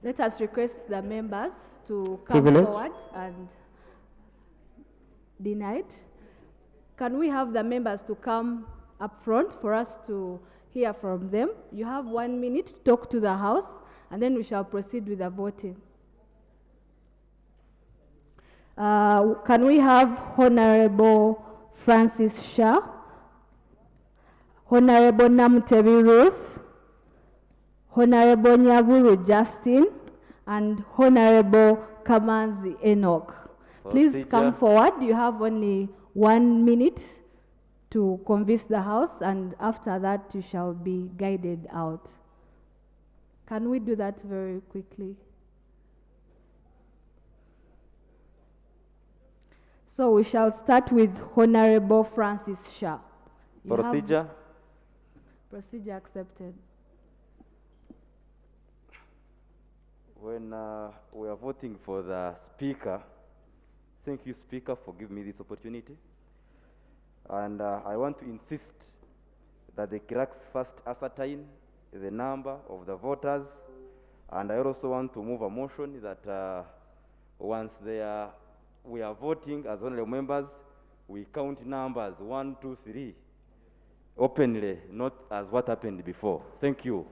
Let us request the members to come Privilege. forward and denied. Can we have the members to come up front for us to hear from them? You have 1 minute to talk to the House, and then we shall proceed with the voting. Can we have Honorable Francis Shah, Honorable Namutebi Ruth, Honorable Nyaburu Justin, and Honorable Kamanzi Enoch. Please come forward. You have only 1 minute to convince the House, and after that you shall be guided out. Can we do that very quickly? So we shall start with Honorable Francis Shah. You have- Procedure. Procedure accepted. When we are voting for the Speaker, thank you, Speaker, for giving me this opportunity. And I want to insist that the clerks first ascertain the number of the voters. And I also want to move a motion that once we are voting as honorable members, we count numbers 1, 2, 3 openly, not as what happened before. Thank you.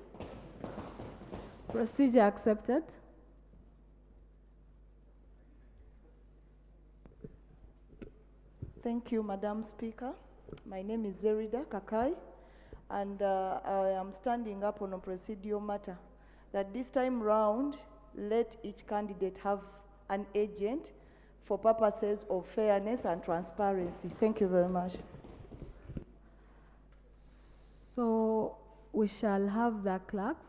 Procedure accepted. Thank you, Madam Speaker. My name is Zerida Kakai, and I am standing up on a procedural matter that this time round, let each candidate have an agent for purposes of fairness and transparency. Thank you very much. So we shall have the clerks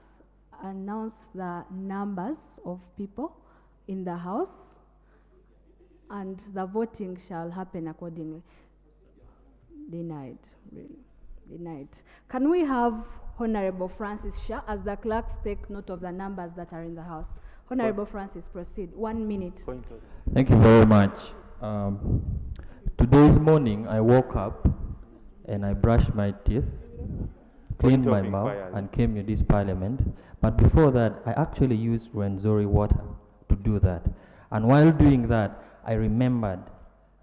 announce the numbers of people in the House, and the voting shall happen accordingly. Denied, really. Denied. Can we have Honorable Francis Shah, as the clerks take note of the numbers that are in the house. Honorable Francis, proceed. 1 minute. Thank you very much. Today's morning, I woke up and I brushed my teeth, cleaned my mouth, and came to this parliament. But before that, I actually used Rwenzori water to do that. And while doing that, I remembered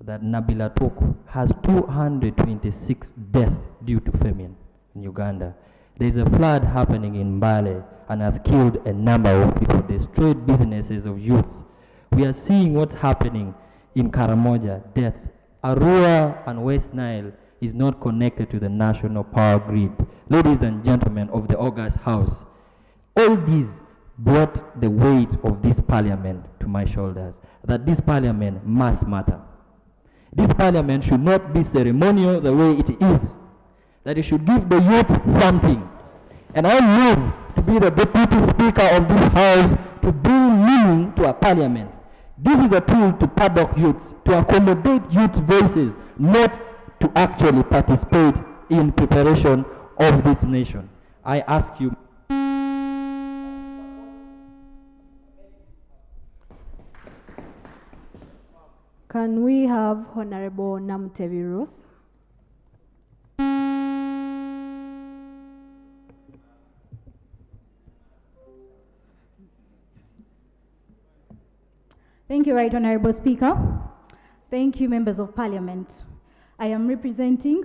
that Nabila Toko has 226 deaths due to famine in Uganda. There's a flood happening in Mbale and has killed a number of people, destroyed businesses of youth. We are seeing what's happening in Karamoja, deaths. Arua and West Nile is not connected to the national power grid. Ladies and gentlemen of the August House, all these brought the weight of this parliament to my shoulders, that this parliament must matter. This parliament should not be ceremonial the way it is, that it should give the youth something. And I move to be the deputy speaker of this house to bring meaning to a parliament. This is a tool to padlock youths, to accommodate youth voices, not to actually participate in preparation of this nation. I ask you. Can we have Honorable Namtevi Ruth? Thank you, Right Honorable Speaker. Thank you, members of Parliament. I am representing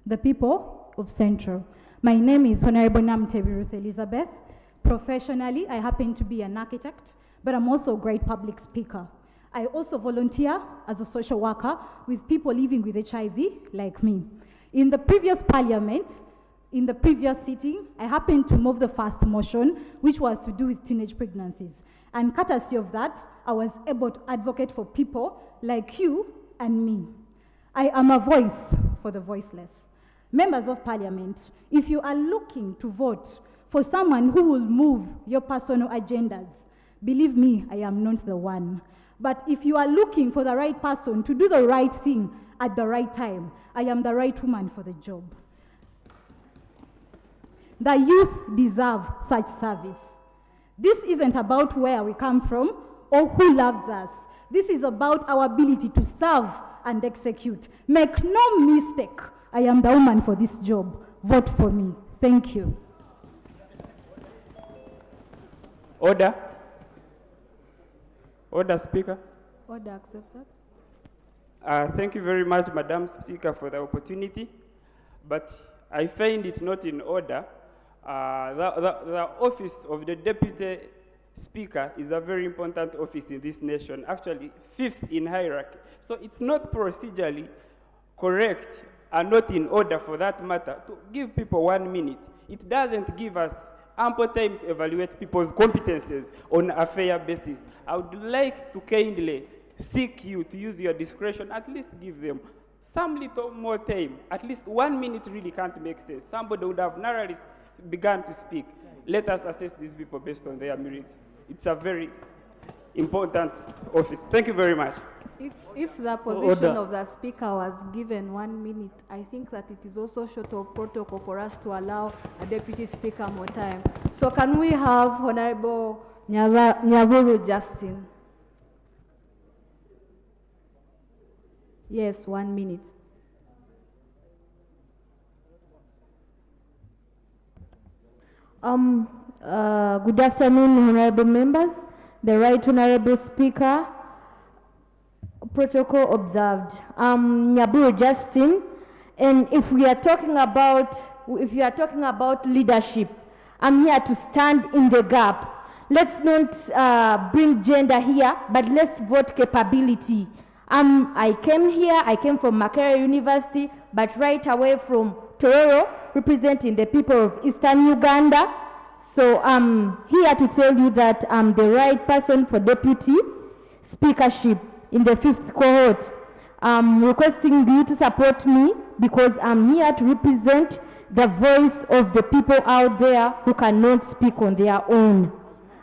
the people of Central. My name is Honorable Namtevi Ruth Elizabeth. Professionally, I happen to be an architect, but I'm also a great public speaker. I also volunteer as a social worker with people living with HIV like me. In the previous Parliament, in the previous sitting, I happened to move the first motion, which was to do with teenage pregnancies. And courtesy of that, I was able to advocate for people like you and me. I am a voice for the voiceless. Members of Parliament, if you are looking to vote for someone who will move your personal agendas, believe me, I am not the one. But if you are looking for the right person to do the right thing at the right time, I am the right woman for the job. The youth deserve such service. This isn't about where we come from or who loves us. This is about our ability to serve and execute. Make no mistake, I am the woman for this job. Vote for me. Thank you. Order. Order, Speaker. Order accepted. Thank you very much, Madam Speaker, for the opportunity, but I find it not in order. The office of the Deputy Speaker is a very important office in this nation, actually 5th in hierarchy. So it's not procedurally correct and not in order for that matter to give people 1 minute. It doesn't give us ample time to evaluate people's competences on a fair basis. I would like to kindly seek you to use your discretion, at least give them some little more time. At least 1 minute really can't make sense. Somebody would have narrowly begun to speak. Let us assess these people based on their merits. It's a very important office. Thank you very much. If the position of the speaker was given 1 minute, I think that it is also short of protocol for us to allow a deputy speaker more time. So can we have Honorable Nyaburu Justin? Yes, 1 minute. Good afternoon, honorable members. The Right Honorable Speaker, protocol observed. Nyaburu Justin, and if you are talking about leadership, I'm here to stand in the gap. Let's not bring gender here, but let's vote capability. I came from Makerere University, but right away from Tororo, representing the people of Eastern Uganda. So I'm here to tell you that I'm the right person for deputy speakership in the 5th cohort. I'm requesting you to support me because I'm here to represent the voice of the people out there who cannot speak on their own.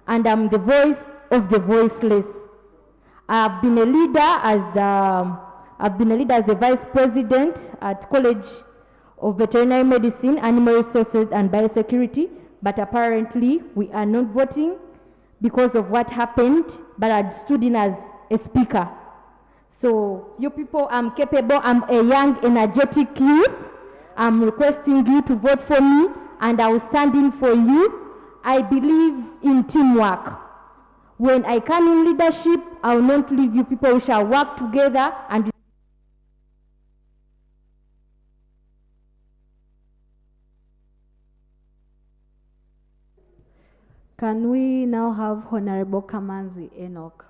And I'm the voice of the voiceless. I've been a leader as the vice president at College of veterinary medicine, animal resources, and biosecurity, but apparently we are not voting because of what happened, but I stood in as a speaker. So you people, I'm capable, I'm a young, energetic youth. I'm requesting you to vote for me, and I will stand in for you. I believe in teamwork. When I come in leadership, I will not leave you people. We shall work together and Can we now have Honorable Kamanzi Enoch?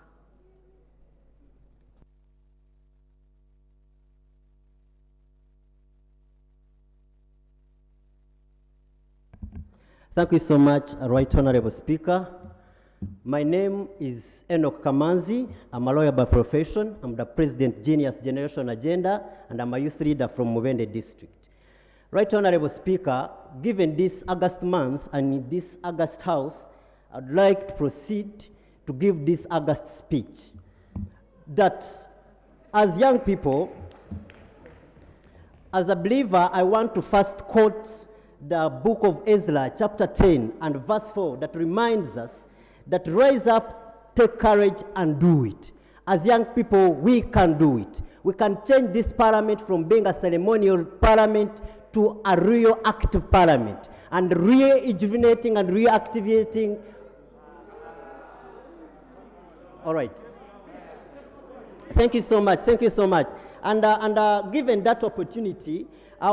Thank you so much, Right Honorable Speaker. My name is Enoch Kamanzi. I'm a lawyer by profession. I'm the President, Genius Generation Agenda, and I'm a youth leader from Mubende District. Right Honorable Speaker, given this August month and in this August House, I'd like to proceed to give this August speech. That as young people, as a believer, I want to first quote the book of Ezra, chapter 10 and verse 4, that reminds us that rise up, take courage, and do it. As young people, we can do it. We can change this parliament from being a ceremonial parliament to a real active parliament, and rejuvenating and reactivating. All right. Thank you so much. Thank you so much. And given that opportunity,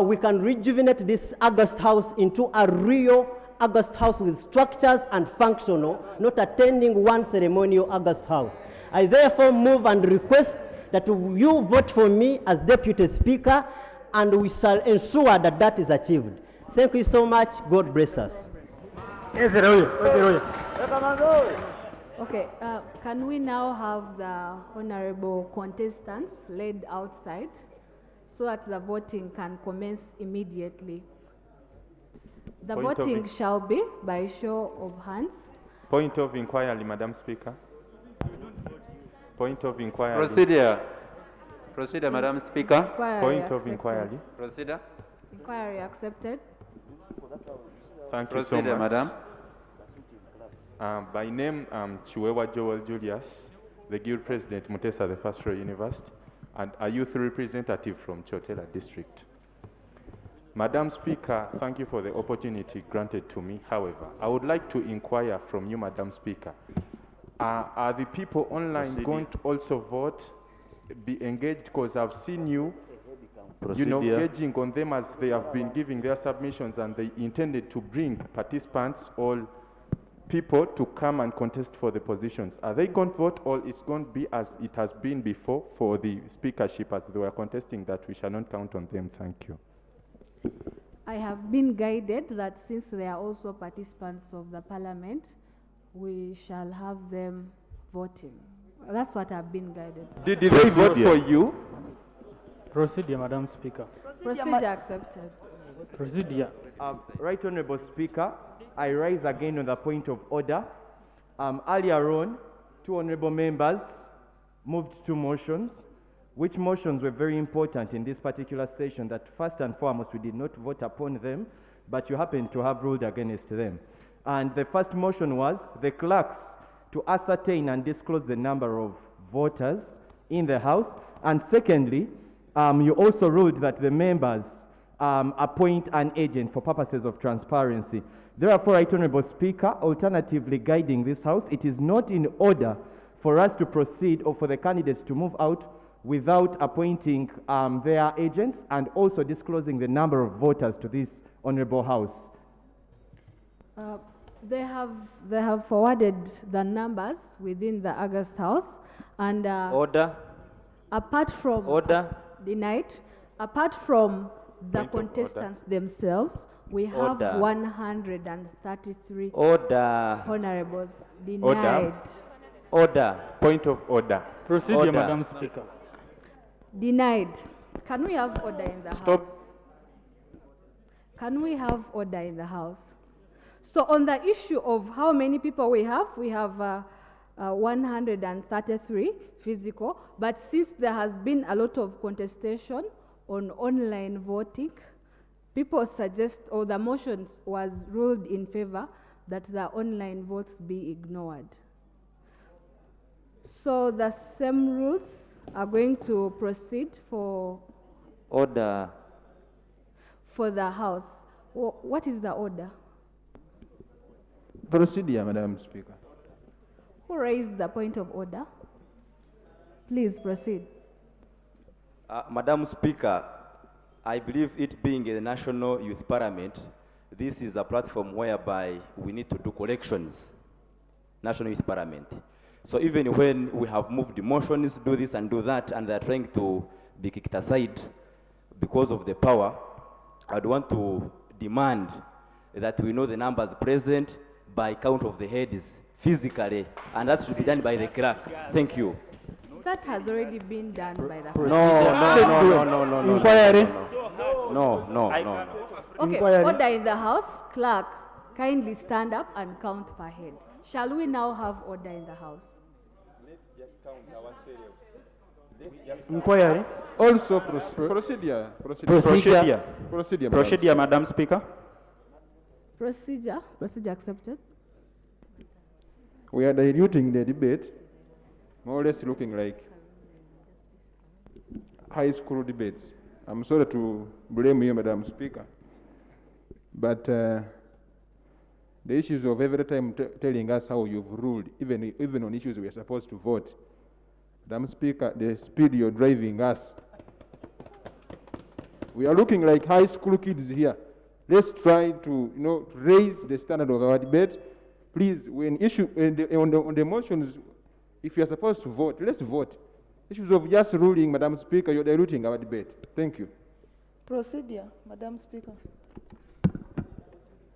we can rejuvenate this August House into a real August House with structures and functional, not attending one ceremonial August House. I therefore move and request that you vote for me as Deputy Speaker, and we shall ensure that that is achieved. Thank you so much. God bless us. Okay, can we now have the honorable contestants led outside so that the voting can commence immediately? The voting shall be by show of hands. Point of inquiry, Madam Speaker. Point of inquiry. Procedure. Procedure, Madam Speaker. Point of inquiry. Procedure. Inquiry accepted. Thank you Procedure, so much. Madam. By name, I'm Chiwewa Joel Julius, the Guild President, Mutesa the First Royal University, and a youth representative from Chotela District. Madam Speaker, thank you for the opportunity granted to me. However, I would like to inquire from you, Madam Speaker. Are the people online going to also vote, be engaged? Because I've seen you, engaging on them as they have been giving their submissions, and they intended to bring participants, all people, to come and contest for the positions. Are they going to vote, or it's going to be as it has been before for the speakership as they were contesting, that we shall not count on them? Thank you. I have been guided that since they are also participants of the parliament, we shall have them voting. That's what I've been guided. Did they vote for you? Procedure, Madam Speaker. Procedure accepted. Procedure. Right Honorable Speaker, I rise again on the point of order. Earlier on, two honorable members moved two motions, which motions were very important in this particular session, that first and foremost we did not vote upon them, but you happen to have ruled against them. And the first motion was the clerks to ascertain and disclose the number of voters in the House. And secondly, you also ruled that the members appoint an agent for purposes of transparency. Therefore, Right Honorable Speaker, alternatively guiding this House, it is not in order for us to proceed or for the candidates to move out without appointing their agents and also disclosing the number of voters to this Honorable House. They have forwarded the numbers within the August House, and Order. Apart from Order. Denied. Apart from the Point of contestants themselves, we have Order. 133 Order. honorables denied. Order. Point of order. Procedure, Order. Madam Speaker. Denied. Can we have order in the Stop. House? Can we have order in the House? So on the issue of how many people we have 133 physical, but since there has been a lot of contestation on online voting, people suggest, or the motions was ruled in favor that the online votes be ignored. So the same rules are going to proceed for Order. the House. What is the order? Procedure, Madam Speaker. Who raised the point of order? Please proceed. Madam Speaker, I believe it being a National Youth Parliament, this is a platform whereby we need to do corrections. National Youth Parliament. So even when we have moved the motions, do this and do that, and they're trying to be kicked aside because of the power, I'd want to demand that we know the numbers present by count of the heads physically, and that should be done by the clerk. Thank you. That has already been done by the No. Inquiry. No. Okay, Inquiry. order in the House. Clerk, kindly stand up and count per head. Shall we now have order in the House? Let's just count ourselves. Inquiry. Also procedure, Madam Speaker. Procedure accepted. We are diluting the debate, more or less looking like high school debates. I'm sorry to blame you, Madam Speaker, but the issues of every time telling us how you've ruled, even on issues we are supposed to vote. Madam Speaker, the speed you're driving us. We are looking like high school kids here. Let's try to, raise the standard of our debate. Please, when on the motions, if you are supposed to vote, let's vote. Issues of just ruling, Madam Speaker, you're diluting our debate. Thank you. Procedure, Madam Speaker.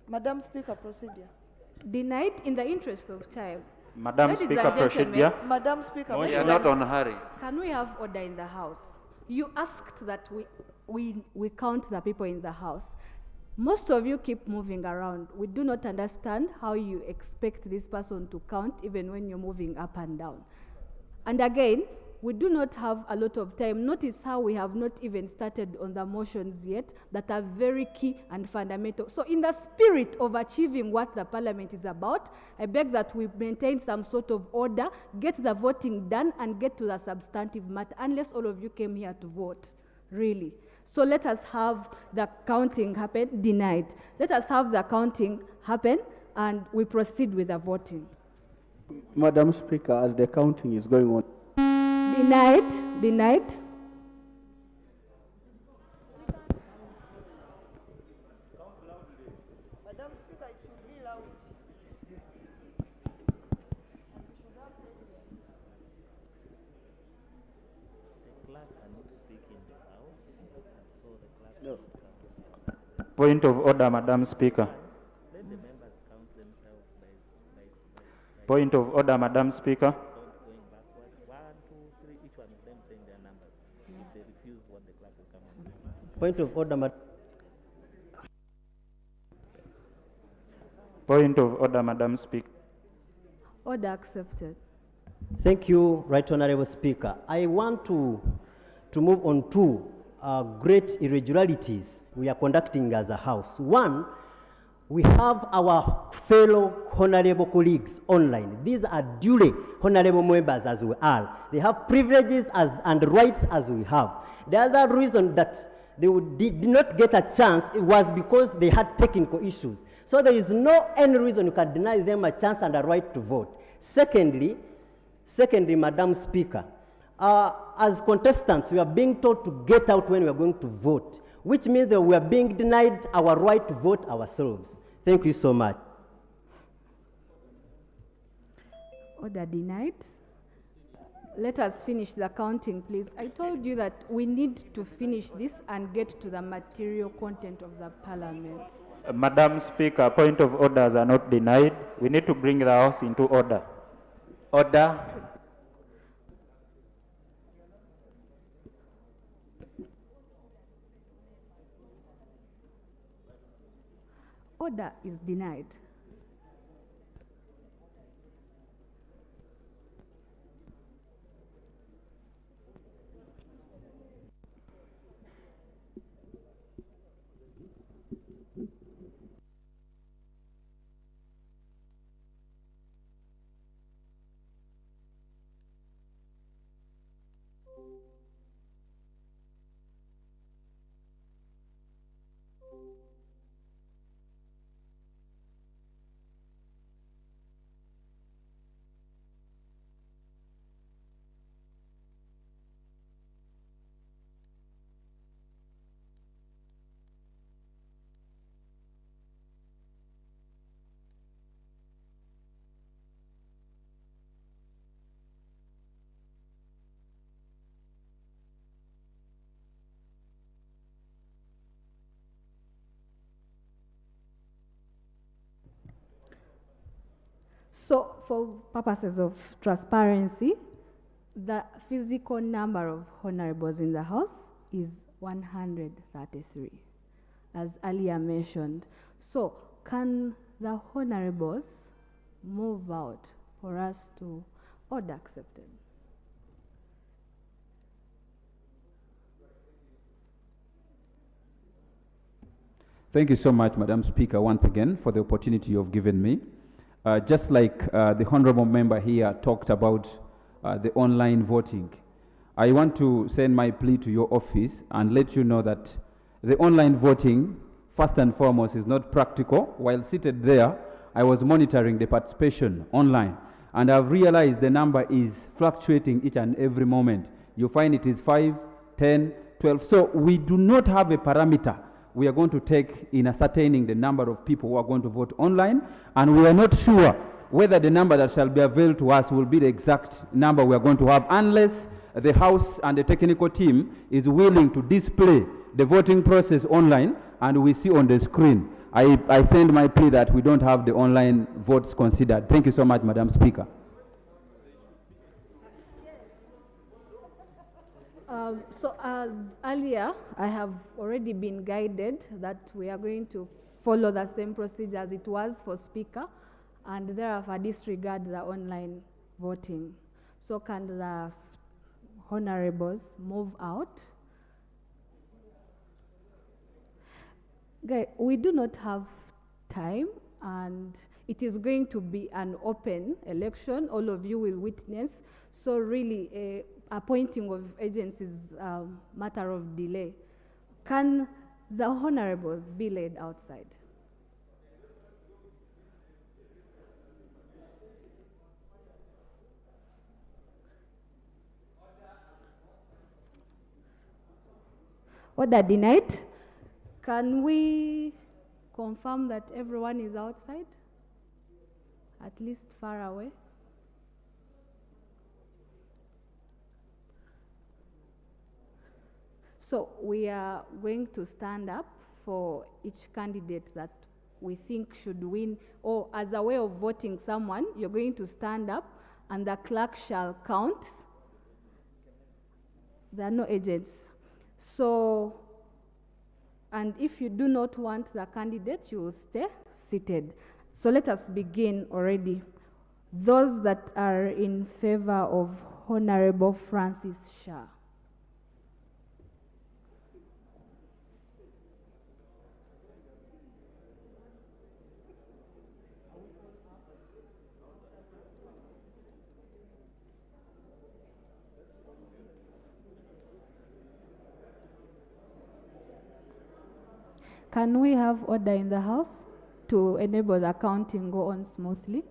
Madam Speaker, procedure. Denied in the interest of time. Madam Ladies Speaker, and gentlemen, procedure. Madam Speaker, We are not on hurry. Can we have order in the House? You asked that we count the people in the House. Most of you keep moving around. We do not understand how you expect this person to count even when you're moving up and down. And again, we do not have a lot of time. Notice how we have not even started on the motions yet that are very key and fundamental. So in the spirit of achieving what the Parliament is about, I beg that we maintain some sort of order, get the voting done, and get to the substantive matter, unless all of you came here to vote, really. So let us have the counting happen. Denied. Let us have the counting happen, and we proceed with the voting. Madam Speaker, as the counting is going on. Denied. Madam Speaker, it should be loud. No. Point of order, Madam Speaker. Point of order, Madam Speaker. Point of order, Madam. Point of order, Madam Speaker. Order accepted. Thank you, Right Honorable Speaker. I want to move on to great irregularities we are conducting as a House. One, we have our fellow honorable colleagues online. These are duly honorable members as we are. They have privileges and rights as we have. The other reason that they did not get a chance, it was because they had technical issues. So there is no any reason you can deny them a chance and a right to vote. Secondly, Madam Speaker, as contestants, we are being told to get out when we are going to vote, which means that we are being denied our right to vote ourselves. Thank you so much. Order denied. Let us finish the counting, please. I told you that we need to finish this and get to the material content of the Parliament. Madam Speaker, point of orders are not denied. We need to bring the House into order. Order. Order is denied. So for purposes of transparency, the physical number of honorables in the House is 133, as earlier mentioned. So can the honorables move out for us to order accepted? Thank you so much, Madam Speaker, once again for the opportunity you've given me. Just like the honorable member here talked about the online voting, I want to send my plea to your office and let you know that the online voting, first and foremost, is not practical. While seated there, I was monitoring the participation online, and I've realized the number is fluctuating each and every moment. You find it is 5, 10, 12. So we do not have a parameter we are going to take in ascertaining the number of people who are going to vote online, and we are not sure whether the number that shall be availed to us will be the exact number we are going to have unless the House and the technical team is willing to display the voting process online and we see on the screen. I send my plea that we don't have the online votes considered. Thank you so much, Madam Speaker. So as earlier, I have already been guided that we are going to follow the same procedure as it was for Speaker, and thereafter disregard the online voting. So can the honorables move out? Okay, we do not have time, and it is going to be an open election. All of you will witness. So really, appointing of agents is a matter of delay. Can the honorables be laid outside? Order denied. Can we confirm that everyone is outside? At least far away? So we are going to stand up for each candidate that we think should win, or as a way of voting someone, you're going to stand up and the clerk shall count. There are no agents. So, and if you do not want the candidate, you will stay seated. So let us begin already. Those that are in favor of Honorable Francis Shah. Can we have order in the House to enable the counting go on smoothly?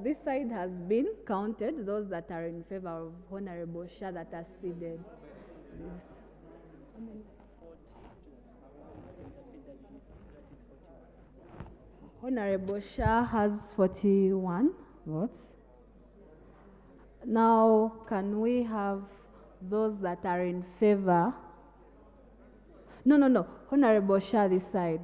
This side has been counted, those that are in favor of Honorable Shah that are seated. Honorable Shah has 41 votes. Now, can we have those that are in favor? No. Honorable Shah this side.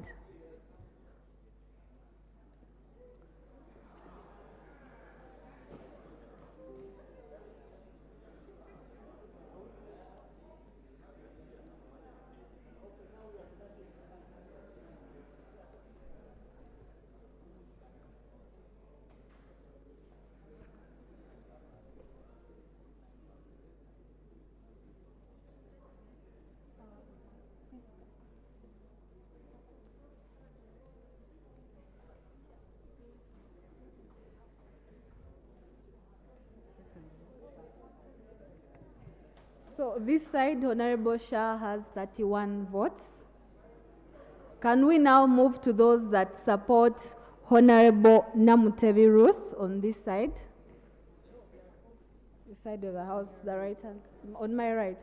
So this side, Honorable Shah has 31 votes. Can we now move to those that support Honorable Namutebi Ruth on this side? This side of the House, the right hand, on my right.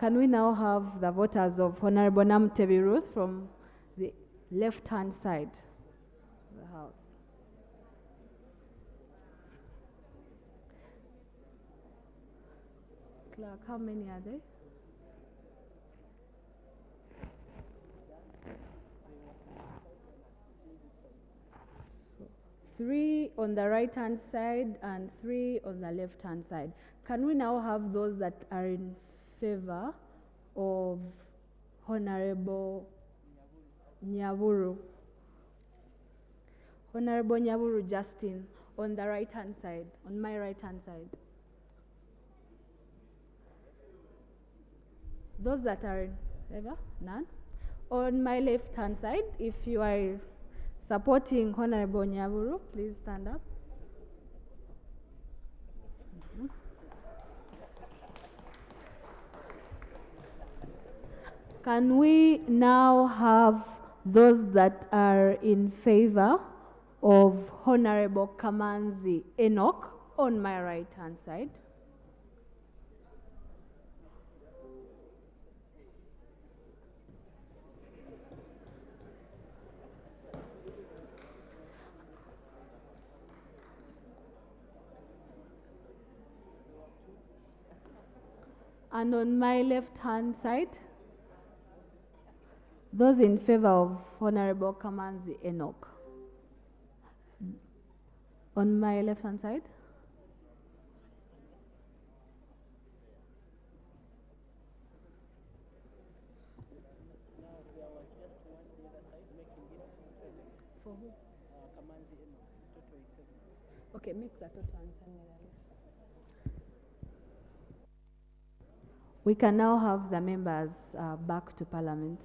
Can we now have the voters of Honorable Namutebi Ruth from the left-hand side of the House? Clerk, how many are there? So, 3 on the right-hand side and 3 on the left-hand side. Can we now have those that are in favor of Honorable Nyaburu? Honorable Nyaburu Justin on the right-hand side, on my right-hand side. Those that are in favor? None. On my left-hand side, if you are supporting Honorable Nyaburu, please stand up. Can we now have those that are in favor of Honorable Kamanzi Enoch on my right-hand side? And on my left-hand side, those in favor of Honorable Kamanzi Enoch. On my left-hand side. For who? Okay, make the total and send me the list. We can now have the members back to Parliament.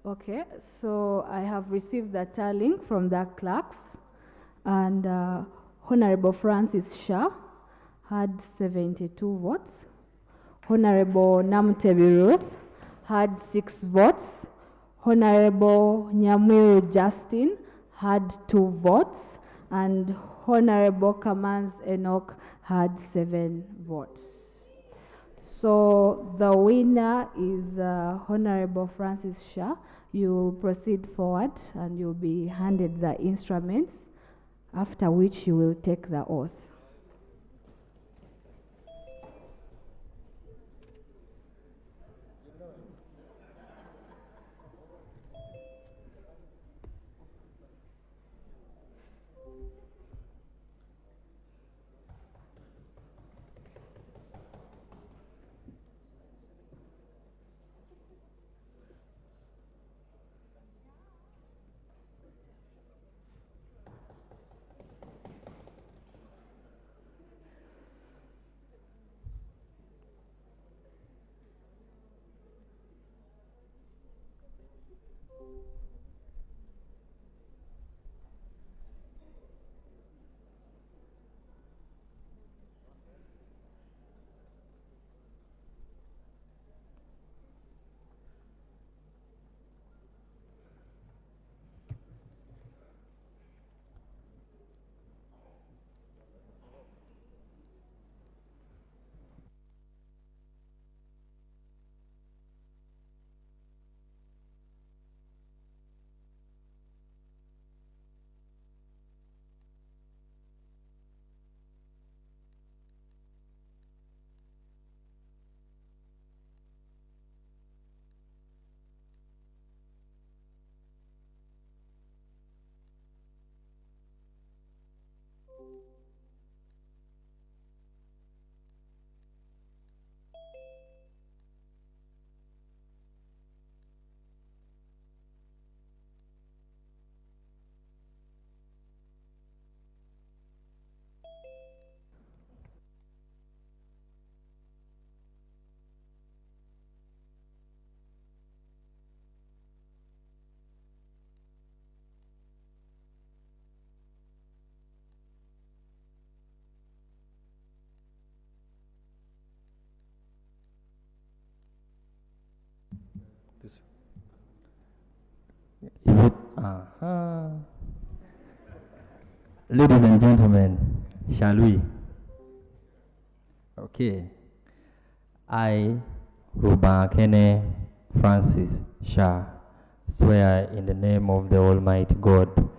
Okay, so I have received the tallying from the clerks, and Honorable Francis Shah had 72 votes. Honorable Namutebi Ruth had 6 votes. Honorable Nyamiru Justin had 2 votes, and Honorable Kamaz Enoch had 7 votes. So the winner is Honorable Francis Shah. You will proceed forward and you'll be handed the instruments, after which you will take the oath. Uh-huh. Ladies and gentlemen, shall we? Okay. I, Rubakene Francis Shah, swear in the name of the Almighty God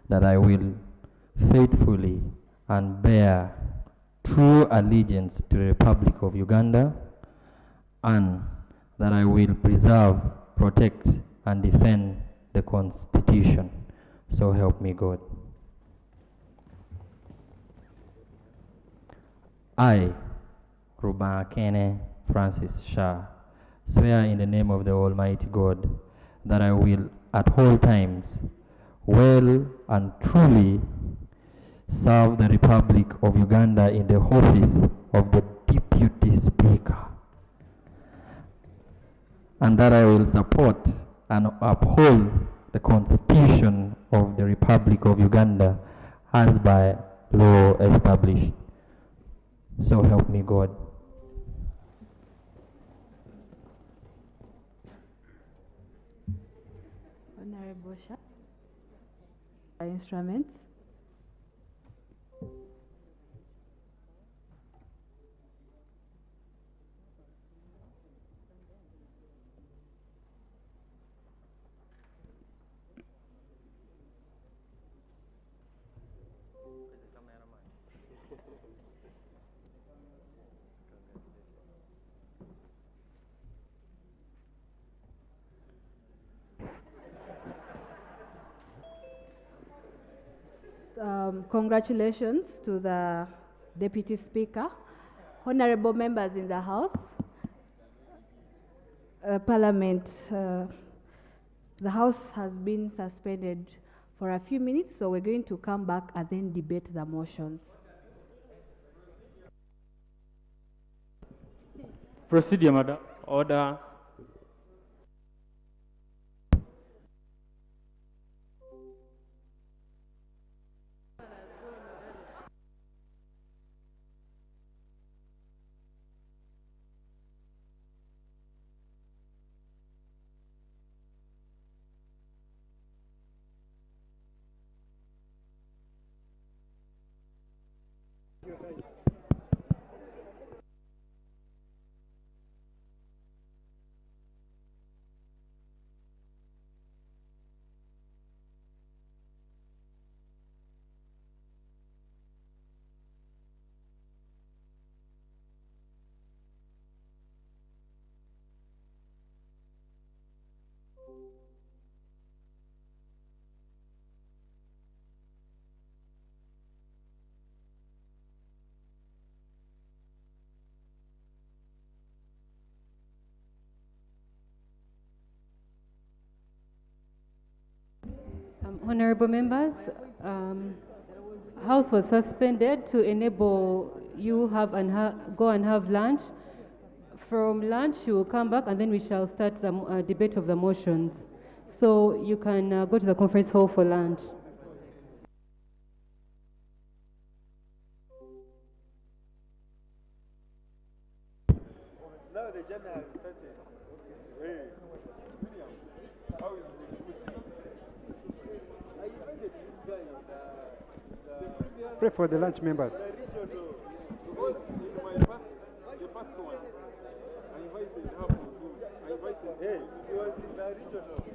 that I will faithfully and bear true allegiance to the Republic of Uganda, and that I will preserve, protect, and defend the Constitution. So help me God. I, Rubakene Francis Shah, swear in the name of the Almighty God that I will at all times well and truly serve the Republic of Uganda in the office of the Deputy Speaker, and that I will support and uphold the Constitution of the Republic of Uganda as by law established. So help me God. Honorable Shah. Instruments. Congratulations to the Deputy Speaker, honorable members in the House, Parliament. The House has been suspended for a few minutes, so we're going to come back and then debate the motions. Procedure, Madam. Order. Honorable members, House was suspended to enable you go and have lunch. From lunch, you will come back and then we shall start the debate of the motions. So you can go to the conference hall for lunch. Now the journey has started. How is it? Pray for the lunch members. The first one, I invited her. I invited. Hey, he was in the regional.